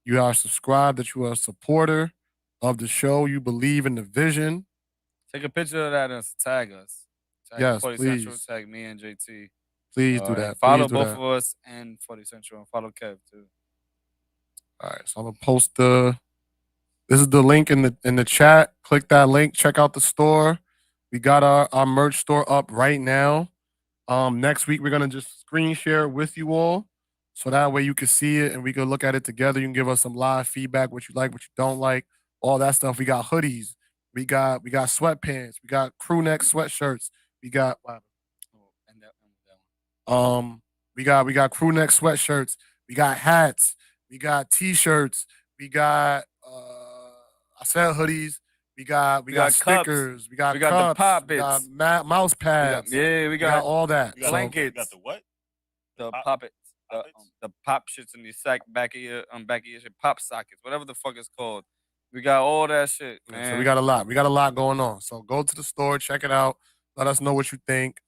you are subscribed, that you are a supporter of the show, you believe in the vision. Take a picture of that and tag us. Tag Yes, 40 please. Central, tag me and JT. Please do that. Follow Please do both that. of us and 40 Central, and follow Kev too. All right, so I'm gonna post this is the link in the chat. Click that link, check out the store. We got our merch store up right now. Next week we're gonna just screen share with you all. so that way you can see it and we can look at it together. You can give us some live feedback, what you like, what you don't like, all that stuff. We got hoodies, we got sweatpants, we got crew neck sweatshirts, we got wow, And that we got crew neck sweatshirts, we got hats, we got t-shirts, we got I said hoodies, we got got cups. stickers, we got We got the cups, we got poppets. mouse We got, pads, yeah, we we got got all that. You got So You got blankets. the what? The Pop- poppets. poppets? The pop shits in your sack back of your shit, pop sockets, whatever the fuck it's called. We got all that shit, yeah, man. so we got a lot. We got a lot going on. So go to the store, check it out. Let us know what you think.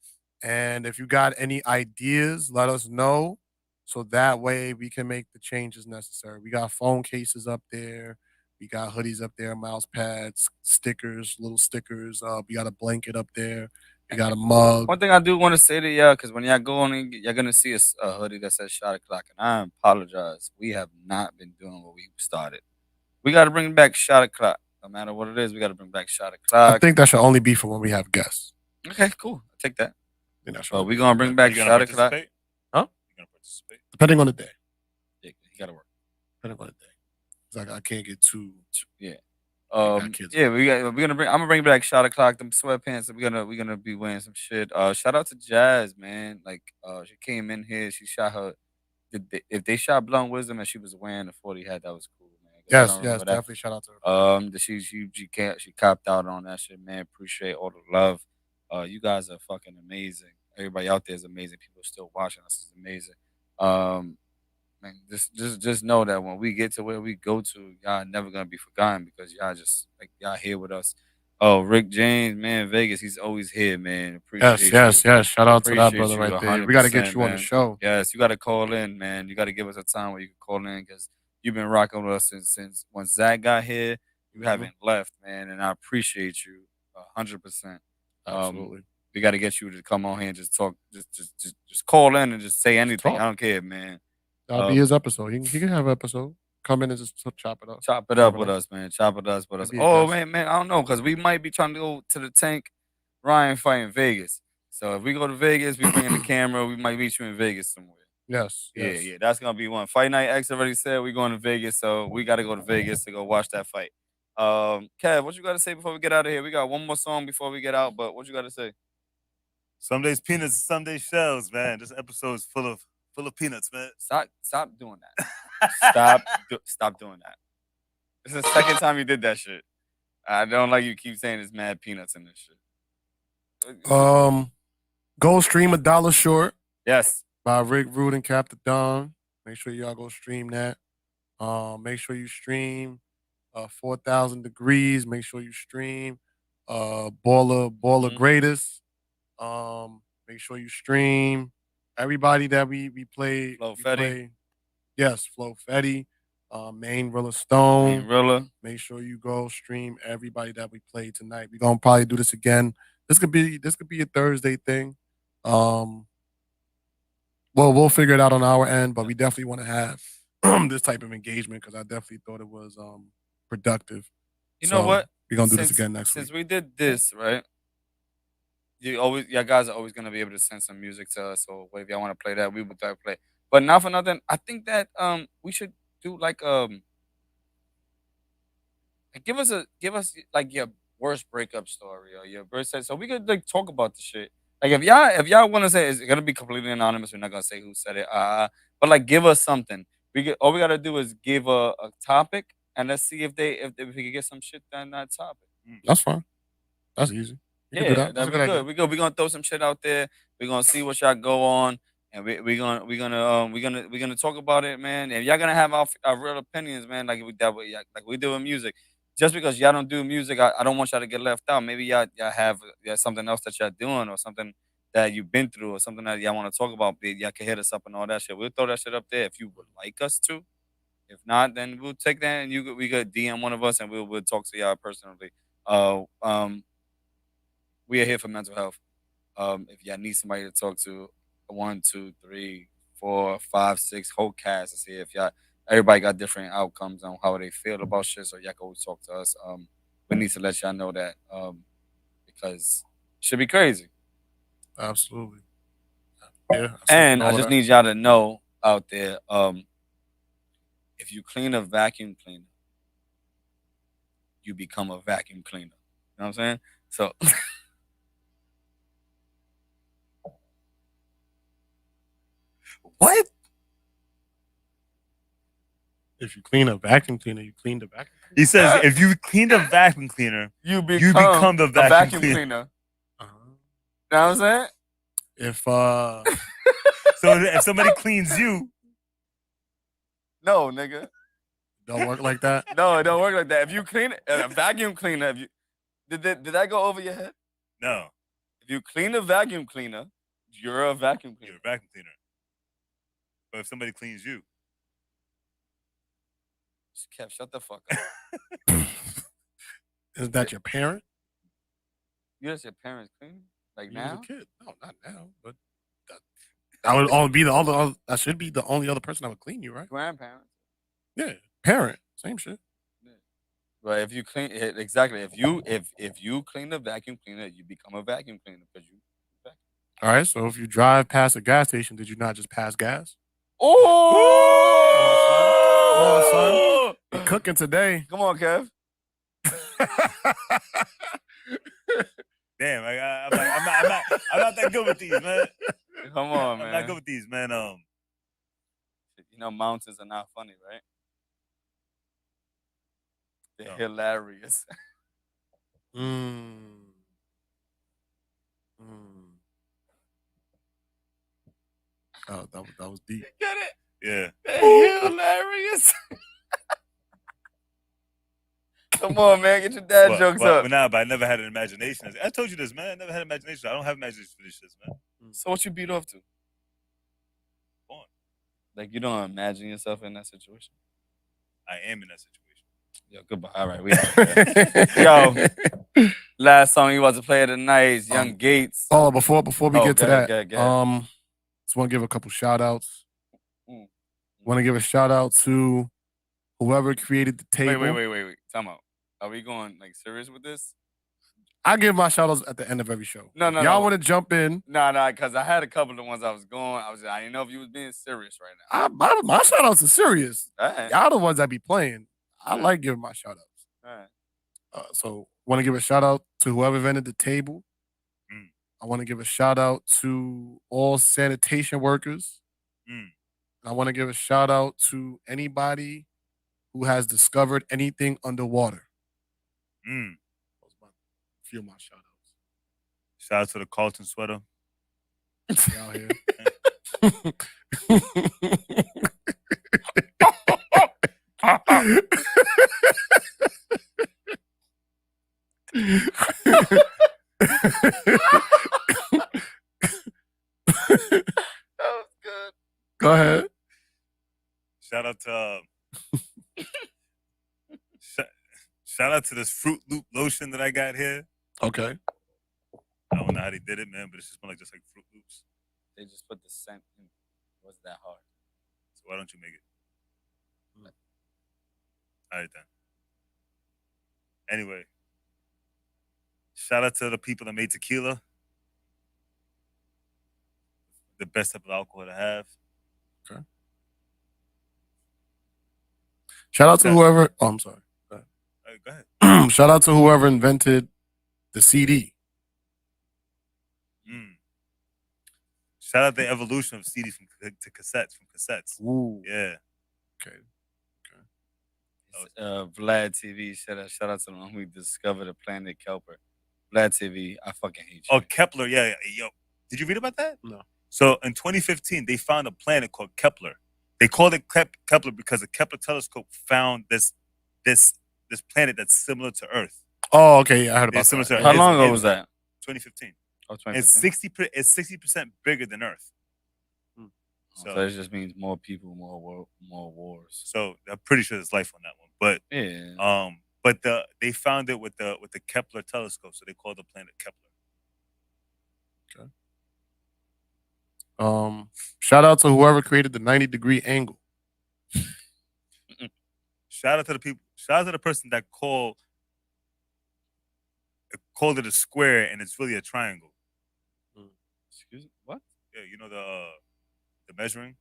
And if you got any ideas, let us know. So that way we can make the changes necessary. We got phone cases up there. We got hoodies up there, mouse pads, stickers, little stickers. We got a blanket up there. We got a mug. One thing I do want to say to y'all, because when y'all go on, you're gonna see a hoodie that says "Shot O'clock," and I apologize. We have not been doing what we started. We got to bring back "Shot O'clock." No matter what it is, we got to bring back "Shot I O'clock." think that should only be for when we have guests. Okay, cool. I'll take that. I think that should But only we're be- gonna bring back You gonna "Shot O'clock." participate? Huh? You gonna participate? Depending on the day. Yeah, he got to work. Depending on the day. 'Cause I can't get too. Yeah. got kids. Yeah, we're gonna bring. I'm gonna bring back "Shot O'clock." Them sweatpants. We're gonna be wearing some shit. Shout out to Jazz, man. Like, she came in here. She shot her. If they shot Blunt Wisdom and she was wearing a 40 hat, that was cool, man. 'Cause I Yes, don't yes, remember that. definitely shout out to her. She copped out on that shit, man. Appreciate all the love. You guys are fucking amazing. Everybody out there is amazing. People still watching us is amazing. Man, just know that when we get to where we go to, y'all never gonna be forgotten because y'all just like y'all here with us. Oh, Rick James, man, Vegas, he's always here, man. Appreciate Yes. Shout out to that Appreciate brother you right there. We got to get 100%, you on the man. show. Yes, you got to call in, man. You got to give us a time where you can call in because you've been rocking with us since when Zach got here. You haven't left, man, and I appreciate you 100%. Absolutely. We got to get you to come on here and just talk, just call in and just say anything. talk. I don't care, man. That'll be his episode. He can have an episode. Come in and just chop it up. Chop it up with us, man. Chop it up with us. Maybe a Oh, guest. man, I don't know because we might be trying to go to the tank. Ryan fight in Vegas. So if we go to Vegas, we bring in the camera. We might meet you in Vegas somewhere. Yes. Yeah. That's gonna be one. Fight Night X already said we're going to Vegas, so we got to go to Vegas to go watch that fight. Kev, what you got to say before we get out of here? We got one more song before we get out, but what you got to say? Some days peanuts, some days shells, man. This episode is full of peanuts, man. Stop doing that. Stop doing that. This is the second time you did that shit. I don't like you keep saying there's mad peanuts in this shit. Go stream $1 Short Yes. by Rick Rude and Captain Don. Make sure y'all go stream that. Make sure you stream 4,000 Degrees. Make sure you stream Baller Greatest. Make sure you stream everybody that we play. Flo we Fetty. play. Yes, Flo Fetty. Main Rilla Stone. Main Rilla. Make sure you go stream everybody that we played tonight. We're gonna probably do this again. This could be a Thursday thing. Well, we'll figure it out on our end, but we definitely want to have this type of engagement because I definitely thought it was productive. You know what? We're gonna do this again next Since week. we did this, right? Y'all guys are always gonna be able to send some music to us, or if y'all want to play that, we would play. But not for nothing, I think that we should do like give us like your worst breakup story or your worst so we could like talk about the shit. Like if y'all want to say it's gonna be completely anonymous, we're not gonna say who said it. But like give us something. All we gotta do is give a topic and let's see if we can get some shit on that topic. That's fine. That's easy. You can do that. That's a good idea. We're gonna throw some shit out there. We're gonna see what y'all go on, and we're gonna talk about it, man. And y'all gonna have our real opinions, man. Like we do with music. Just because y'all don't do music, I don't want y'all to get left out. Maybe y'all have something else that y'all doing or something that you've been through or something that y'all want to talk about. Y'all can hit us up and all that shit. We'll throw that shit up there if you would like us to. If not, then we'll take that and we could DM one of us and we'll talk to y'all personally. We are here for mental health. If y'all need somebody to talk to, 1, 2, 3, 4, 5, 6, whole cast is here. If everybody got different outcomes on how they feel about shit, so y'all can always talk to us. We need to let y'all know that because it should be crazy. Absolutely. Yeah. And I just need y'all to know out there. If you clean a vacuum cleaner, you become a vacuum cleaner. You know what I'm saying? So what? If you clean a vacuum cleaner, you clean the vacuum cleaner. He says if you clean a vacuum cleaner, You become the a vacuum cleaner. cleaner. Uh-huh. You know what I'm saying? If So if somebody cleans you, No, nigga. don't work like that. No, it don't work like that. If you clean a vacuum cleaner, if you did that go over your head? no, If you clean a vacuum cleaner, you're a vacuum you're cleaner. a vacuum cleaner. But if somebody cleans you, Kev, shut the fuck up. Is that your parent? You just your parents clean? Like You was now? a kid. No, not now. But that would all be the only. That should be the only other person that would clean you, right? Grandparents. Yeah, parent. Same shit. But if you clean exactly, if you clean the vacuum cleaner, you become a vacuum cleaner because you vacuum. All right. So if you drive past a gas station, did you not just pass gas? Oh, Come on, son. You're cooking today. Come on, Kev. damn, I'm not that good with these, man. Come on, I'm man. not good with these, man. You know, mountains are not funny, right? They're No. hilarious. Oh, that was deep. Get it? Yeah. They're hilarious. Come on, man. Get your dad jokes up. But I never had an imagination. I told you this, man. I never had an imagination. I don't have imagination for this shit, man. So what you beat off to? Go on. Like you don't imagine yourself in that situation? I am in that situation. Yo, goodbye. All right, we out there. Yo, last song you want to play of the night is Young Gates. Oh, before we get to that, go ahead. just want to give a couple shout outs. Want to give a shout out to whoever created the table. Wait. Time out. Are we going like serious with this? I give my shout outs at the end of every show. No. Y'all want to jump in? No, because I had a couple of the ones I didn't know if you was being serious right now. My shout outs are serious. All right. Y'all the ones that be playing. I like giving my shout outs. All right. So want to give a shout out to whoever invented the table. I want to give a shout out to all sanitation workers. I want to give a shout out to anybody who has discovered anything underwater. Those are few of my shout outs. Shout out to the Carlton sweater. Out here. That was good. Go ahead. Shout out to shout out to this Fruit Loop lotion that I got here. Okay. I don't know how they did it, man, but it's just just like Fruit Loops. They just put the scent in. It wasn't that hard. So why don't you make it? All right then. Anyway, shout out to the people that made tequila. The best type of alcohol to have. Okay. Shout out to whoever. Oh, I'm sorry. Go ahead. All right, go ahead. Shout out to whoever invented the CD. Shout out the evolution of CDs to cassettes. Ooh. Yeah. Okay. Vlad TV. Shout out to the one who discovered the planet Kepler. Vlad TV. I fucking hate you. Oh, Kepler. Yeah. Yo, did you read about that? No. So in 2015, they found a planet called Kepler. They called it Kepler because the Kepler telescope found this planet that's similar to Earth. Oh, okay. Yeah, I heard about that. How long ago was that? 2015. Oh, 2015. It's 60% bigger than Earth. So it just means more people, more wars. So I'm pretty sure there's life on that one. But yeah. But they found it with the Kepler telescope, so they called the planet Kepler. Okay. Shout out to whoever created the 90-degree angle. Shout out to the people. Shout out to the person that called it a square and it's really a triangle. Excuse me? What? Yeah, you know the measuring.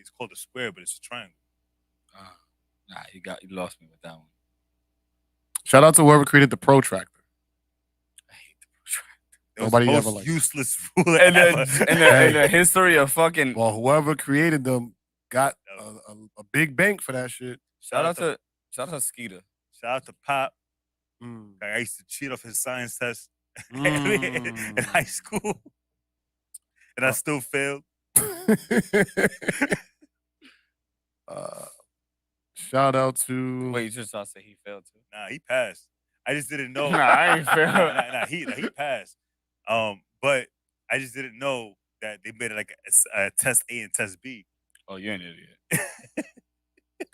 it's called a square, but it's a triangle. Nah, you lost me with that one. Shout out to whoever created the protractor. I hate the protractor. It was Nobody the ever most liked useless ruler In ever. the history of fucking. Well, whoever created them got a big bank for that shit. Shout out to Skeeter. Shout out to Pop. Mm. I used to cheat off his science test in Mm. high school, and I still failed. Shout out to. Wait, you just saw say he failed too? Nah, he passed. I just didn't know. Nah, I ain't failed. Nah, he passed. But I just didn't know that they made it like a test A and test B. Oh, you're an idiot.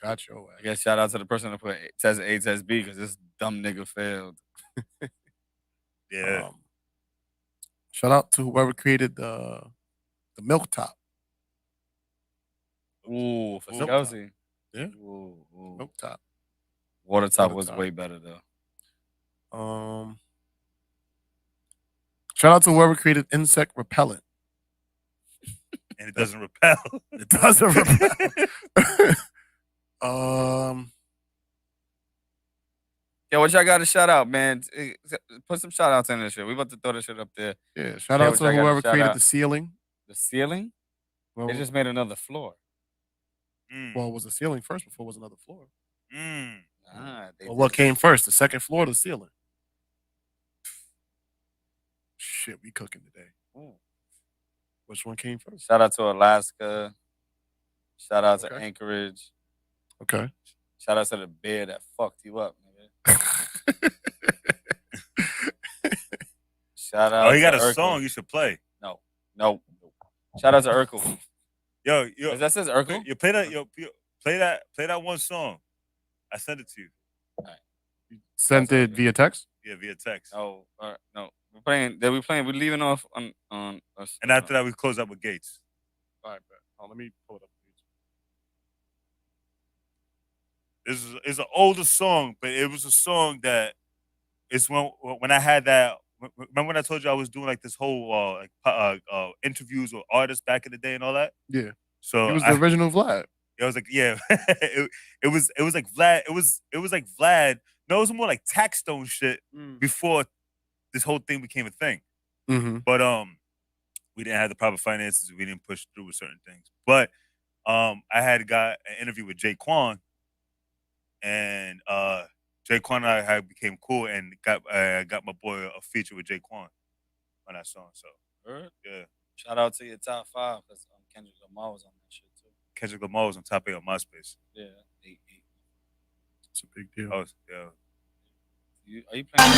Got your I guess shout out to the person that put test A, test B because this dumb nigga failed. Yeah. Shout out to whoever created the milk top. Ooh, for Milk Kelsey. top. Yeah. Ooh. Milk top. Water top Water was top. way better though. Shout out to whoever created insect repellent. And it doesn't repel. It doesn't repel. Yeah, what y'all got to shout out, man? Put some shout outs in this shit. We about to throw this shit up there. Yeah, shout out to whoever created the ceiling. The ceiling? Well, they just made another floor. Well, it was the ceiling first before it was another floor. Well, what came first? The second floor or the ceiling? Shit, we cooking today. Ooh. Which one came first? Shout out to Alaska. Shout out to Anchorage. Okay. Shout out to the bear that fucked you up, nigga. Shout out. Oh, he got a Urkel. song you should play. No. Shout out to Urkel. Yo, that says Urkel. You play that. Play that one song. I sent it to you. All right. You sent it via text? Yeah, via text. Oh, no. We're playing. We're leaving off on us. And after that, we close up with Gates. All right, let me pull it up. This is an older song, but it was a song that it's when I had that. Remember when I told you I was doing like this whole interviews with artists back in the day and all that? Yeah. So it was the original Vlad. It was like it was like Vlad. It was like Vlad. No, it was more like Taxstone shit before this whole thing became a thing. Mm-hmm. But we didn't have the proper finances. We didn't push through with certain things. But I had got an interview with Jay Quan. And Jay Quan and I became cool and got my boy a feature with Jay Quan on that song. So yeah, shout out to your top 5 because Kendrick Lamar was on that shit too. Kendrick Lamar was on top 8 on MySpace. Yeah, 8. It's a big deal. Oh yeah. Are you playing?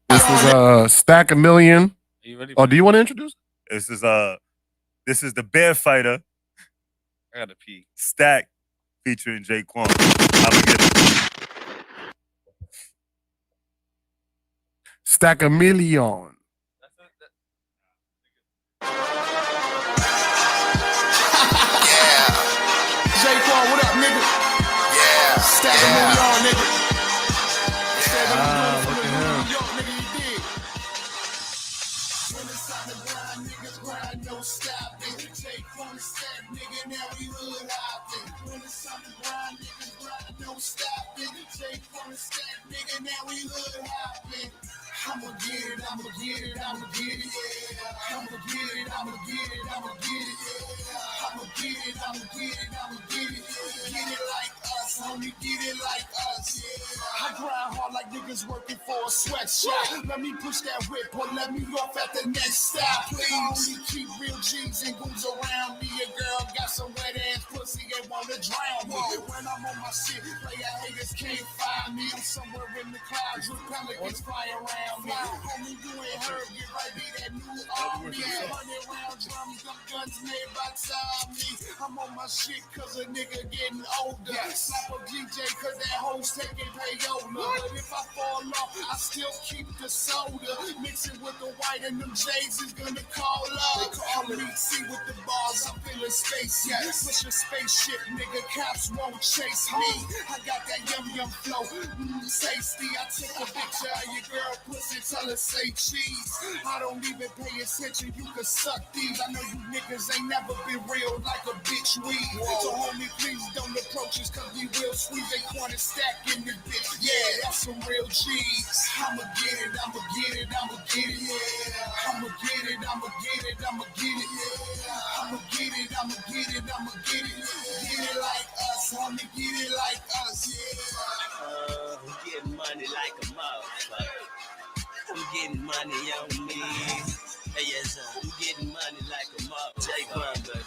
This was Stack a Million. Are you ready? Oh, do you want to introduce? This is the Bear Fighter. I gotta pee. Stack. Featuring Jay Quan. I'ma get it. Stack a Million. Yeah. Jay Quan, what up, nigga? Yeah. Stack a million, nigga. Look at him. Nigga, you dig? When it's on the grind, niggas grind, no stopping. Jay Quan stack, nigga, now we hood hopping. When it's on the grind, niggas grind, no stopping. Jay Quan stack, nigga, now we hood hopping. I'ma get it, yeah. I'ma get it, yeah. I'ma get it, yeah. I'ma get it, yeah. Get it like us, homie, get it like us, yeah. I grind hard like niggas working for a sweatshop. Let me push that whip or let me off at the next stop, please. I only keep real G's and goons around me. A girl got some wet ass pussy and wanna drown me. When I'm on my shit, player haters can't find me. I'm somewhere in the clouds with pelicans flying around me. Homie, you ain't heard, get right, be that new army. 100 round drums, them guns made by Tommy. I'm on my shit cause a nigga getting older. Slap a DJ cause that hoe hoes taking payola. But if I fall off, I still keep the soda. Mix it with the white and them J's is gonna call up. They call me C with the bars, I'm feeling space, yes. Push a spaceship, nigga, cops won't chase me. I got that yum flow, tasty. I took a picture of your girl pussy, tell her say cheese. I don't even pay attention, you can suck these. I know you niggas ain't never been real like a bitch weed. So homie, please don't approach us, cause we real sweet. They corner stack in the bitch, yeah, that's some real G's. I'ma get it, I'ma get it, I'ma get it, yeah. I'ma get it, I'ma get it, I'ma get it, yeah. I'ma get it, I'ma get it, I'ma get it. Get it like us, homie, get it like us, yeah. I'm getting money like a motherfucker. I'm getting money on me. Hey, yes, I'm getting money like a motherfucker. Take one, baby.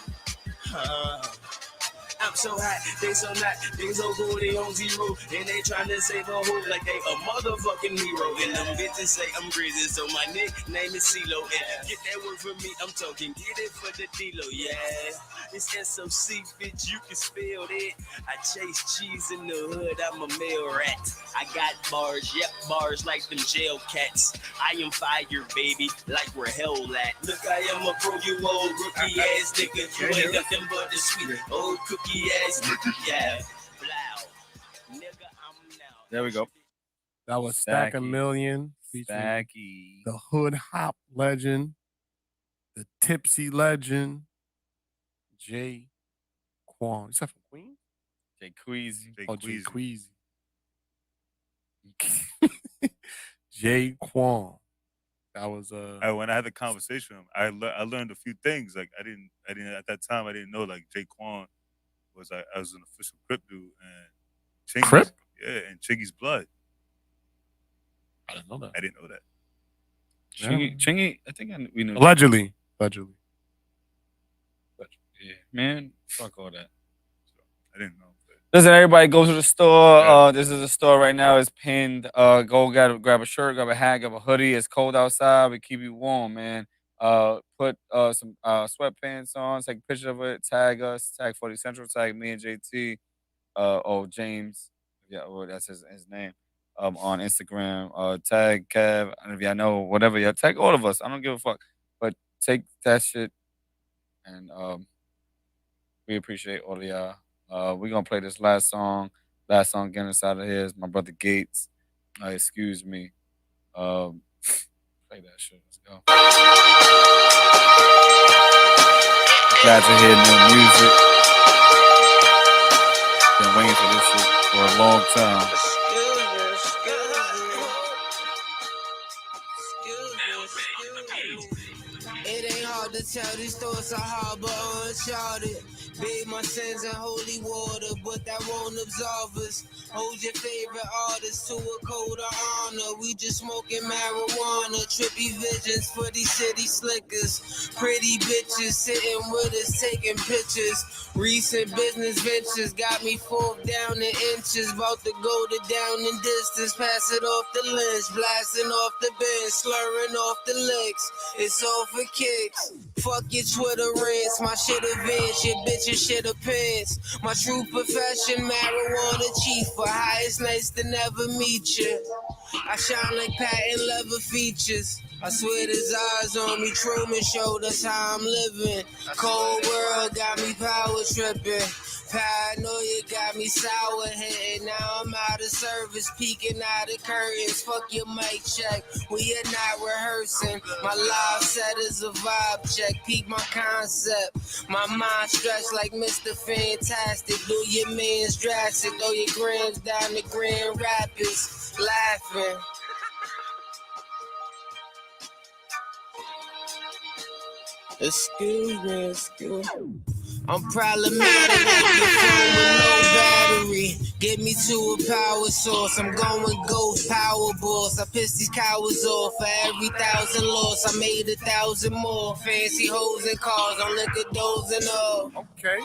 I'm so hot, they so not, they so cool, they on zero. And they trying to save a hoe like they a motherfucking hero. And them bitches say I'm crazy, so my nickname is CeeLo. And get that word from me, I'm talking, get it for the D-Lo, yeah. It's SOC, bitch, you can spell that. I chase cheese in the hood, I'm a male rat. I got bars, yep, bars like them jail cats. I am fire, baby, like we're hell at. Look, I am a pro, you old rookie ass nigga. You ain't nothing but the sweet old cookie ass nigga, yeah. Blow. Nigga, I'm now. There we go. That was Stack a Stacky. Million featuring Stacky. the Hood Hop legend, the Tipsy legend, Jay Quan. Is that from Queens? Jay Queasy. Oh, Jay Queasy. Jay Quan. That was when I had the conversation with him, I learned a few things. Like I didn't at that time I didn't know like Jay Quan was an official Crip dude and Chingy's, Crip? Yeah, and Chingy's blood. I didn't know that. I didn't know that. Chingy, I think we know. Allegedly. Yeah, man, fuck all that. I didn't know. Listen, everybody go to the store. Yeah. This is the store right now. It's pinned. Go grab a shirt, grab a hat, grab a hoodie. It's cold outside. We keep you warm, man. Put some sweatpants on. Take a picture of it. Tag us. Tag 40Central. Tag me and JT. James. Yeah, well, that's his name. On Instagram. Tag Kev. And if y'all know whatever, y'all tag all of us. I don't give a fuck. But take that shit. And we appreciate all of y'all. We're gonna play this last song. Last song getting us out of here is my brother Gates. Excuse me. Play that shit. Let's go. Glad to hear new music. Been waiting for this shit for a long time. It ain't hard to tell these thoughts I harbor uncharted. Bathe my sins in holy water, but that won't absolve us. Hold your favorite artist to a code of honor. We just smoking marijuana, trippy visions for these city slickers. Pretty bitches sitting with us taking pictures. Recent business ventures got me fourth down in inches. About to go to down in distance, pass it off the lens. Blasting off the bench, slurring off the licks. It's all for kicks. Fuck your Twitter rants, my shit events, your bitches shit appears. My true profession, marijuana chief. For highest nights to never meet you. I shine like patent leather features. I swear there's eyes on me, Truman Show, that's how I'm living. Cold world got me power tripping. Paranoia got me sour hitting. Now I'm out of service, peeking out of curtains. Fuck your mic check, we are not rehearsing. My live set is a vibe check, peak my concept. My mind stretched like Mr. Fantastic. Do your man's drastic, throw your grams down the Grand Rapids. Laughing. Excuse me. I'm problematic like your phone with no battery. Get me to a power source. I'm going ghost power boss. I piss these cowards off. For every 1,000 loss, I made 1,000 more. Fancy hoes and cars on liquor doors and all. Okay.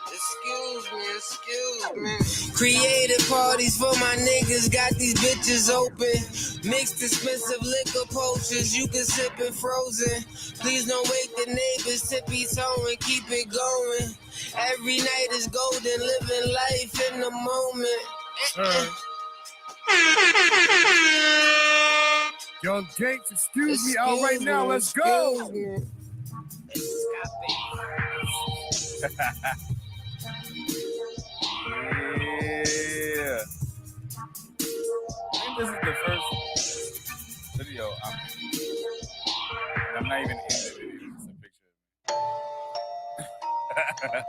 Excuse me. Creative parties for my niggas, got these bitches open. Mixed expensive liquor potions, you can sip it frozen. Please don't wake the neighbors, tippy toe and keep it going. Every night is golden, living life in the moment. Young Gates, excuse me, out right now. Let's go. Yeah. I think this is the first video I'm not even in the video. It's a picture.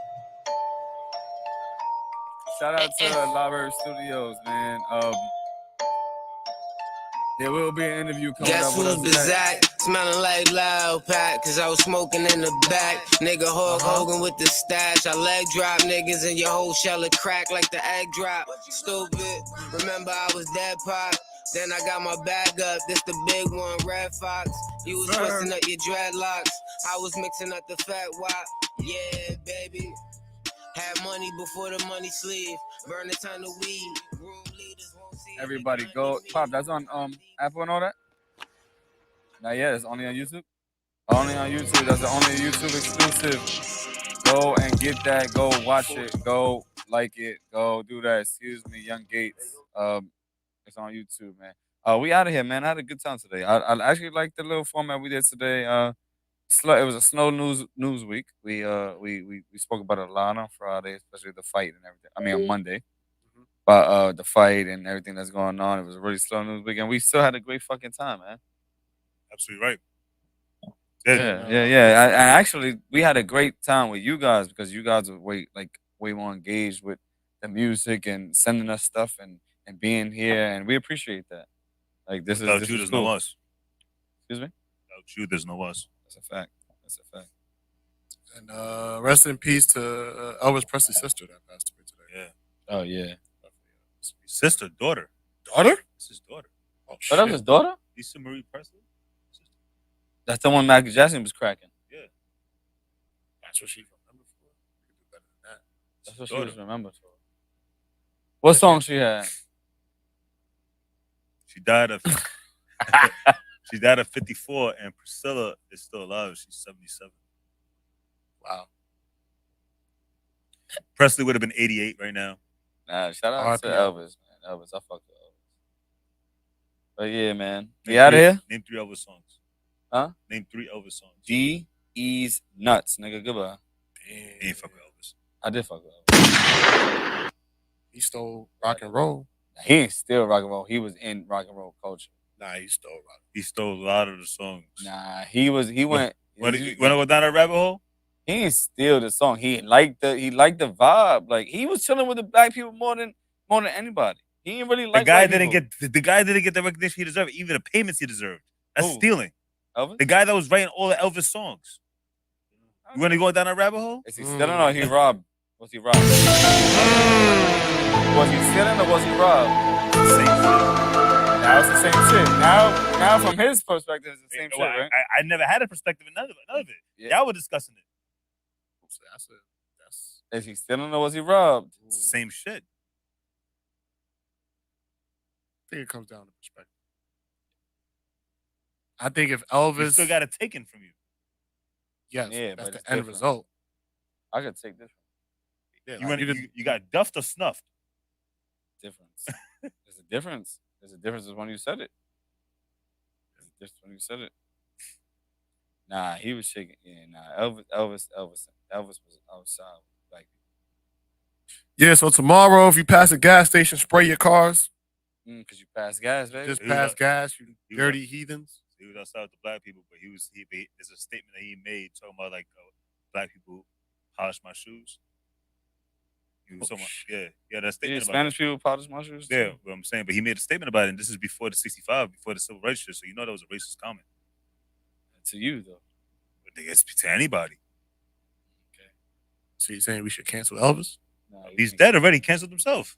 Shout out to Library Studios, man. There will be an interview coming Guess up with us who's today. Bizak? Smelling like loud pack, cause I was smoking in the back. Nigga Hulk Hogan with the stash. I leg drop niggas and your whole shell of crack like the egg drop. Stupid. Remember I was dead pop. Then I got my bag up. This the big one, Red Fox. You was twisting up your dreadlocks. I was mixing up the fat wop. Yeah, baby. Had money before the money sleeve. Burn a ton of weed. Room leaders won't see. Everybody go. Pop, that's on Apple and all that? Not yet. It's only on YouTube? Only on YouTube. That's the only YouTube exclusive. Go and get that. Go watch it. Go like it. Go do that. Excuse me, Young Gates. It's on YouTube, man. We out of here, man. I had a good time today. I actually like the little format we did today. It was a slow news week. We spoke about it a lot on Friday, especially the fight and everything. I mean on Monday. But the fight and everything that's going on. It was a really slow news week, and we still had a great fucking time, man. Absolutely right. Yeah. And actually, we had a great time with you guys because you guys were way more engaged with the music and sending us stuff and being here, and we appreciate that. Like this Without is you, there's cool. no us. Excuse me. Without you, there's no us. That's a fact. And rest in peace to Elvis Presley's sister that passed away today. Yeah. Oh yeah. Sister, daughter. Daughter? It's his daughter. Oh, that was his daughter? Lisa Marie Presley? That's the one Michael Jackson was cracking. Yeah. That's what she remembered for. You can do better than that. That's what she was remembered for. What song she had? She died of she died at 54, and Priscilla is still alive. She's 77. Wow. Presley would have been 88 right now. Nah, shout out to Elvis, man. Elvis, I fuck with Elvis. But yeah, man. Name We out of here? Name 3 Elvis songs. Huh? Name 3 Elvis songs. D.E.'s Nuts, nigga. Goodbye. Damn. You ain't fuck with Elvis. I did fuck with Elvis. He stole rock and roll. He ain't still rock and roll. He was in rock and roll culture. Nah, he stole rock. He stole a lot of the songs. Nah, he went. When I go down that rabbit hole? He didn't steal the song. He liked the vibe. Like he was chilling with the black people more than anybody. He didn't really like the guy didn't get the recognition he deserved, even the payments he deserved. That's stealing. Elvis? The guy that was writing all the Elvis songs. You want to go down that rabbit hole? Is he stealing or he robbed? Was he robbed? Was he stealing or was he robbed? Same shit. Now it's the same shit. Now from his perspective, it's the same shit, right? I never had a perspective of none of it. Yeah. Y'all were discussing it. Is he stealing or was he robbed? It's the same shit. I think it comes down to perspective. I think if Elvis You still got it taken from you. Yes, Yeah, that's but the it's end different. result. I could take this Yeah, You got duffed or snuffed? difference. There's a difference. There's a difference when you said it. There's a difference when you said it. Nah, he was shaking. Yeah, nah. Elvis was outside. Like, Yeah, so tomorrow, if you pass a gas station, spray your cars. because you pass gas, baby. Just pass gas, you dirty heathens. He was outside with the black people, but there's a statement that he made talking about like black people polish my shoes. He was talking about, that Yeah, statement. Spanish people polish my shoes. Yeah, what I'm saying, but he made a statement about it, and this is before the '65, before the civil rights shit. So you know that was a racist comment. To you though. But they guess to anybody. Okay. So you're saying we should cancel Elvis? No, He's dead already. Canceled himself.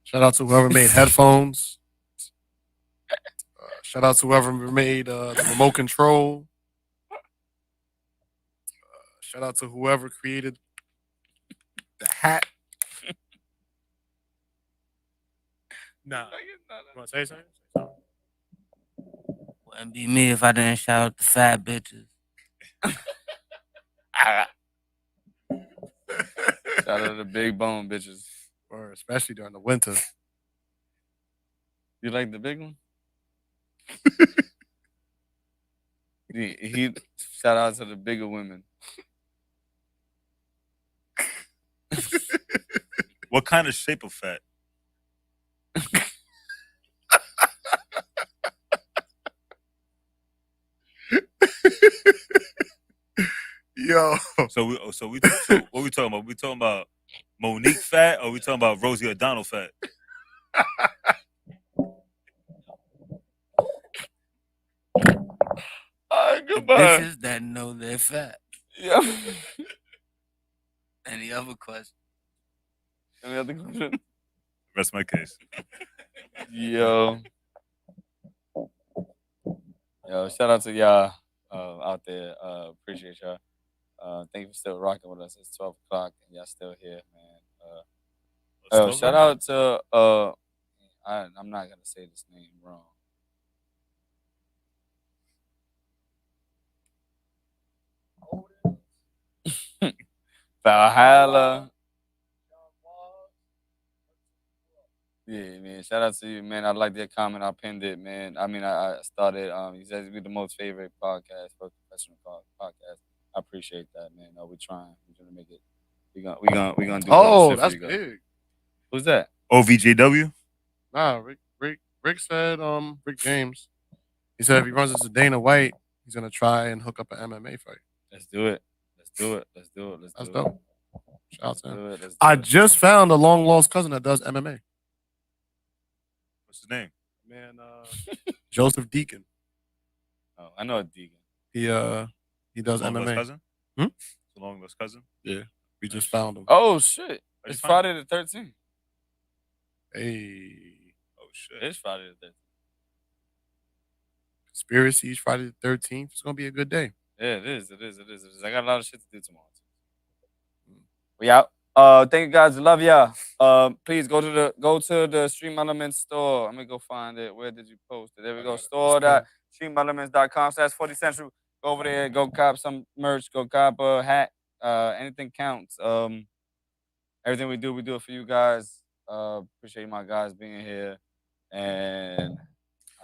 Shout out to whoever made headphones. Shout out to whoever made the remote control. Shout out to whoever created the hat. Nah. You want to say something? Wouldn't be me if I didn't shout out the fat bitches. Shout out to the big bone bitches. Or especially during the winter. You like the big one? he shout out to the bigger women. What kind of shape of fat? Yo. So what we talking about? We talking about Monique fat, or we talking about Rosie O'Donnell fat? Goodbye. Bitches that know they're fat. Yeah. Any other question? Any other question? Rest my case. Yo, shout out to y'all out there. Appreciate y'all. Thank you for still rocking with us. It's 12 o'clock and y'all still here, man. Shout out to I'm not gonna say this name wrong. Valhalla. Yeah, man. Shout out to you, man. I like that comment. I pinned it, man. I mean, I started. He says we're the most favorite podcast for professional podcast. I appreciate that, man. We're trying. We're gonna make it. We're gonna do. Oh, that's big. Who's that? OVJW. Nah, Rick said. Rick James. He said if he runs into Dana White, he's gonna try and hook up an MMA fight. Let's do it. Let's do it. Let's do it. That's dope. Shout out to him. Let's do I it. just found a long lost cousin that does MMA. What's his name? Man, Joseph Deacon. Oh, I know a Deacon. He does Long lost MMA. cousin? Hmm? It's a long lost cousin? Yeah, we just found him. Oh shit! you It's find Friday the 13th. Hey, Oh shit. It's Friday the 13th. conspiracies Friday the 13th. It's gonna be a good day. Yeah, it is. It is. I got a lot of shit to do tomorrow. We out. Thank you guys. Love y'all. Please go to the Stream Elements store. Let me go find it. Where did you post it? There we go. Store.streamelements.com/40Central. Go over there. Go cop some merch. Go cop a hat. Anything counts. Everything we do it for you guys. Appreciate my guys being here. And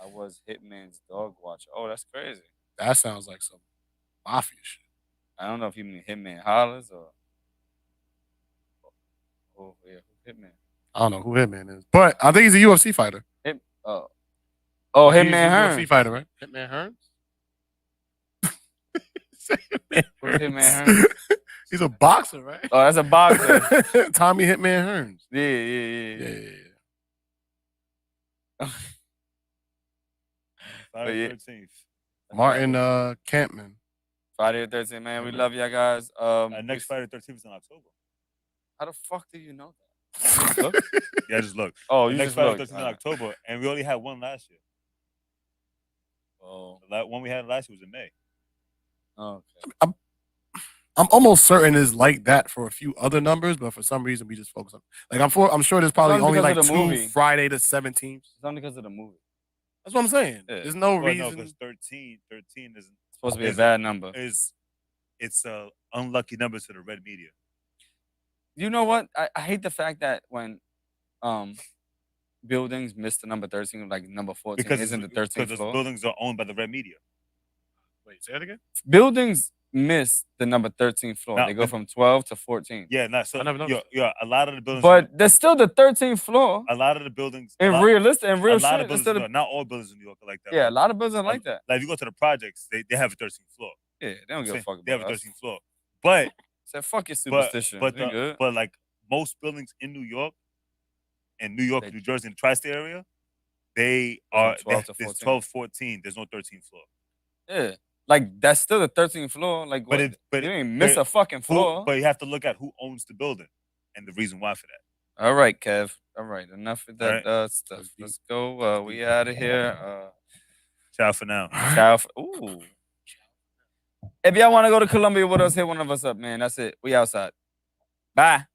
I was Hitman's dog watcher. Oh, that's crazy. That sounds like some mafia shit. I don't know if you mean Hitman Hollers or. Oh, yeah, Hitman. I don't know who Hitman is, but I think he's a UFC fighter. Oh, He's Hitman a Hearns. UFC fighter, right? Hitman Hearns. Who's Hitman Hearns? He's a boxer, right? Oh, that's a boxer. Tommy Hitman Hearns. Yeah. Friday yeah. 13th. Martin Campman. Friday the 13th, man. We love y'all guys. Next Friday 13th is in October. How the fuck do you know that? Yeah, I just look. Oh, The you next just Friday looked. 13th in October, and we only had one last year. Oh, The one we had last year was in May. okay. I'm almost certain it's like that for a few other numbers, but for some reason we just focus on. Like I'm sure there's probably It's only because like of the 2 movie. Friday the 17th. It's only because of the movie. That's what I'm saying. Yeah. There's no Well, reason. no, because 13 isn't It's supposed to be a Is it- bad number. it's a unlucky number to the red media. You know what? I hate the fact that when buildings miss the number 13, like number 14 Because isn't the because 13th those floor. buildings are owned by the red media. Wait, say that again. Buildings miss the number 13th floor. No, They go and- from 12 to 14. Yeah, not so. I never noticed. Yeah, a lot of the buildings. But there's still the 13th floor. a lot of the buildings. In a real lot shit, of it's buildings. still Not all buildings in New York are like that. yeah, a lot of buildings are like that. Like if you go to the projects, they have a 13th floor. Yeah, they don't give a fuck They have about a us. 13th floor. But Say fuck your but superstition. but, We good. but like most buildings in New York, They- New Jersey, and the tri-state area, they From are 12 to there's 14. 12, 14. There's no 13th floor. Yeah, like that's still the 13th floor. Like, But what? but you ain't miss a fucking floor. But you have to look at who owns the building and the reason why for that. All right, Kev. All right, enough of that All stuff. Let's go. We out of here. Ciao for now. Ciao. Ooh. If y'all want to go to Colombia with us, hit one of us up, man. That's it. We outside. Bye.